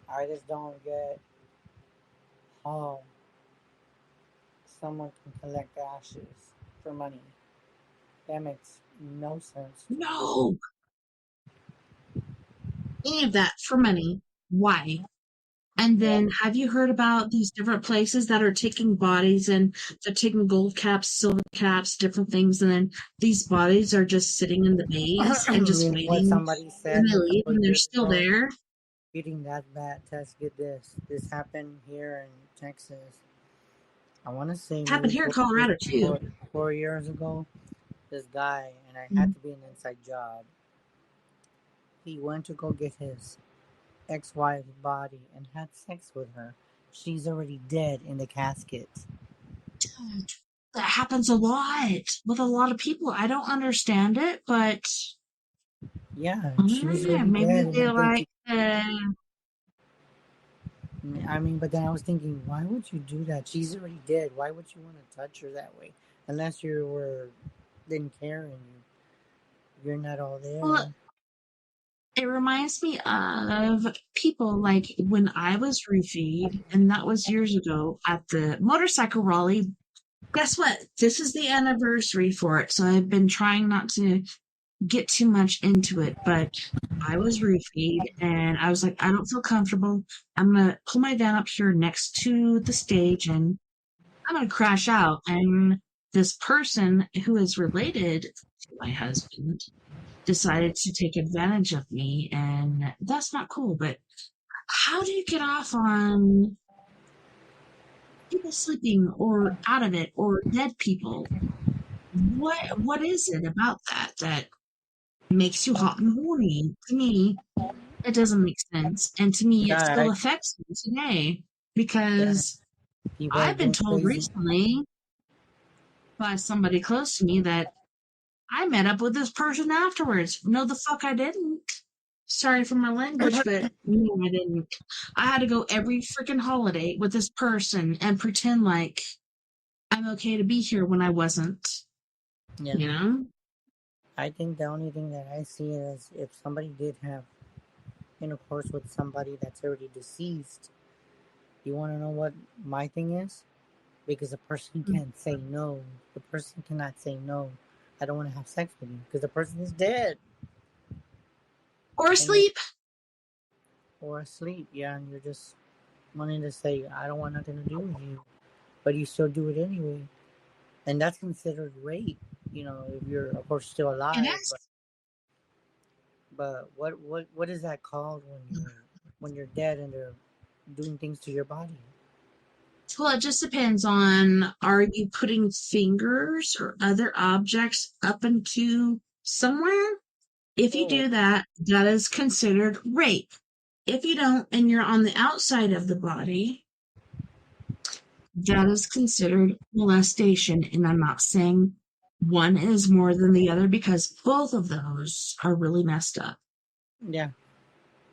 I just don't get how someone can collect ashes for money. That makes no sense. No. Any of that for money. Why? And then have you heard about these different places that are taking bodies and they're taking gold caps, silver caps, different things, and then these bodies are just sitting in the maze and just What waiting somebody said and they a leave couple and they're years still ago, there? Getting that bad test. Get this. This happened here in Texas. I want to say Happened here in Colorado too. 4 years ago. This guy, and I had to be an inside job. He went to go get his ex-wife's body and had sex with her. She's already dead in the casket. Dude, that happens a lot with a lot of people. I don't understand it, but Yeah, she was already maybe dead. they like I mean, but then I was thinking, why would you do that? She's already dead. Why would you want to touch her that way? Unless you didn't care and you're not all there. Well, it reminds me of people like when I was roofied, and that was years ago at the motorcycle rally. Guess what? This is the anniversary for it, so I've been trying not to get too much into it, but I was roofied, and I was like, I don't feel comfortable. I'm going to pull my van up here next to the stage, and I'm going to crash out. And this person who is related to my husband decided to take advantage of me, and that's not cool. But how do you get off on people sleeping or out of it or dead people? What is it about that makes you hot and horny? To me, it doesn't make sense, and to me, it still Yeah, affects me today yeah. because People are I've been going told crazy. recently by somebody close to me that I met up with this person afterwards. No, the fuck I didn't. Sorry for my language, but no, I didn't. I had to go every freaking holiday with this person and pretend like I'm okay to be here when I wasn't. Yeah. You know? I think the only thing that I see is if somebody did have intercourse with somebody that's already deceased, you want to know what my thing is? Because a person can't say no. The person cannot say no. I don't want to have sex with you because the person is dead. Or And asleep. or asleep, yeah, and you're just wanting to say, I don't want nothing to do with you. But you still do it anyway. And that's considered rape, if you're of course still And alive, that's but what is that called when you're dead and they're doing things to your body? well, it just depends on are you putting fingers or other objects up into somewhere? If you Oh, do that, that is considered rape. If you don't and you're on the outside of the body, that is considered molestation. And I'm not saying one is more than the other because both of those are really messed up. yeah.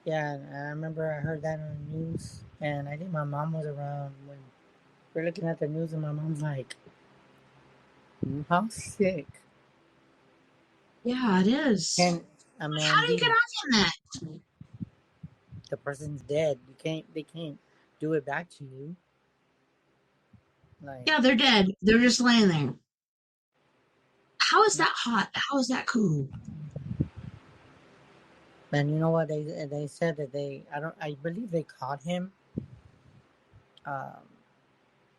Yeah, I remember I heard that on the news, and I think my mom was around when we're looking at the news, and my mom's like, how sick Yeah, it is. can a How man do you be? get off on that? The person's dead. They can't do it back to you. Like, Yeah, they're dead. They're just laying there. How is that hot? How is that cool? and you know what they said that I believe they caught him, um,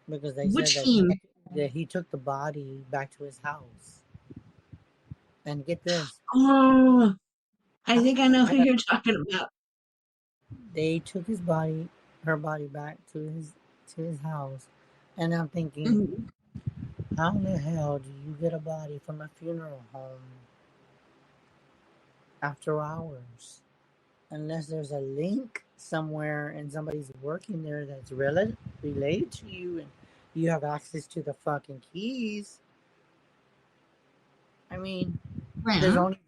because they said Which team? that he took the body back to his house. And get this, Oh, I think I know who I, you're talking about. they took her body back to his house, and I'm thinking, Mhm. how in the hell do you get a body from a funeral home after hours? Unless there's a link somewhere and somebody's working there that's related to you and you have access to the fucking keys. I mean, there's Well, only,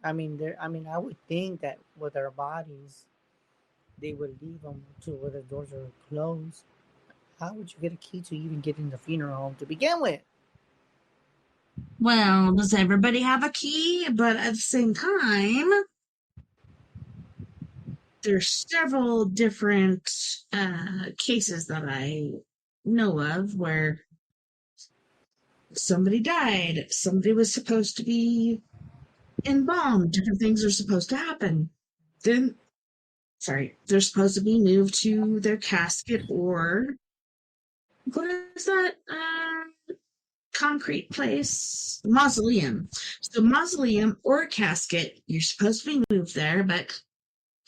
I would think that with our bodies, they would leave them to where the doors are closed. How would you get a key to even get in the funeral home to begin with? well, does everybody have a key? But at the same time, there's several different cases that I know of where somebody died, somebody was supposed to be embalmed, different things are supposed to happen. Then, sorry, they're supposed to be moved to their casket or what is that concrete place? Mausoleum. So, mausoleum or casket, you're supposed to be moved there, but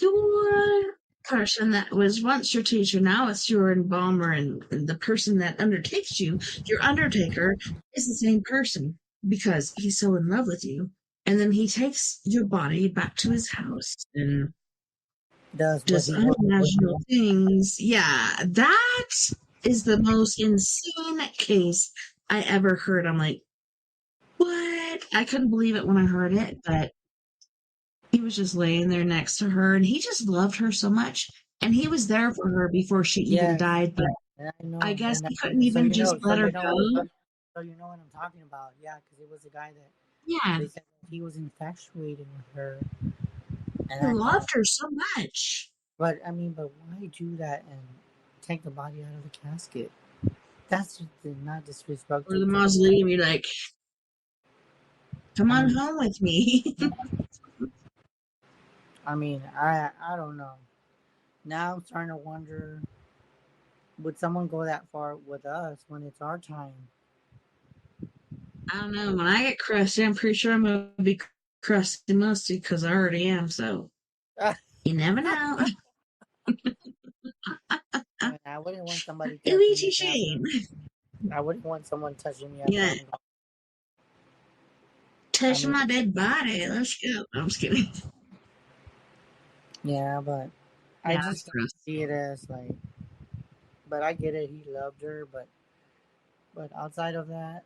your person that was once your teacher, now it's your embalmer, and the person that undertakes you, your undertaker, is the same person because he's so in love with you. And then he takes your body back to his house and Does what does he wants with unimaginable you. things. Yeah, that is the most insane case I ever heard. I'm like, what? I couldn't believe it when I heard it, but he was just laying there next to her, and he just loved her so much. And he was there for her before she even Yes, died, but and I I know, guess and he couldn't so even you just know, let her go. so you know what I'm talking about. Yeah, because it was a guy that Yeah, they said he was infatuated with her, and he I loved thought, her so much. but why do that and take the body out of the casket? That's just not Or disrespectful the to the. mausoleum, you're like, come I on mean, home with me. I don't know. Now I'm starting to wonder, would someone go that far with us when it's our time? I don't know. When I get crusty, I'm pretty sure I'm going to be crusty musty because I already am. So you never know. I wouldn't want somebody touching Ooh, me after. shame. I wouldn't want someone touching me after Yeah, I'm gone. I touching mean, my dead body. Let's go. I'm just kidding. yeah, but I Yeah, that's just don't gross. see it as like. But I get it. He loved her, but outside of that,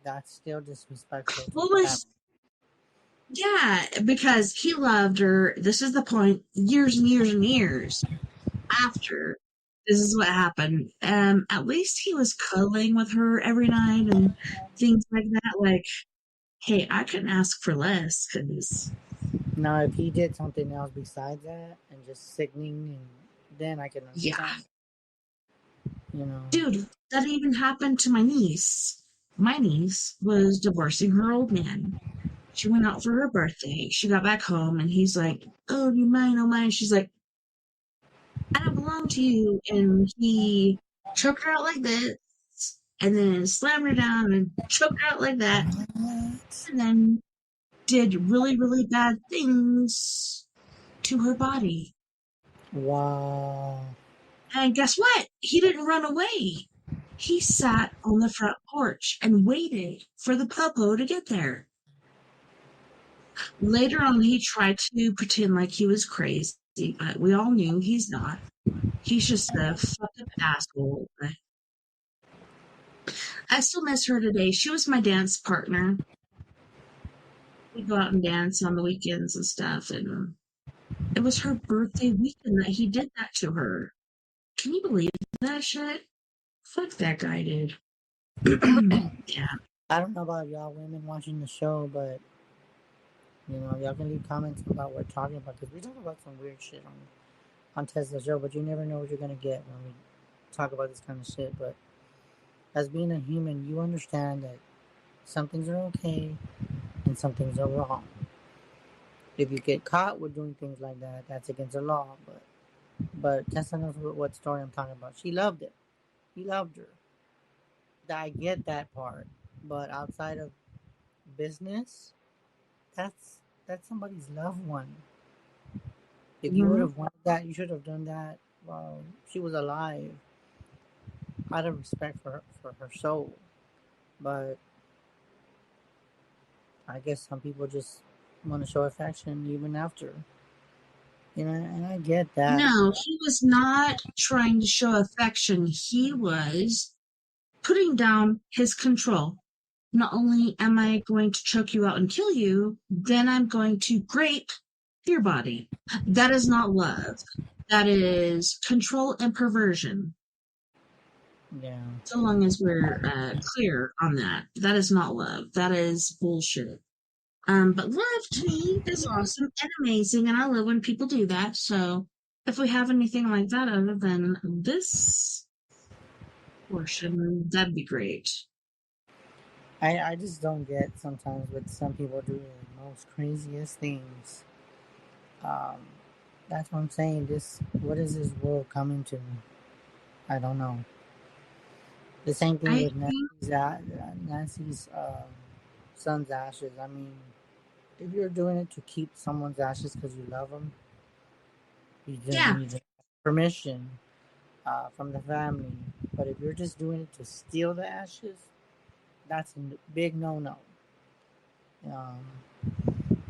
that's still disrespectful to What the family. was, yeah, because he loved her. This is the point, years and years and years after this is what happened. At least he was cuddling with her every night and things like that. Like, hey, I couldn't ask for less because, Now, if he did something else besides that and just sickening, and then I can yeah. understand. You know. Dude, that even happened to my niece. My niece was divorcing her old man. She went out for her birthday. She got back home and he's like, oh, you mine, oh mine. She's like, I don't belong to you. And he choked her out like this and then slammed her down and choked her out like that. What? And then did really, really bad things to her body. Wow. And guess what? He didn't run away. He sat on the front porch and waited for the popo to get there. Later on, he tried to pretend like he was crazy, but we all knew he's not. He's just a fucked up asshole. I still miss her today. She was my dance partner. We go out and dance on the weekends and stuff, and it was her birthday weekend that he did that to her. Can you believe that shit? Fuck that guy, dude. Yeah. I don't know about y'all women watching the show, but y'all can leave comments about what we're talking about because we talk about some weird shit on Tesla's show, but you never know what you're gonna get when we talk about this kind of shit. But as being a human, you understand that some things are okay and some things are wrong. If you get caught with doing things like that, that's against the law. But Tessa knows what story I'm talking about. She loved it. He loved her. I get that part, but outside of business, that's somebody's loved one. If you would have wanted that, you should have done that while she was alive, out of respect for her soul. But I guess some people just want to show affection even after. And I get that. No, he was not trying to show affection. He was putting down his control. Not only am I going to choke you out and kill you, then I'm going to grape your body. That is not love. That is control and perversion. Yeah. So long as we're clear on that. That is not love. That is bullshit. But love to me is awesome and amazing, and I love when people do that. So if we have anything like that other than this portion, that'd be great. I just don't get sometimes what some people do the most craziest things. Um, that's what I'm saying. What is this world coming to? I don't know. The same thing I with think, Nancy's son's ashes. I mean, if you're doing it to keep someone's ashes because you love them, you yeah, need permission from the family. But if you're just doing it to steal the ashes, that's a big no-no. Um,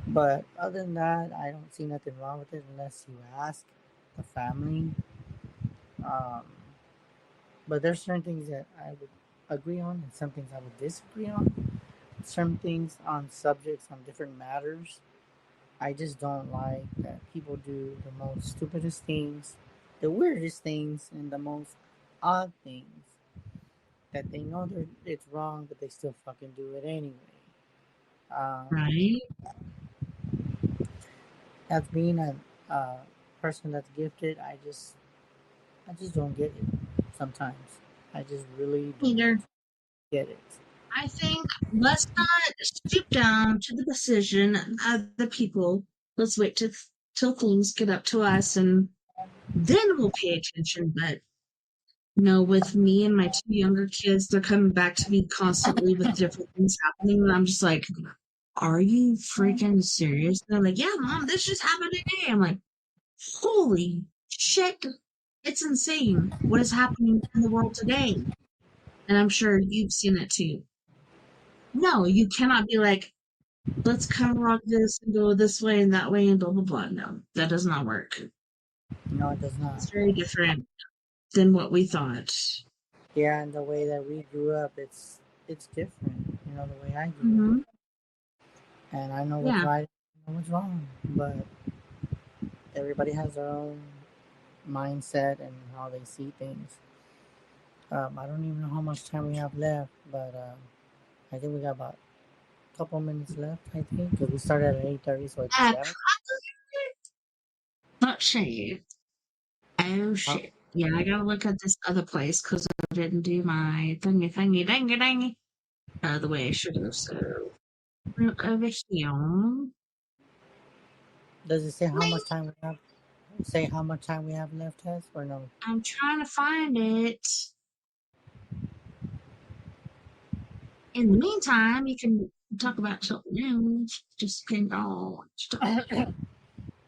but other than that, I don't see nothing wrong with it unless you ask the family. Um, but there's certain things that I would agree on and some things I would disagree on. Some things on subjects on different matters. I just don't like that people do the most stupidest things, the weirdest things, and the most odd things that they know it's wrong, but they still fucking do it anyway. Um, right? as being a person that's gifted, I just don't get it sometimes. I just really don't Either. get it. I think let's not stoop down to the decision of the people. Let's wait till things get up to us and then we'll pay attention. But with me and my two younger kids, they're coming back to me constantly with different things happening. And I'm just like, are you freaking serious? They're like, yeah, mom, this just happened today. I'm like, holy shit. It's insane what is happening in the world today. And I'm sure you've seen it too. No, you cannot be like, let's cover up this and go this way and that way and blah, blah, blah. No, that does not work. No, it does It's not. very different than what we thought. Yeah, and the way that we grew up, it's different. You know, the way I grew up, Mm-hmm. and I know what's Yeah. right, I know what's wrong, but everybody has their own mindset and how they see things. I don't even know how much time we have left, but I think we got about a couple minutes left. I think because we started at 8:30, so it's Uh, 11. not shade. Oh Huh? shit. Yeah, I gotta look at this other place because I didn't do my dangy the way I should have. So look over here. Does it say how Bling. much time we have? Say how much time we have left, Tess, or no? I'm trying to find it. In the meantime, you can talk about something else. Just depends on stuff.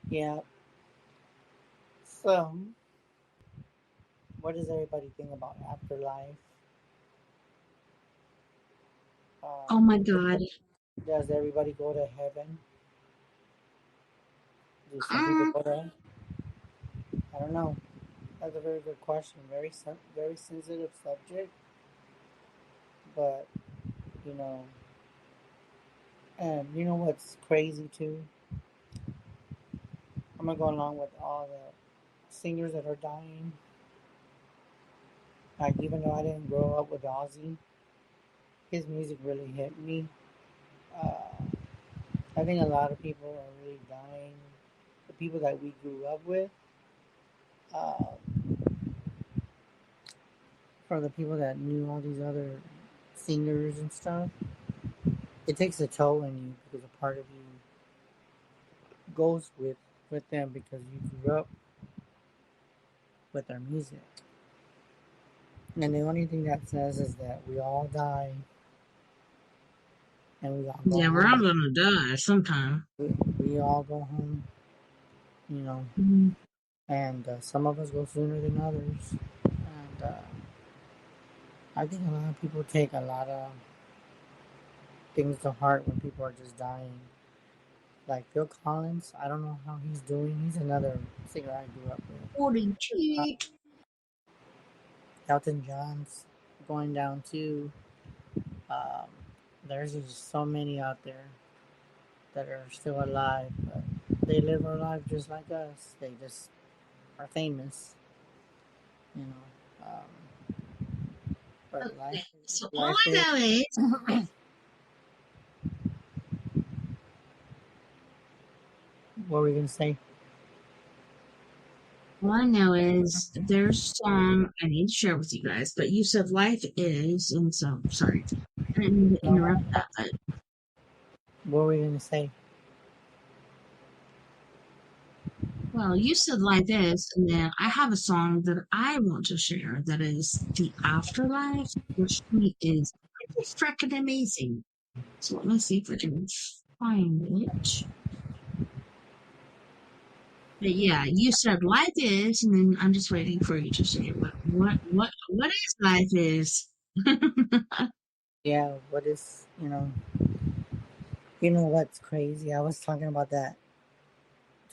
Yeah. So, what does everybody think about afterlife? Oh my god. Does everybody go to heaven? Do some people Um, go there? I don't know. That's a very good question. Very sensitive subject, but you know, and you know what's crazy too? I'm gonna go along with all the singers that are dying. Like even though I didn't grow up with Ozzy, his music really hit me. Uh, I think a lot of people are really dying. The people that we grew up with, uh, for the people that knew all these other singers and stuff, it takes a toll on you because a part of you goes with them because you grew up with their music. And the only thing that says is that we all die and we all go yeah, we're all home. gonna die sometime. We all go home, you know, Mhm. and some of us go sooner than others. And I think a lot of people take a lot of things to heart when people are just dying. Like Phil Collins, I don't know how he's doing. He's another singer I grew up with. 42. Elton John's going down too. Um, there's just so many out there that are still alive, but they live their life just like us. They just are famous, you know. But Okay, so all life I is. know is, What were we gonna say? there's a song I need to share with you guys, but you said life is, and so sorry, I didn't mean to No, interrupt that, but what were we gonna say? well, you said life is, and then I have a song that I want to share that is the afterlife, which to me is pretty freaking amazing. So let me see if I can find it. But yeah, you said life is, and then I'm just waiting for you to say what is life is. Yeah, what is you know what's crazy? I was talking about that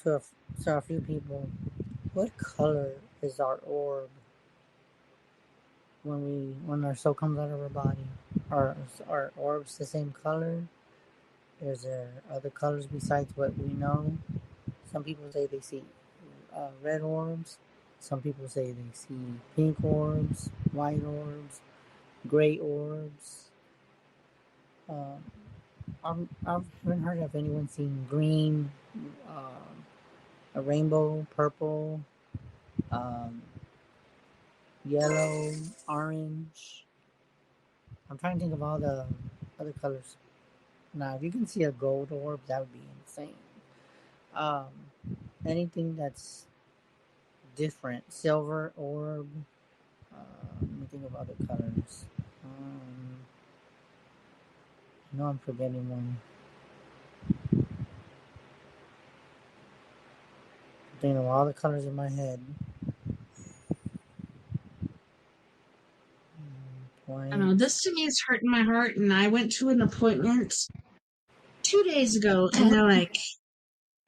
to to a few people. What color is our orb when our soul comes out of our body? Are orbs the same color? Is there other colors besides what we know? Some people say they see red orbs. Some people say they see pink orbs, white orbs, gray orbs. Um, I haven't heard of anyone seeing green, a rainbow, purple, um, yellow, orange. I'm trying to think of all the other colors. Now, if you can see a gold orb, that would be insane. Um, anything that's different, silver orb, Let me think of other colors. I know I'm forgetting one. I'm thinking of all the colors in my head. I don't know. This to me is hurting my heart, and I went to an appointment 2 days ago, and they're like,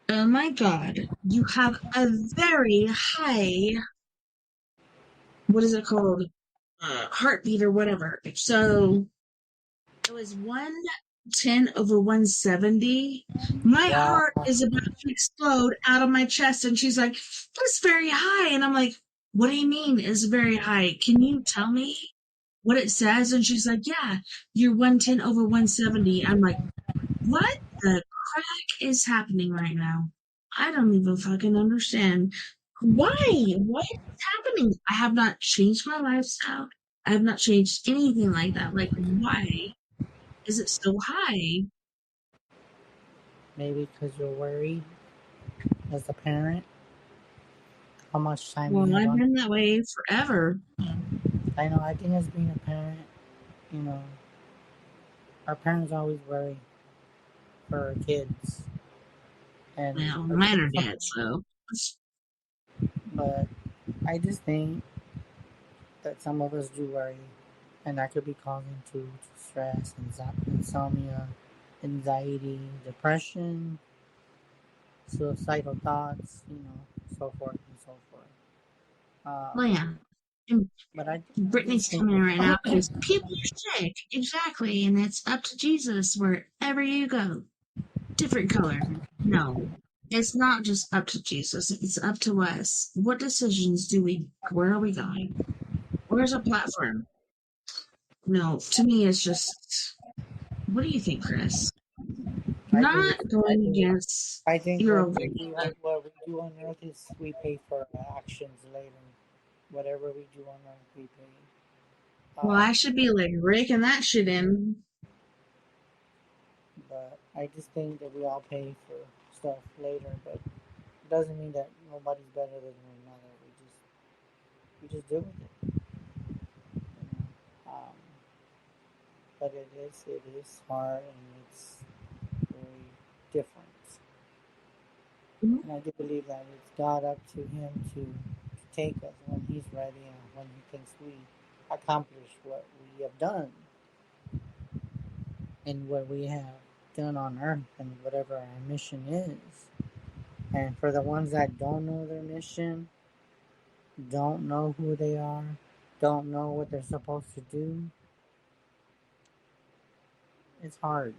"Oh my God, you have a very high, what is it called, heartbeat or whatever." So it was 110/170. My Wow. heart is about to explode out of my chest, and she's like, "That's very high," and I'm like, "What do you mean it's very high? Can you tell me what it says?" And she's like, "Yeah, you're 110/170." I'm like, what the crack is happening right now? I don't even fucking understand. Why? What is happening? I have not changed my lifestyle. I have not changed anything like that. Like, why is it so high? Maybe because you're worried as a parent. How much time you Well, have I've on. been that way forever. I know, I think as being a parent, you know, our parents always worry for our kids. And Well, our mine are kids, dead, so. but I just think that some of us do worry, and that could be causing to stress, insomnia, anxiety, depression, suicidal thoughts, so forth and so forth. Well, Um, yeah. And but I Brittany's just think, coming right now because people are sick. Exactly. And it's up to Jesus wherever you go. Different color. No, it's not just up to Jesus. It's up to us. What decisions do we, where are we going? Where's our platform? No, to me, it's just, what do you think, Chris? I think Not going against I think your what own. what we do on earth is we pay for our actions later. Whatever we do on earth, we pay. Well, I should be like raking that shit in. But I just think that we all pay for stuff later. But it doesn't mean that nobody's better than another. We just deal with it. But it is hard and it's very different. And I do believe that it's God up to Him to take us when He's ready and when He thinks we accomplish what we have done and what we have done on earth and whatever our mission is. And for the ones that don't know their mission, don't know who they are, don't know what they're supposed to do, it's hard.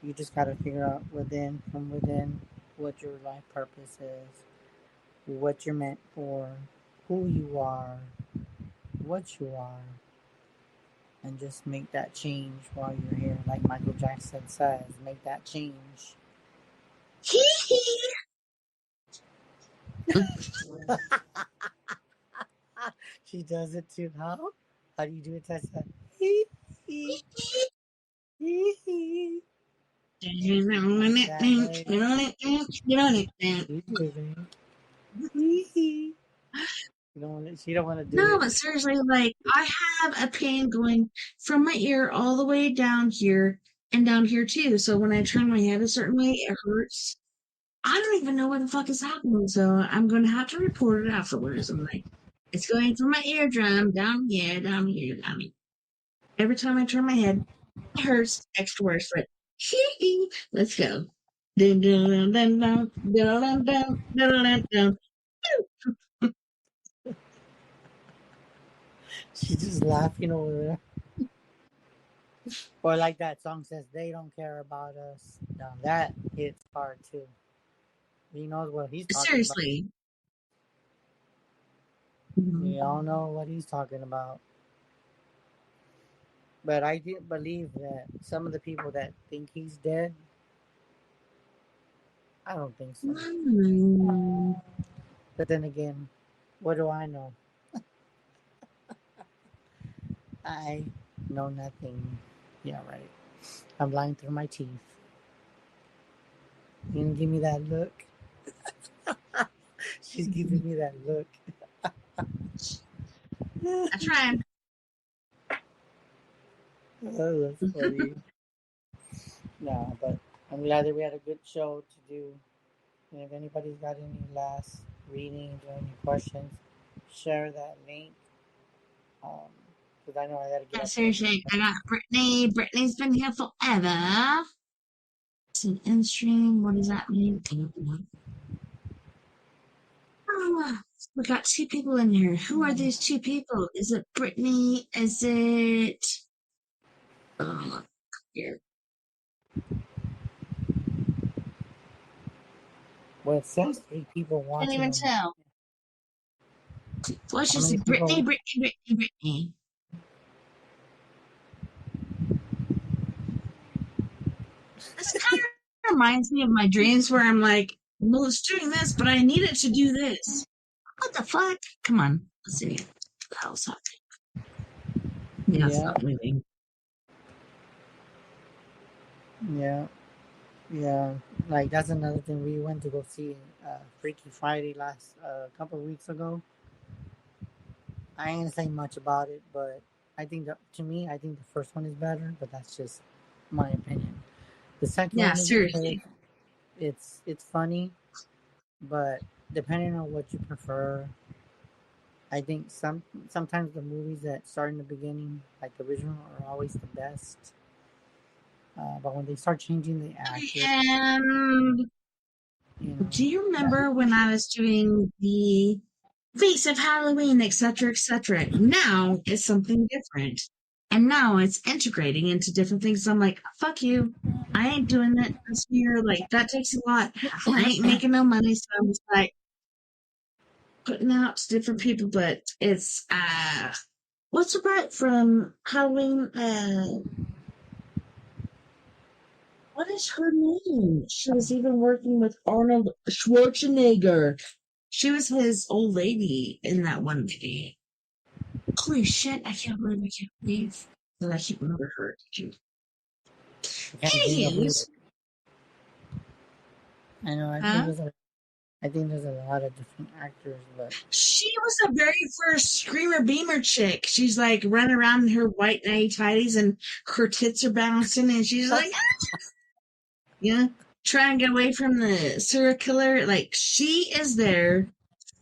You just got to figure out from within, what your life purpose is, what you're meant for, who you are, what you are, and just make that change while you're here. Like Michael Jackson says, make that change. Hee hee. She does it too. How do you do it, Tessa? Hee hee. Hee hee. You Like that, lady. You do it, man. Hee hee. She don't want to do No, it. but seriously, like, I have a pain going from my ear all the way down here and down here too. So when I turn my head a certain way, it hurts. I don't even know what the fuck is happening. So I'm going to have to report it afterwards. I'm like, it's going from my eardrum down here, down here, down here. Every time I turn my head, it hurts extra worse. Like, let's go. Dun, dun, dun, dun, dun, dun, dun, dun, dun. She's just laughing over there. Or like that song says, they don't care about us. Now that hits hard too. He knows what he's talking about. Seriously. We all know what he's talking about. But I do believe that some of the people that think he's dead, I don't think so. But then again, what do I know? I know nothing. Yeah, right. I'm lying through my teeth. You gonna give me that look? She's giving me that look. I try. Oh, that's funny. No, but I'm glad that we had a good show to do. And if anybody's got any last readings or any questions, share that link. Because I know I gotta get Yeah, up. seriously, I got Brittany. Brittany's been here forever. It's an in stream. What does that mean? Oh, we got two people in here. Who are these two people? Is it Brittany? Is it? Oh, here. Well, it says 3 people Can't watching even them. tell. Well, it's How many just people? Brittany. This kind of reminds me of my dreams where I'm like, well, it's doing this, but I need it to do this. What the fuck? Come on. Let's see. What the hell's happening? Yeah, it's Yeah, not moving. yeah, yeah. Like that's another thing. We went to go see Freaky Friday last couple of weeks ago. I ain't gonna say much about it, but I think that to me, I think the first one is better. But that's just my opinion. The second Yeah, one is okay. seriously. It's funny, but depending on what you prefer, I think sometimes the movies that start in the beginning, like the original, are always the best. But when they start changing the actors, And you know, do you that, remember when I was doing the Face of Halloween, etc., etc.? Now it's something different. And now it's integrating into different things. I'm like, fuck you. I ain't doing that this year. Like, that takes a lot. I ain't making no money. So I'm just like putting out to different people. But it's, what's the part from Halloween? What is her name? She was even working with Arnold Schwarzenegger. She was his old lady in that one movie. Holy shit, I can't believe that I can't remember her. I can't think of it. Anywho's, I know. huh? I think there's a lot of different actors, but She was the very first Screamer Beamer chick. She's like running around in her white nighty tighties and her tits are bouncing and she's like, yeah, try and get away from the serial killer. Like, she is there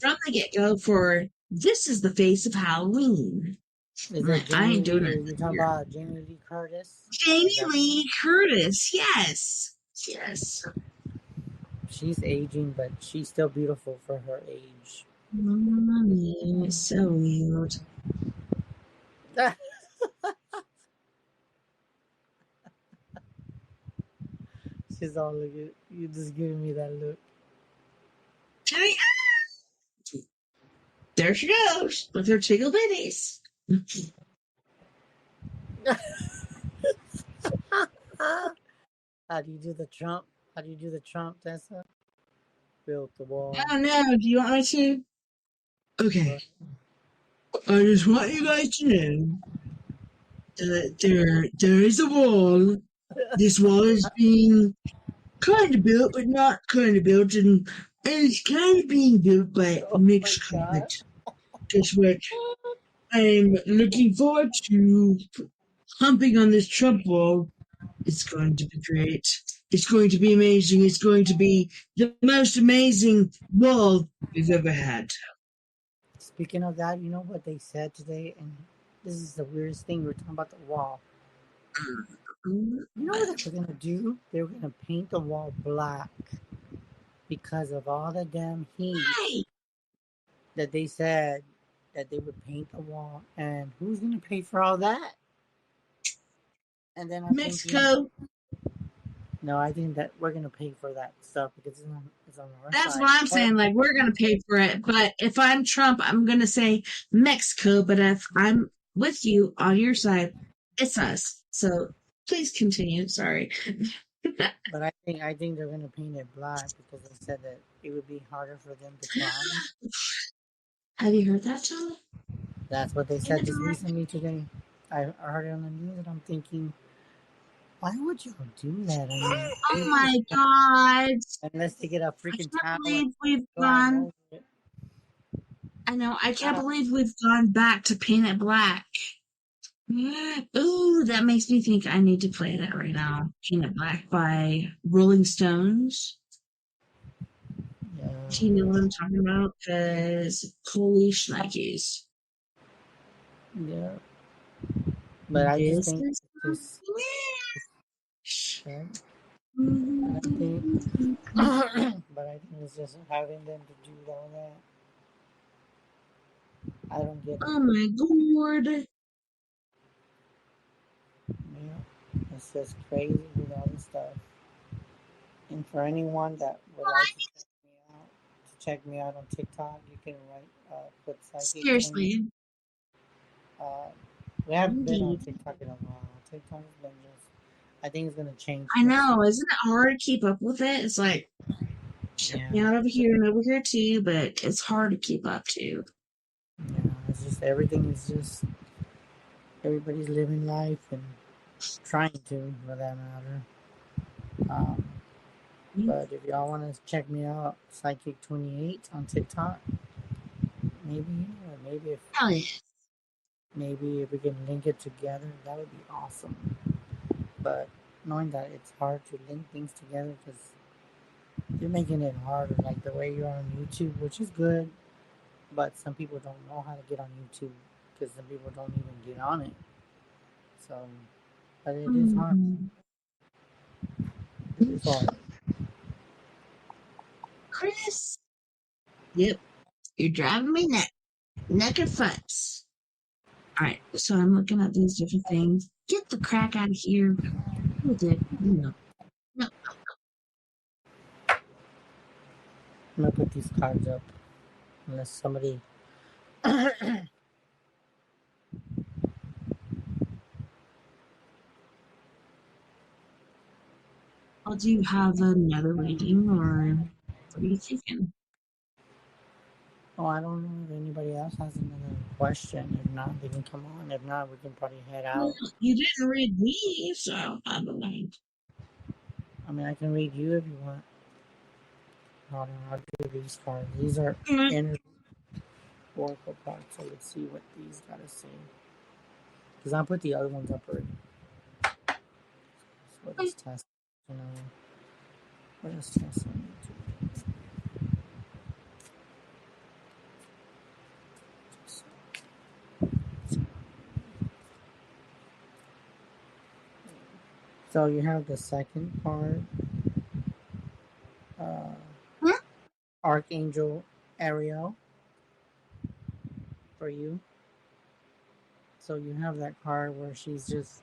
from the get-go for this is the face of Halloween. is I'm it like, I Jamie ain't doing Lee? Are it you this talking year. about Jamie Lee Curtis? Jamie Is that Lee Curtis, yes. Yes. she's aging, but she's still beautiful for her age. Mommy, so weird. She's all looking. You just giving me that look. There she goes with her tickle bitties. How do you do the Trump? How do you do the Trump, Tessa? Built the wall. Oh no, do you want me to? Okay. But I just want you guys to know that there is a wall. This wall is being kind of built, but not kind of built, and it's kind of being built by oh my mixed god. concrete. Guess what? I'm looking forward to humping on this Trump wall. It's going to be great. It's going to be amazing. It's going to be the most amazing wall we've ever had. Speaking of that, you know what they said today, and this is the weirdest thing. We're talking about the wall. You know what they're gonna do? They're gonna paint the wall black because of all the damn heat Hey, that they said that they would paint the wall, and who's gonna pay for all that? And then I'm thinking, Mexico. no, I think that we're gonna pay for that stuff because it's on our That's side. what I'm saying. Like, we're going to pay for it. But if I'm Trump, I'm going to say Mexico. But if I'm with you on your side, it's us. So please continue. Sorry. But I think they're gonna paint it black because they said that it would be harder for them to climb. Have you heard that, John? That's what they said just recently today. I heard it on the news, and I'm thinking, why would y'all do that? I Oh mean, my God. unless they get a I freaking can't towel and believe we've climb gone. over it. I know. I can't Uh, believe we've gone back to Paint It Black. Ooh, that makes me think I need to play that right now. Paint It Black by Rolling Stones. Do you know yeah, what I'm talking about? Because holy shnikes. yeah. But I just This think is it's just, yeah, but I think, but I think it's just having them to do all that. I don't get it. oh my lord. Yeah, it's just crazy with all this stuff. And for anyone that would like to check me out on TikTok, you can put Psychic 20. Seriously. Uh, we haven't been on Indeed. TikTok in a while. TikTok has been just, I think it's gonna change I next year. know. Isn't it hard to keep up with it? It's like check me Yeah, out over here and over here too, but it's hard to keep up to. yeah. It's just everything is just everybody's living life and trying to, for that matter. Um, but if y'all want to check me out, Psychic 28 on TikTok, maybe if Hell yeah. maybe if we can link it together, that would be awesome. But knowing that it's hard to link things together because you're making it harder, like the way you're on YouTube, which is good, but some people don't know how to get on YouTube because some people don't even get on it. So, but it is hard. Mhm. It is hard. Chris. Yep. You're driving me neck and futs. All right. So I'm looking at these different things. Get the crack out of here with it. No. No. I'm gonna put these cards up unless somebody. Oh, do you have another reading or what are you thinking? Oh, I don't know if anybody else has another question. If not, they can come on. If not, we can probably head Well, out. you didn't read me, so I don't know. I mean, I can read you if you want. Hold on, I'll do these cards. These are Mm, inner oracle cards, so let's see what these gotta say. Because I put the other ones up already. So what is test? You know, what is test? So you have the second card, uh, mm, Archangel Ariel for you. So you have that card where she's just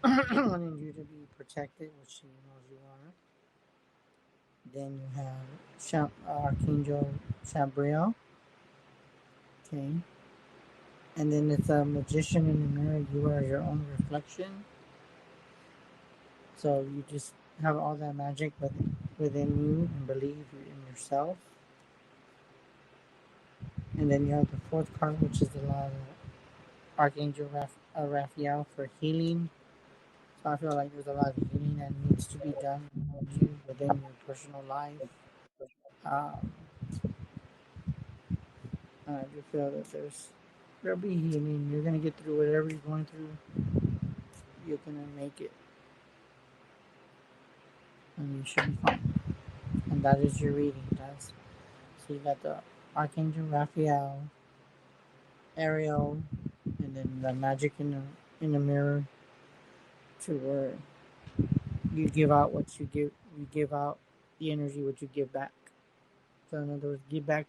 wanting you to be protected, which she knows you are. Then you have Archangel Chabriel. Okay. And then it's a magician in the mirror. You are your own reflection. So you just have all that magic within you and believe in yourself. And then you have the fourth card, which is the Archangel Raphael for healing. So I feel like there's a lot of healing that needs to be done with you within your personal life. Um, and I do feel that there'll be healing. You're gonna get through whatever you're going through. You're gonna make it, and you should be fine. And that is your reading. So you got the Archangel Raphael, Ariel, and then the magic in the mirror to where you give out what you give. You give out the energy what you give back. So in other words, give back